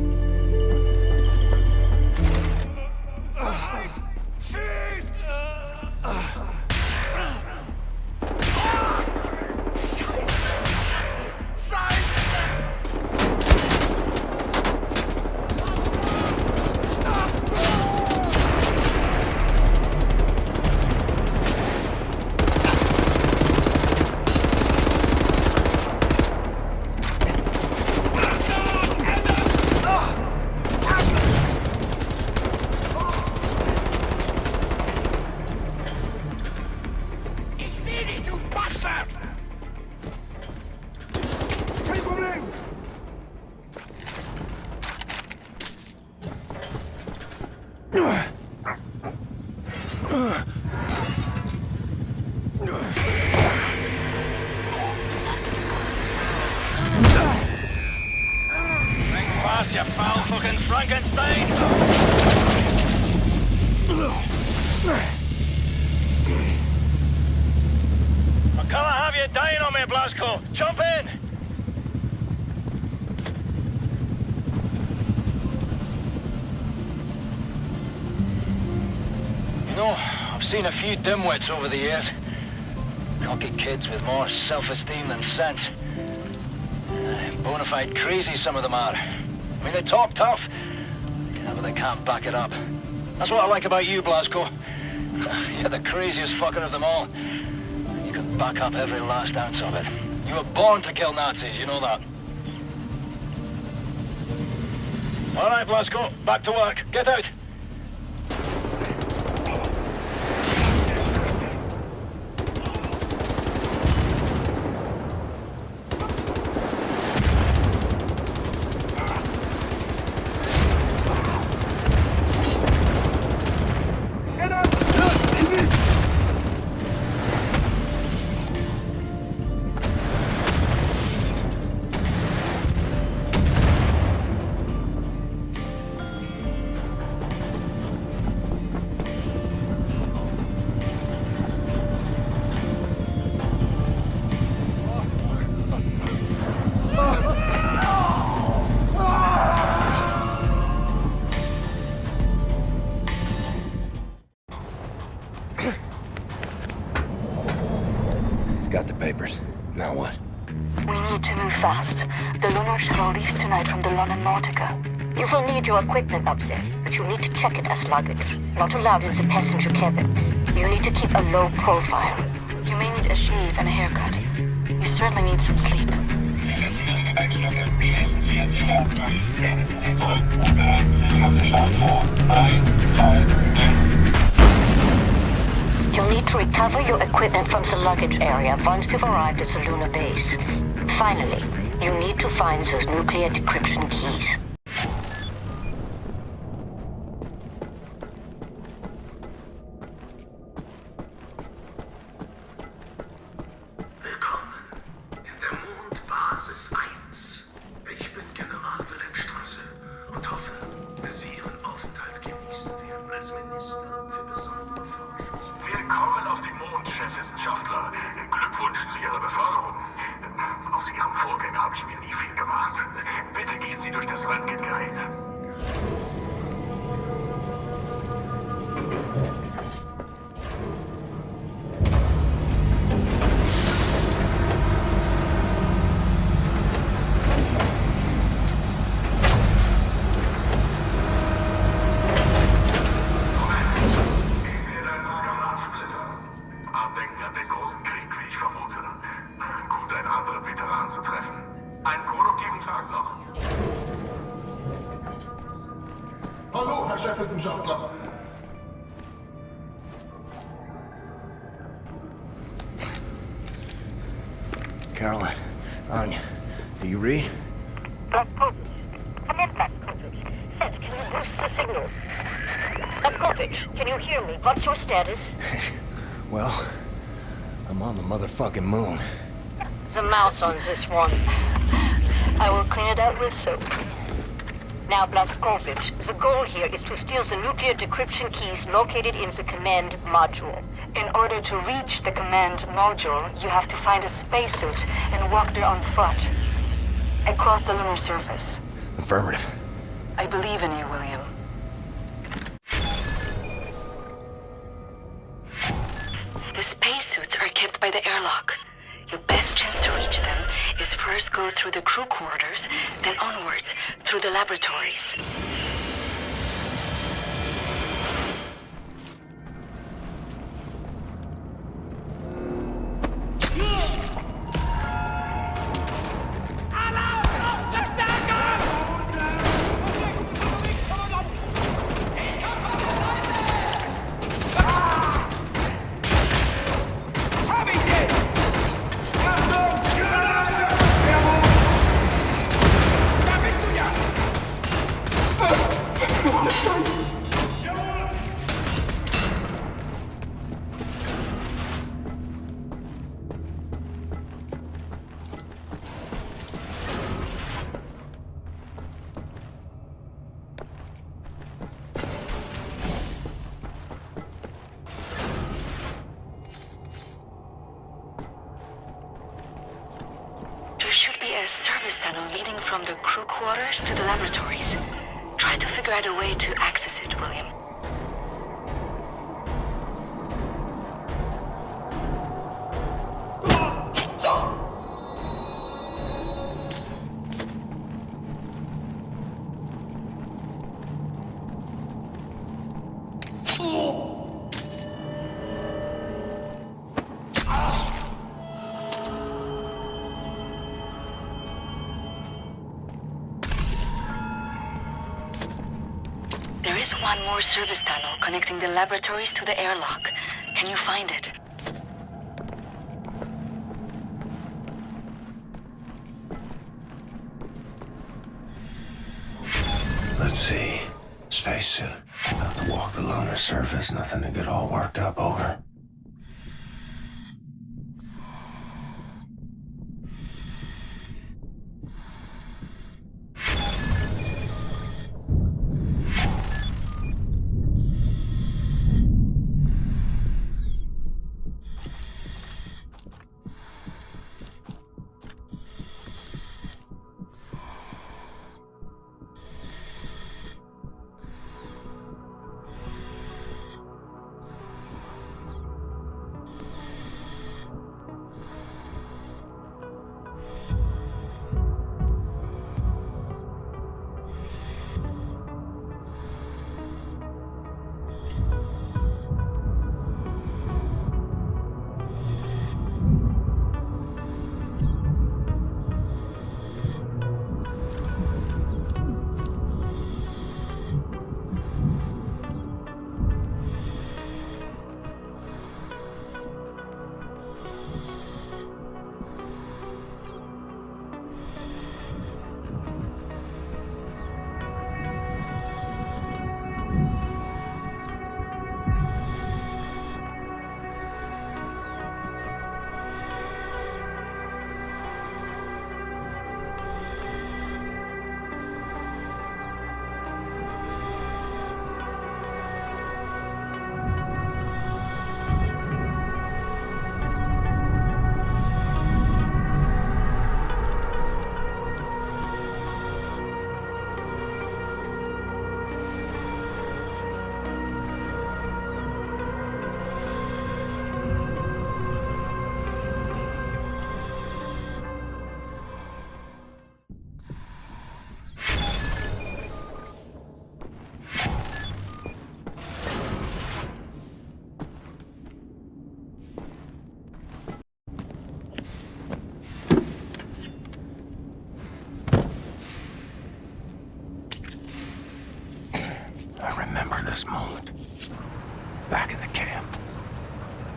You foul fucking Frankenstein! I can't have you dying on me, Blasco. Jump in! You know, I've seen a few dimwits over the years. Cocky kids with more self-esteem than sense. Bonafide crazy, some of them are. I mean, they talk tough, yeah, but they can't back it up. That's what I like about you, Blasco. You're the craziest fucker of them all. You can back up every last ounce of it. You were born to kill Nazis, you know that. All right, Blasco. Back to work. Get out. Got the papers. Now what? We need to move fast. The lunar shuttle leaves tonight from the London Nautica. You will need your equipment up there, but you need to check it as luggage. Not allowed in the passenger cabin. You need to keep a low profile. You may need a shave and a haircut. You certainly need some sleep. You'll need to recover your equipment from the luggage area once you've arrived at the lunar base. Finally, you need to find those nuclear decryption keys. Willkommen in der Mondbasis 1. Ich bin General Wilhelmstrasse und hoffe, dass Sie Ihren Aufenthalt genießen werden als Minister für besondere Forschung. Willkommen auf dem Mond, Chefwissenschaftler. Glückwunsch zu Ihrer Beförderung. Aus Ihrem Vorgänger habe ich mir nie viel gemacht. Bitte gehen Sie durch das Röntgengerät. Hallo, Herr Chefwissenschaftler. Caroline, Anya, do you read? Blazkowicz. Come in, Blazkowicz. Seth, can you boost the signal? Blazkowicz, can you hear me? What's your status? Well, I'm on the motherfucking moon. The mouse on this one. I will clean it out with soap. Now, Blazkowicz, the goal here is to steal the nuclear decryption keys located in the command module. In order to reach the command module, you have to find a spacesuit and walk there on foot. Across the lunar surface. Affirmative. I believe in you, William. The spacesuits are kept by the airlock. Your best chance to reach them is first go through the crew quarters, then onwards through the laboratories. Leading from the crew quarters to the laboratories. Try to figure out a way to access it, William. There is one more service tunnel connecting the laboratories to the airlock. Can you find it? Let's see. Spacesuit. About to walk the lunar surface, nothing to get all worked up over. This moment. Back in the camp.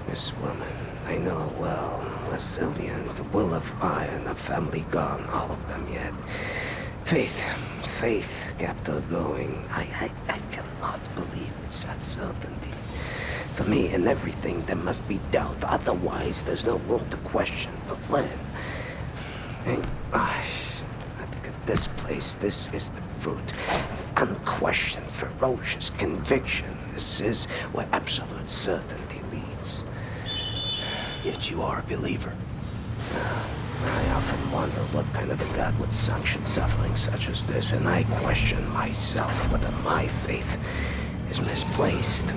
This woman, I know her well. Resilient, the will of iron, a family gone, all of them yet. Faith kept her going. I cannot believe it's that certainty. For me, in everything, there must be doubt. Otherwise, there's no room to question the plan. This place, this is the fruit of unquestioned, ferocious conviction. This is where absolute certainty leads. Yet you are a believer. I often wonder what kind of a God would sanction suffering such as this, and I question myself whether my faith is misplaced.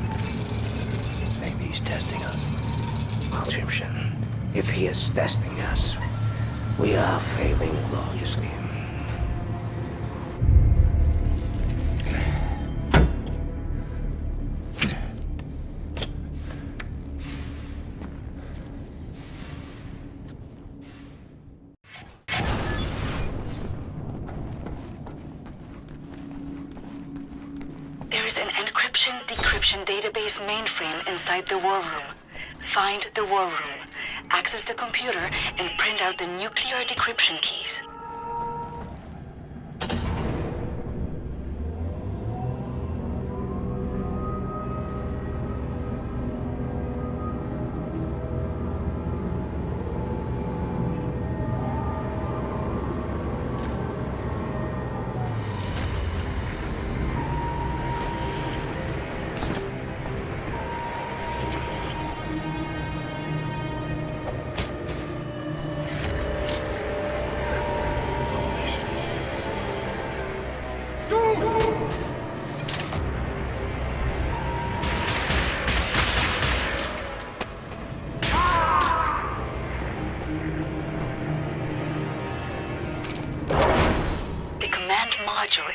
Maybe he's testing us. Well, Jimshin, if he is testing us, we are failing gloriously. Decryption database mainframe inside the war room. Find the war room, access the computer, and print out the nuclear decryption keys.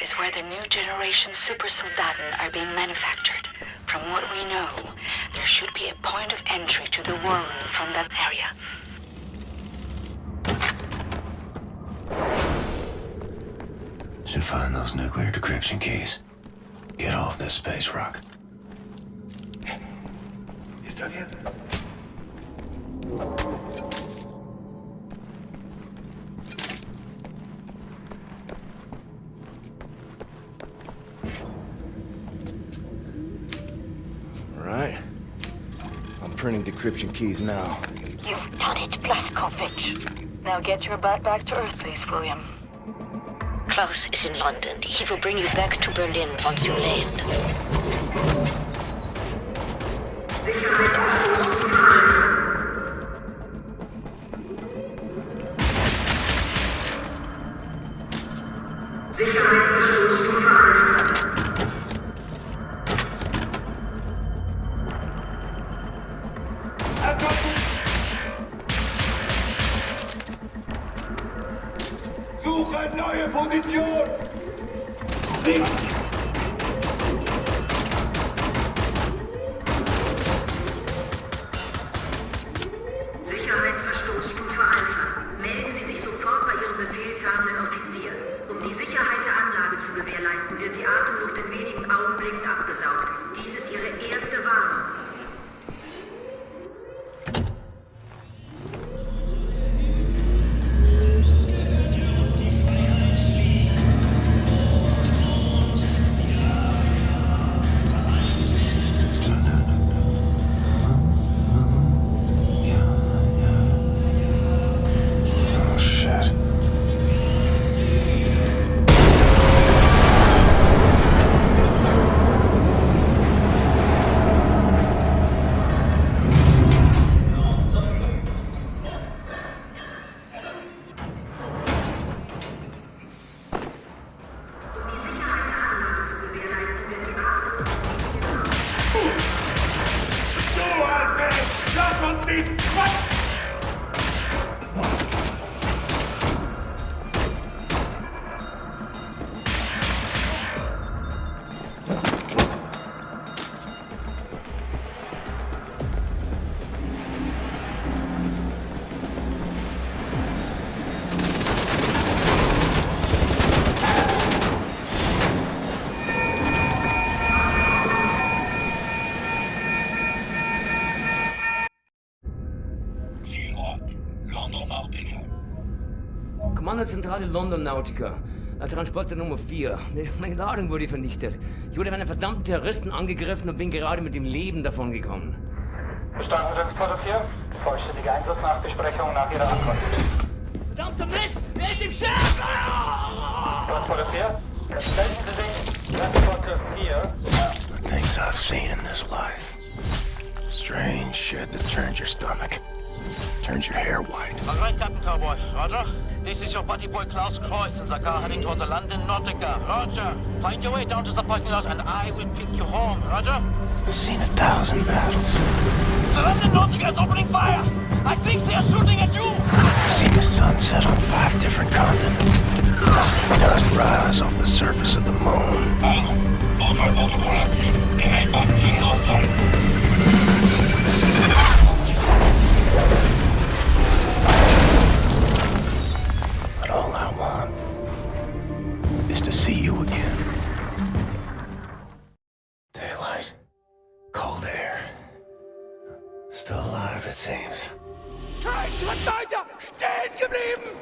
Is where the new generation super soldaten are being manufactured. From what we know, there should be a point of entry to the war room from that area. Should find those nuclear decryption keys. Get off this space rock. Está bien. Right. I'm printing decryption keys now. You've done it, Blazkowicz. Now get your butt back to Earth, please, William. Klaus is in London. He will bring you back to Berlin once you land. Sicherheitsverstoßstufe Alpha. Sicherheitsverstoßstufe Alpha. Suche neue Position! Sicherheitsverstoßstufe Alpha. Melden Sie sich sofort bei Ihrem befehlshabenden Offizier. Um die Sicherheit der Anlage zu gewährleisten, wird die Atemluft in wenigen Augenblicken abgesaugt. Dies ist Ihre erste Warnung. Oh, shit. Um die Sicherheit der Anlage zu gewährleisten, wird die Atemluft So, Alfred! Lass uns nicht quatschen! Kommandozentrale London Nautica. Transporter Nummer 4. Meine Ladung wurde vernichtet. Ich wurde von einem verdammten Terroristen angegriffen und bin gerade mit dem Leben davongekommen. Verstanden, Transporter 4. Vollständige Einsatznachbesprechung nach Ihrer Ankunft. Verdammter Mist! Wer ist im Schiff? Transporter 4. Melden Sie sich. Transporter 4. The things I've seen in this life. Strange shit that turns your stomach. Turns your hair white. All right, Captain Cowboy. Roger. This is your buddy boy Klaus Kreuz in the car heading toward the London Nautica. Roger. Find your way down to the parking lot and I will pick you home. Roger. I've seen 1,000 battles. The London Nautica is opening fire. I think they are shooting at you. I've seen the sun set on 5 different continents. I've seen dust rise off the surface of the moon. But all I want is to see you again. Daylight. Cold air. Still alive, it seems. Kein Schritt weiter! Stehen geblieben!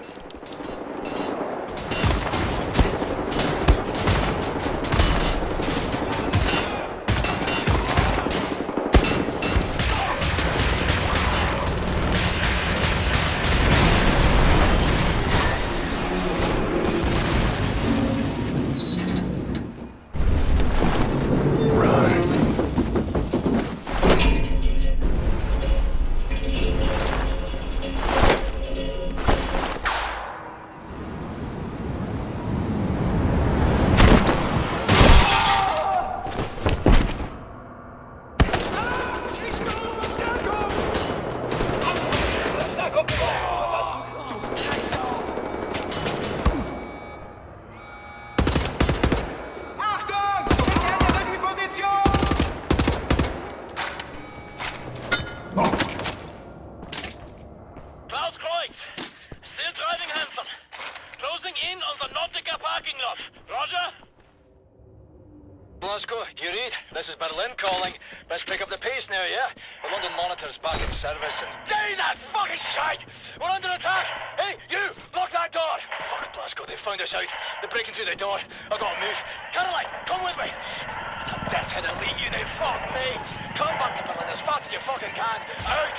Blasco, do you read? This is Berlin calling. Best pick up the pace now, yeah? The London Monitor's back in service and... Down that fucking shite! We're under attack! Hey, you! Lock that door! Fuck, Blasco, they found us out. They're breaking through the door. I've got to move. Caroline, come with me! It's a death head to leave you, they fuck me! Come back to Berlin as fast as you fucking can! Out!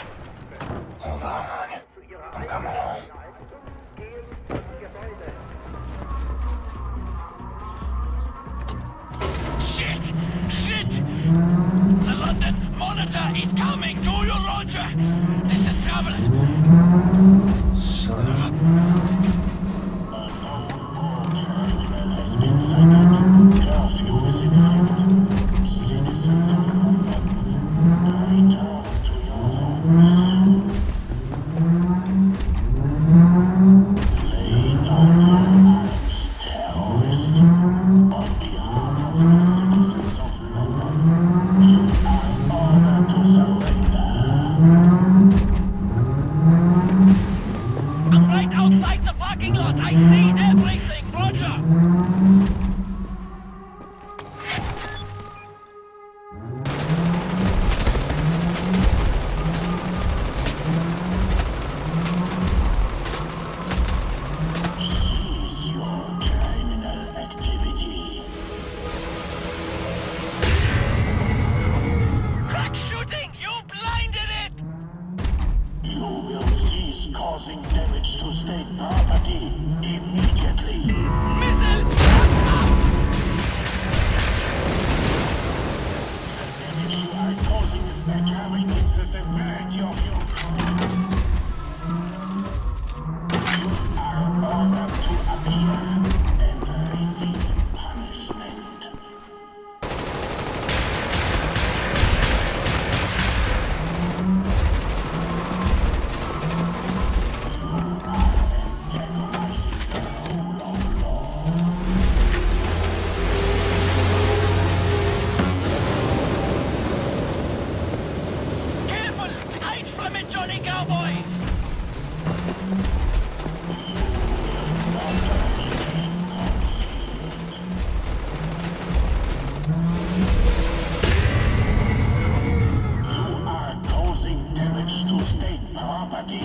Hold on, hon. I'm coming home. Shit! The London Monitor is coming! Do you, Roger? This is trouble! Son of a... I'm right outside the parking lot! I see everything! Roger! Crack shooting! You blinded it! You will cease causing damage to state property immediately. Missile! The damage you are causing is becoming the severity of your crime. You are ordered to appear and receive punishment. Careful! Hide from it, Johnny Cowboy! You are causing damage to state property.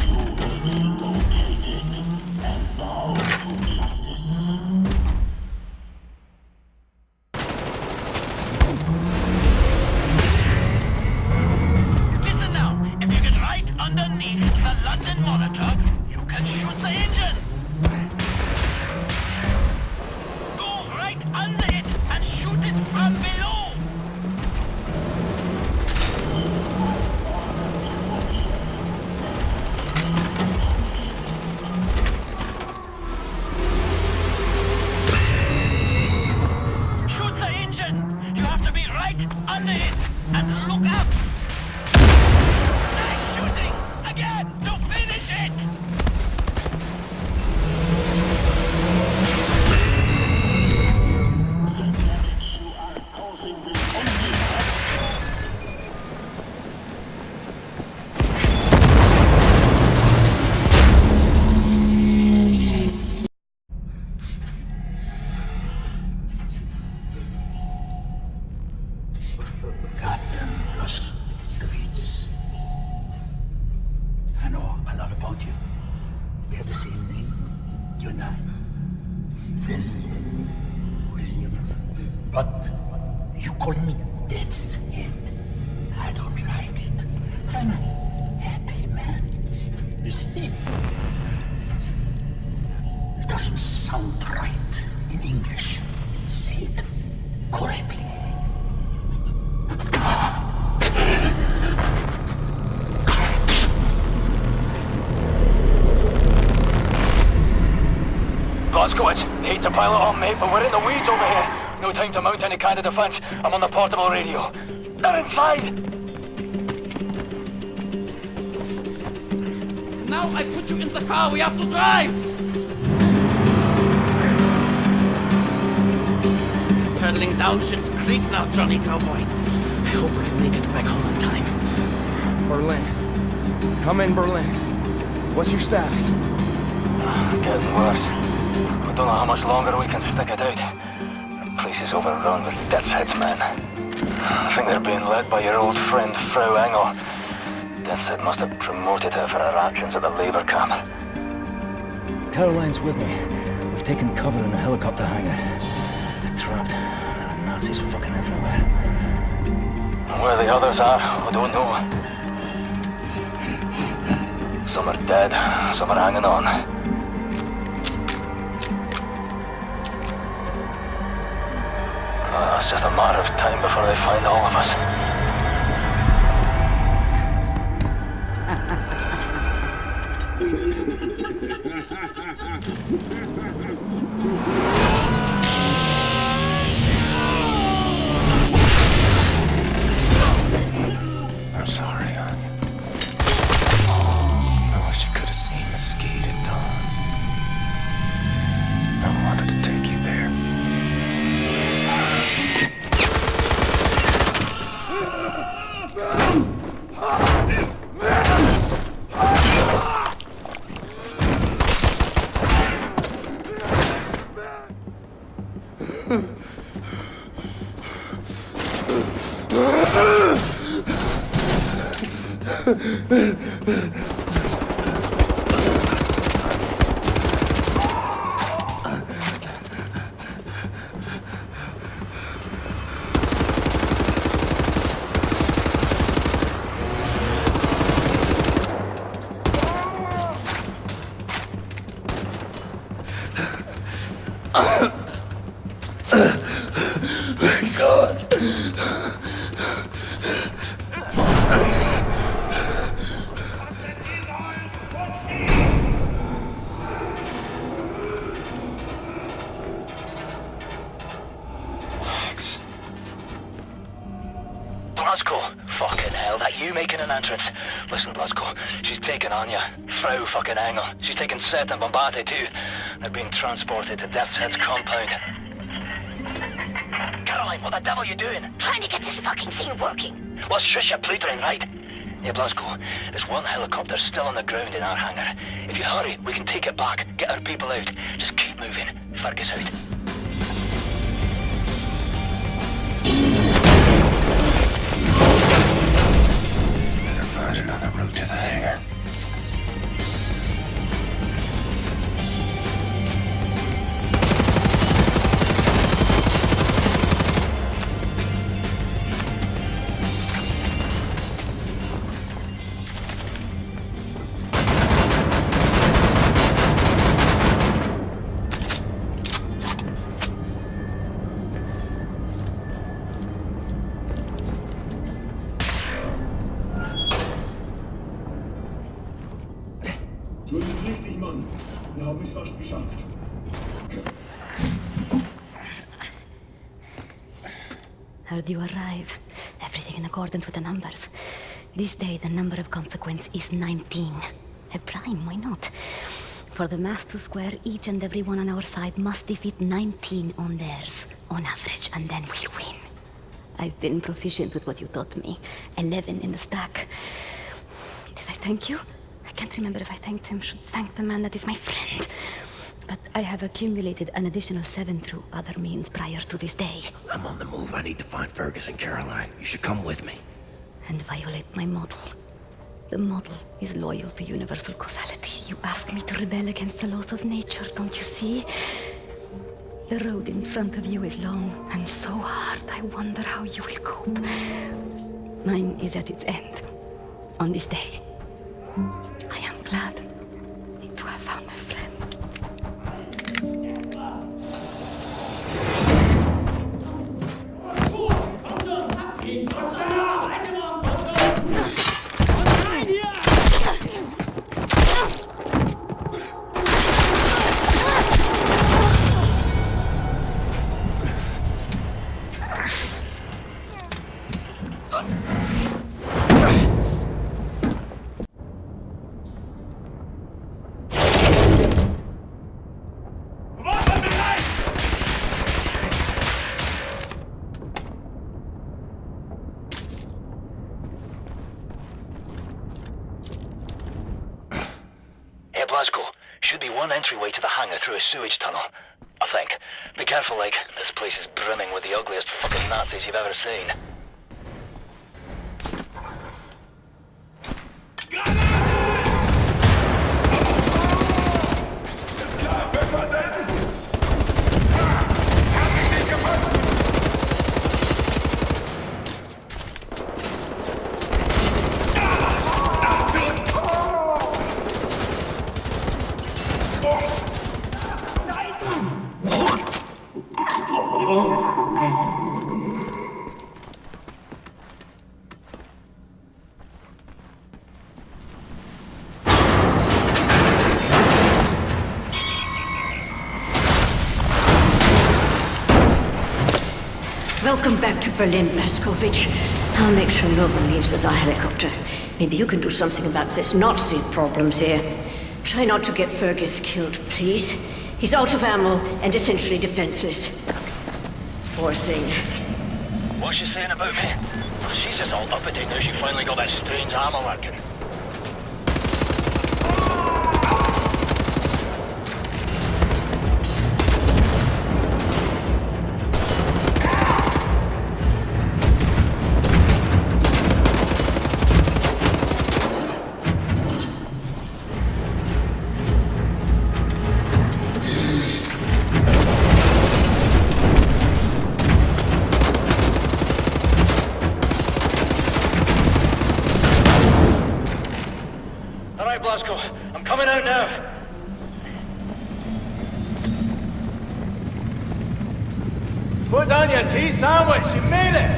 You will be located and bound to justice. Listen now, if you get right underneath the London Monitor, you can shoot the engine! Go right under it and shoot it from below! Shoot the engine! You have to be right under it and look up! Nice shooting! Again, to finish it! The damage you are causing will only Captain Blaskovitz. I know a lot about you. We have the same name, you and I. William. But you call me Death's Head. I don't like it. I'm a happy man. You see? It doesn't sound right in English. Say it correctly. Blazkowicz, hate to pile it on, mate, but we're in the weeds over here. No time to mount any kind of defense. I'm on the portable radio. They're inside! Now I put you in the car, we have to drive! settling down since Creek now, Johnny Cowboy. I hope we can make it back home in time. Berlin. Come in, Berlin. What's your status? Getting worse. We don't know how much longer we can stick it out. The place is overrun with Death's Head's men. I think they're being led by your old friend, Frau Engel. Death's Head must have promoted her for her actions at the labor camp. Caroline's with me. We've taken cover in a helicopter hangar. We're trapped. There are Nazis fucking everywhere. Where the others are, we don't know. Some are dead, some are hanging on. It's just a matter of time before they find all of us. I'm sorry, Anya. I wish you could have seen Mesquite at dawn. I wanted to take you there. Exhaust. Blasco! Fucking hell, that you making an entrance? Listen, Blasco, she's taken Anya. Frau fucking Engel. She's taken Seth and Bombate too. They're being transported to Death's Head's compound. Caroline, what the devil are you doing? Trying to get this fucking thing working. Well, shush your pleading, right? Yeah, Blasco, there's one helicopter still on the ground in our hangar. If you hurry, we can take it back, get our people out. Just keep moving. Fergus out. Better find another route to the hangar. Du bist richtig, Mann. Wir haben es fast geschafft. Heard you arrive. Everything in accordance with the numbers. This day, the number of consequence is 19. A prime, why not? For the math to square, each and every one on our side must defeat 19 on theirs, on average, and then we'll win. I've been proficient with what you taught me. 11 in the stack. Did I thank you? I can't remember if I thanked him. Should thank the man that is my friend. But I have accumulated an additional 7 through other means prior to this day. I'm on the move. I need to find Fergus and Caroline. You should come with me. And violate my model. The model is loyal to universal causality. You ask me to rebel against the laws of nature, don't you see? The road in front of you is long and so hard. I wonder how you will cope. Mine is at its end. On this day. I am glad to have found my friend. Blasco. Should be one entryway to the hangar through a sewage tunnel. I think. Be careful, like, this place is brimming with the ugliest fucking Nazis you've ever seen. Welcome back to Berlin, Blazkowicz. I'll make sure no one leaves as our helicopter. Maybe you can do something about this Nazi problems here. Try not to get Fergus killed, please. He's out of ammo and essentially defenseless. Poor thing. What's she saying about me? She's just all uppity now she finally got that strange armor working. I'm coming out now. Put down your tea sandwich. You made it.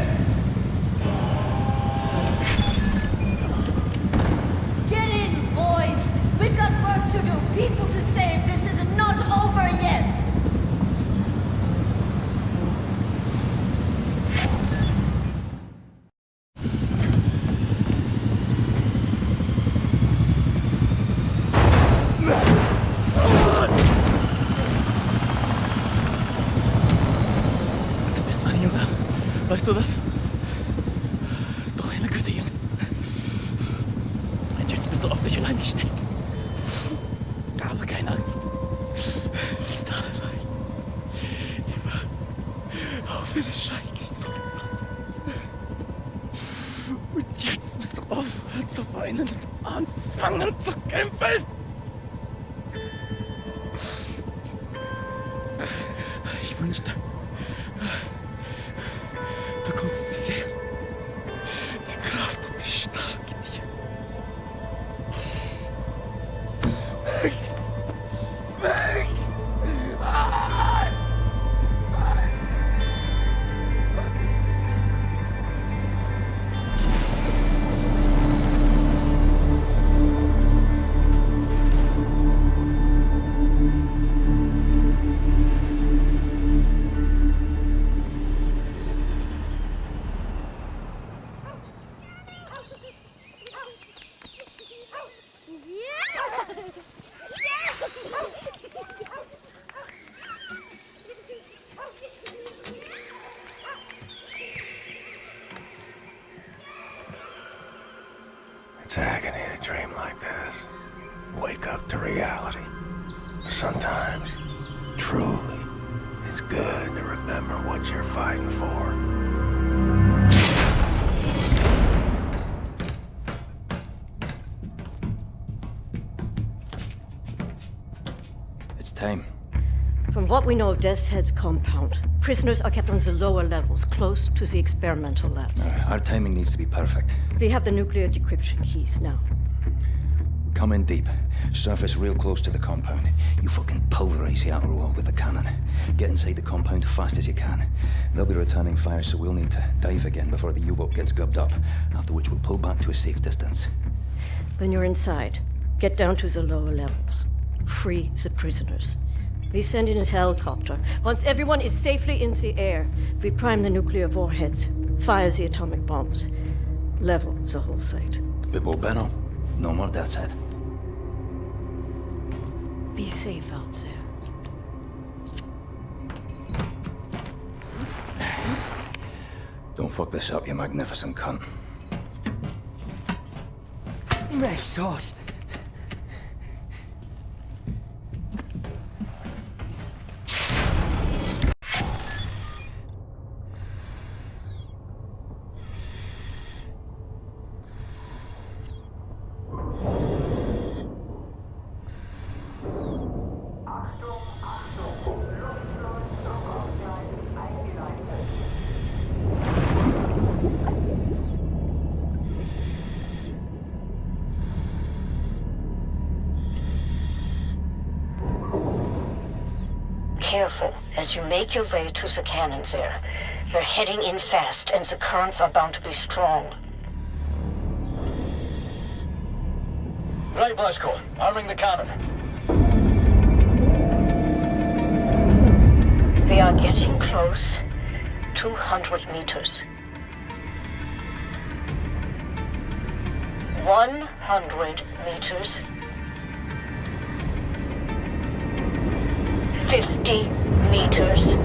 Get in, boys. We've got work to do. People to save. This is not over yet. Weißt du das? Doch eine Güte, Junge. Und jetzt bist du auf dich allein gestellt. Aber keine Angst. Ist da allein. Immer auf eine Scheiße. Und jetzt musst du aufhören zu weinen und anfangen zu kämpfen. Ich wünschte, du konntest sehen. Die Kraft und die Stärke dir. Weg! Weg! It's agony to dream like this. Wake up to reality. Sometimes, truly, it's good to remember what you're fighting for. It's time. From what we know of Death's Head's compound, prisoners are kept on the lower levels, close to the experimental labs. Our timing needs to be perfect. We have the nuclear decryption keys now. Come in deep. Surface real close to the compound. You fucking pulverize the outer wall with the cannon. Get inside the compound fast as you can. They'll be returning fire, so we'll need to dive again before the U-boat gets gubbed up, after which we'll pull back to a safe distance. When you're inside, get down to the lower levels. Free the prisoners. We send in a helicopter. Once everyone is safely in the air, we prime the nuclear warheads, fire the atomic bombs, level the whole site. Bibbo Benno, no more Death's Head. Be safe out there. Don't fuck this up, you magnificent cunt. Make sauce. careful as you make your way to the cannons there. We're heading in fast, and the currents are bound to be strong. Right, Blasco. Arming the cannon. We are getting close. 200 meters. 100 meters. 50 meters.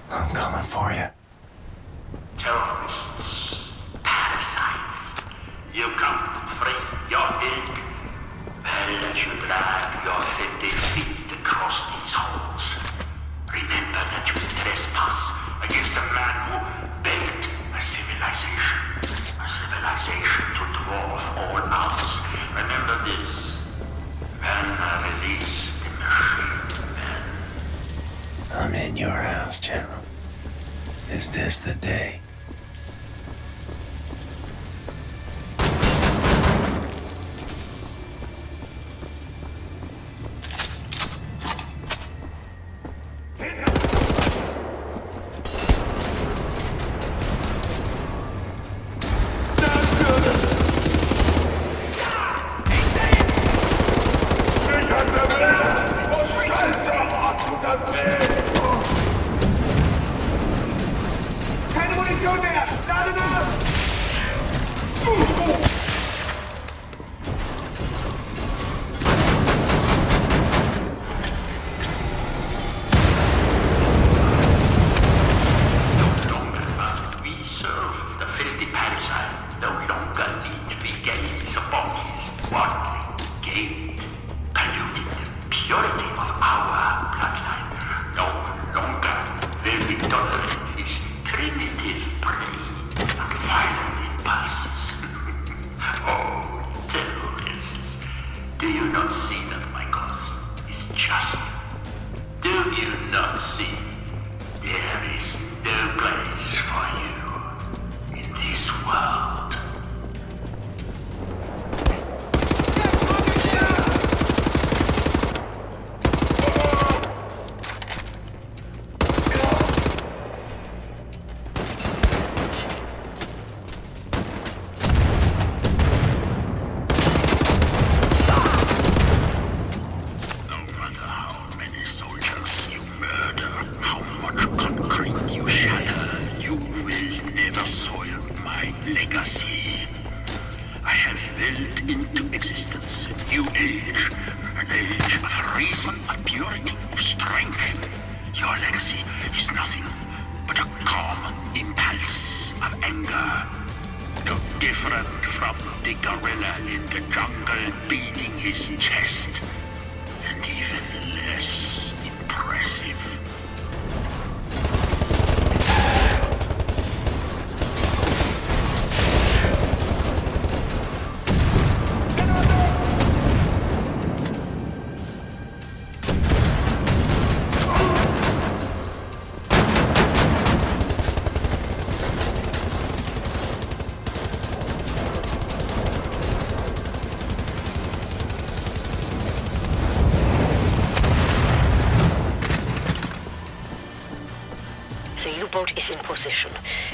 I'm coming for you. Terrorists, parasites, you come to free your ilk. Well, let you drag your 50 feet across these halls. Remember that you trespass against a man who built a civilization to dwarf all ours. Remember this. When I release the machine, I'm in your house, General. Is this the day?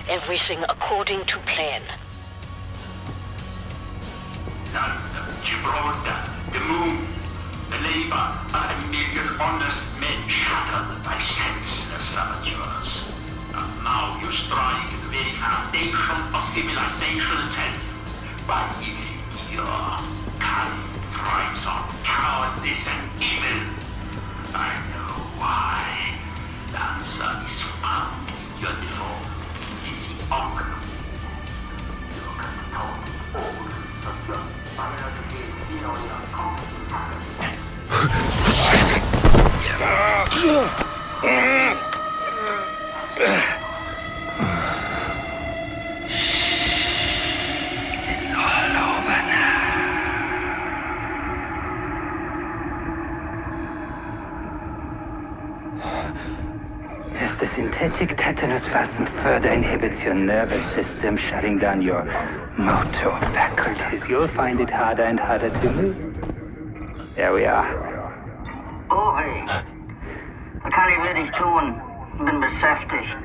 Everything according to plan. London, Gibraltar, the moon, the labor of a million honest men shattered by senseless saboteurs. And now you strike the very foundation of civilization itself. Why is it your kind thrives on cowardice and evil? I know Why? The answer is found in uniform. It is honor. You can tell me all of your biological theory of It's all over now. As the synthetic tetanus wasn't further inhibits your nervous system, shutting down your motor faculties, you'll find it harder and harder to move. There we are. Uri, was kann ich für dich tun? Bin beschäftigt.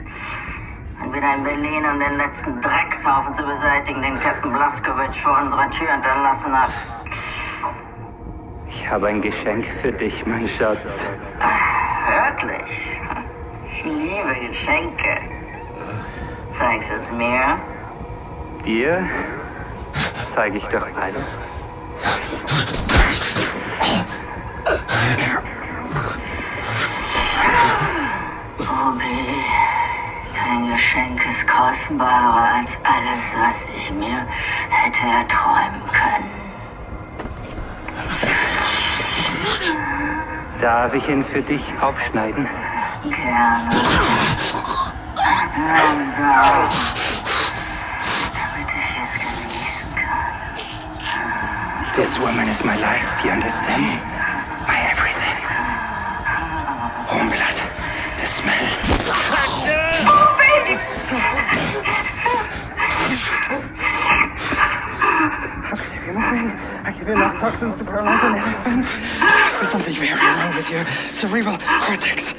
Bin wieder in Berlin, um den letzten Dreckshaufen zu beseitigen, den Captain Blaskowitsch vor unserer Tür hinterlassen hat. Ich habe ein Geschenk für dich, mein Schatz. Wirklich? Ich liebe Geschenke. Zeigst es mir? Dir zeige ich doch alles. Obi, dein Geschenk ist kostbarer als alles, was ich mir hätte erträumen können. Darf ich ihn für dich aufschneiden? Gerne. Langsam. Damit ich es genießen kann. This woman is my life, you understand? My everything. Warm blood, the smell. Oh, baby! I give enough toxins to paralyze an elephant. There's something very wrong with your cerebral cortex.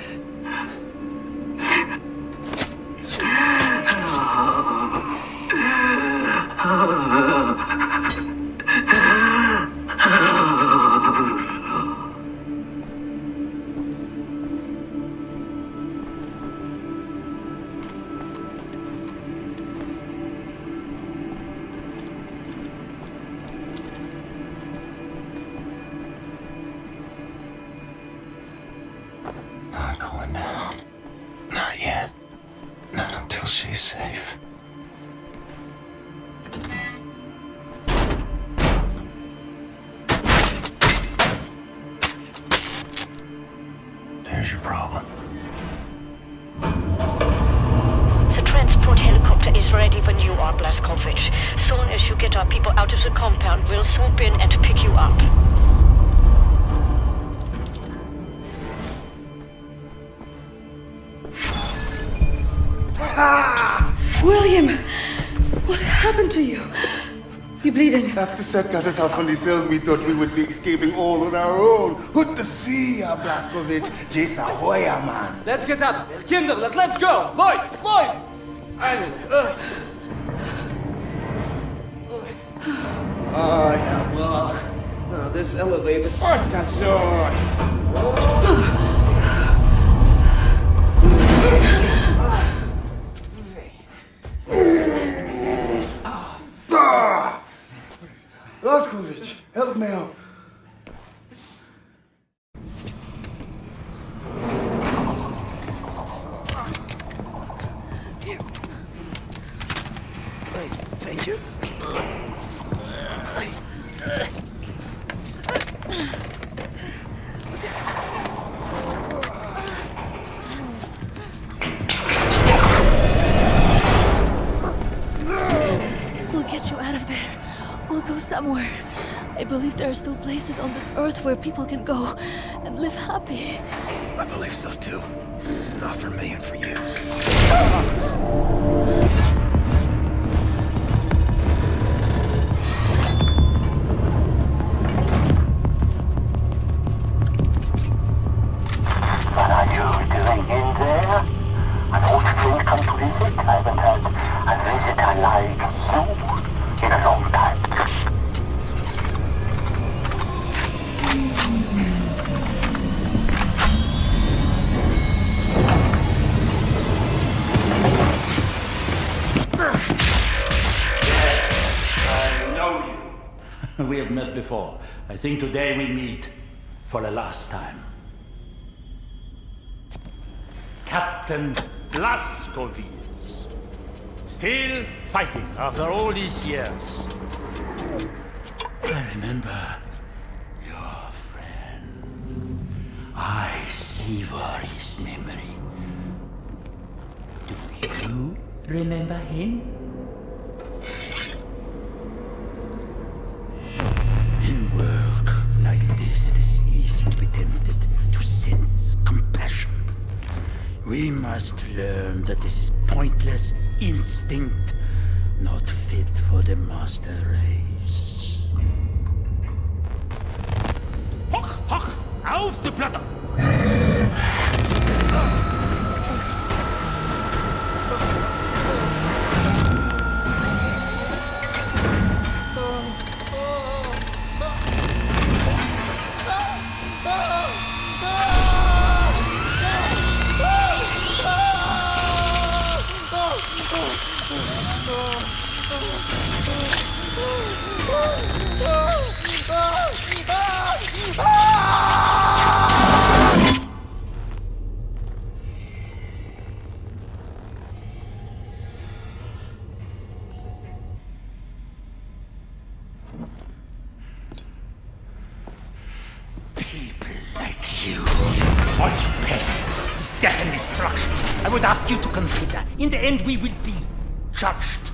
Not going down. Not yet. Not until she's safe. There's your problem. The transport helicopter is ready when you are, Blazkowicz. Soon as you get our people out of the compound, we'll swoop in and pick you up. William! What happened to you? You're bleeding. After Seth got us out from the cells, we thought we would be escaping all on our own. What to see, Blazkowicz? Jesa Hoya, man. Let's get out of here. Kinder, let's go. Lloyd! Oh, yeah, well. Now, this elevator. Blazkowicz, help me out. Thank you. We'll get you out of there. We'll go somewhere. I believe there are still places on this earth where people can go and live happy. I believe so too. Not for me and for you. What are you doing in there? An old friend come to visit? I haven't had a visitor like you in a long time. I know you. We have met before. I think today we meet for the last time. Captain Blazkowicz. Still fighting after all these years. I remember your friend. I savor his memory. Do you remember him? In work like this, it is easy to be tempted to sense compassion. We must learn that this is pointless instinct, not fit for the master race. Hoch, hoch, auf die Platte! Death and destruction. I would ask you to consider, in the end we will be judged.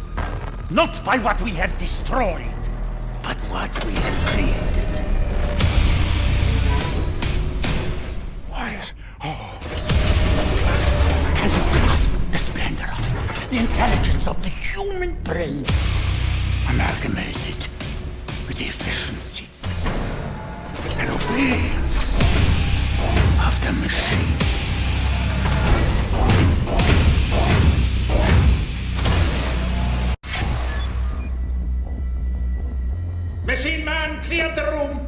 Not by what we have destroyed, but what we have created. Wyatt, oh. Can you grasp the splendor of it? The intelligence of the human brain, amalgamated with the efficiency and obedience of the machine. Machine man, clear the room!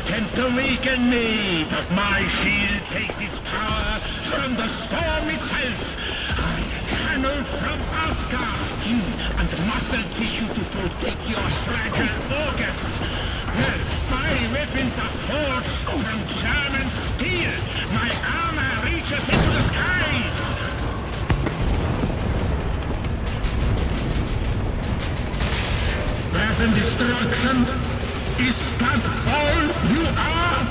attempt to weaken me. My shield takes its power from the storm itself. I channel from Asgard's skin and muscle tissue to protect your fragile organs. Well, my weapons are forged from German steel. My armor reaches into the skies. Death and destruction? Is that all you are?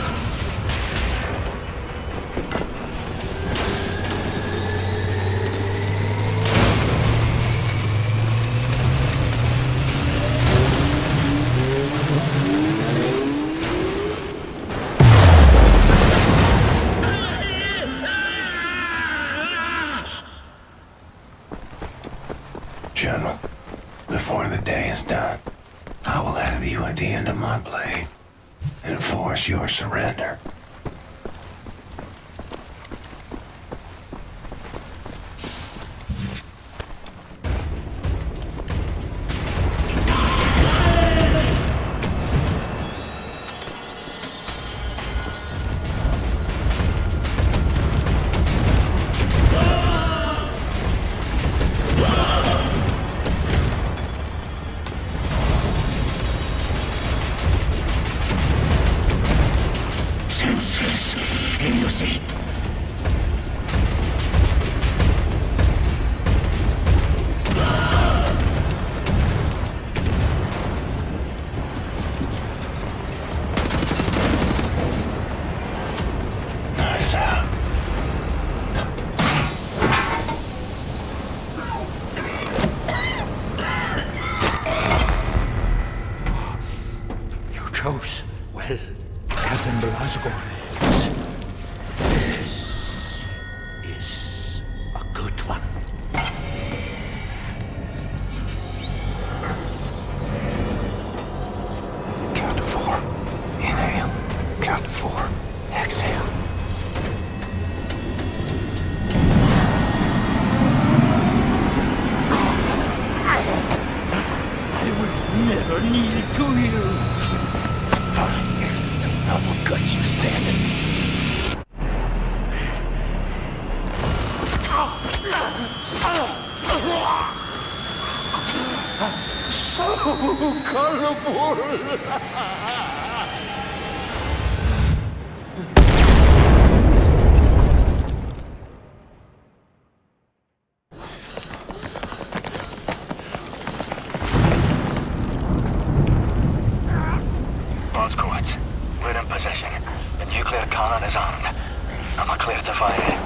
General, before the day is done, I will have you at the end of my blade and force your surrender. Senseless idiocy. Nice out. You chose well, Captain Blazkowicz. This is a good one. Count to 4. Inhale. Count to 4. Exhale. I will never kneel to you. Fine. I will gut you standing. So colorful. Blazkowicz, we're in possession. The nuclear cannon is armed. Am I clear to fire?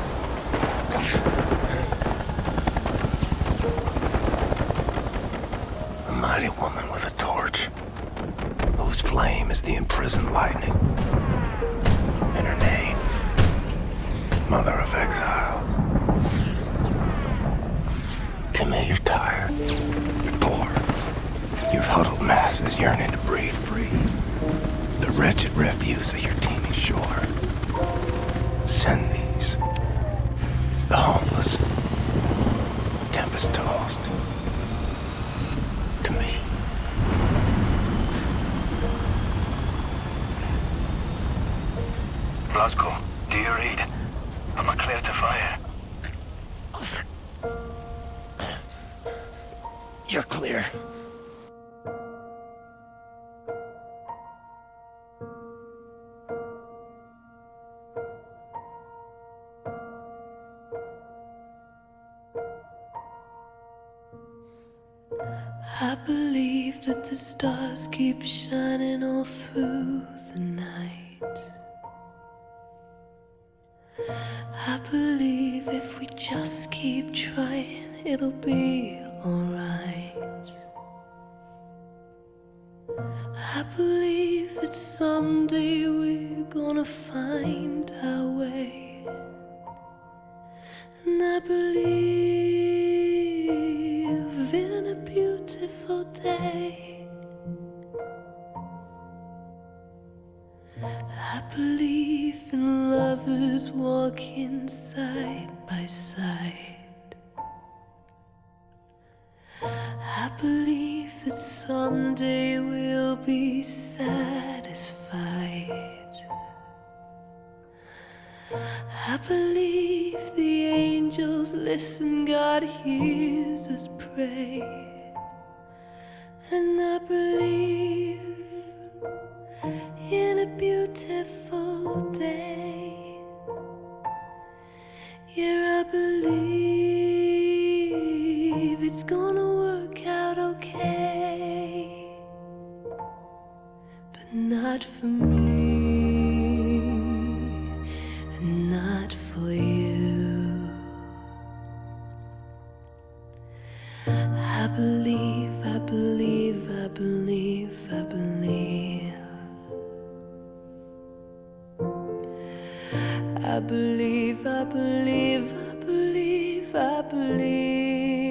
A mighty woman with a torch, whose flame is the imprisoned lightning. And her name, Mother of Exiles. Camille, you're tired. You're bored. Your huddled masses yearning to breathe free. The wretched refuse of your teeming shore. Send these. The homeless, tempest-tossed, to me. Blazko, do you read? Am I clear to fire? You're clear. I believe that the stars keep shining all through the night. I believe if we just keep trying, it'll be alright. I believe that someday we're gonna find our way. And I believe in a beautiful day. I believe in lovers walking side by side. I believe that someday we'll be satisfied. I believe the angels listen, God hears us pray. And I believe in a beautiful day. Yeah, I believe it's gonna work out okay. But not for me, and not for you. I believe, I believe, I believe, I believe. I believe, I believe, I believe, I believe.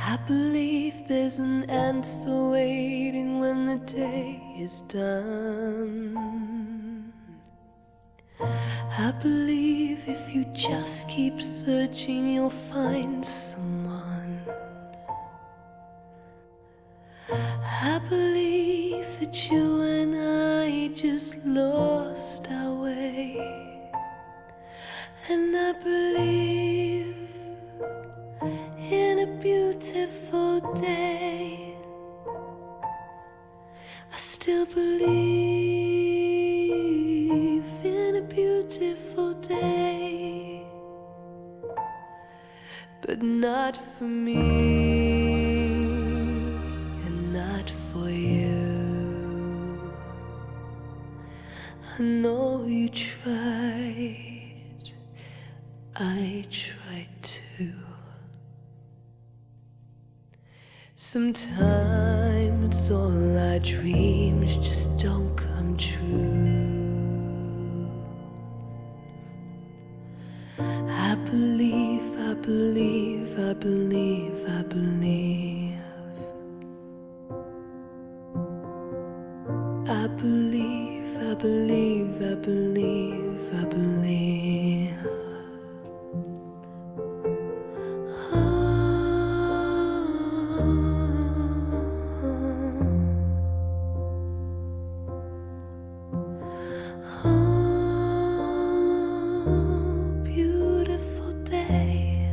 I believe there's an answer waiting when the day is done. I believe if you just keep searching, you'll find someone. I believe that you and I just lost our way. And I believe in a beautiful day. I still believe in a beautiful day, but not for me and not for you. I know you tried, I tried too. Sometimes all our dreams just don't come true. I believe, I believe, I believe, I believe. I believe, I believe, I believe, I believe. Beautiful day.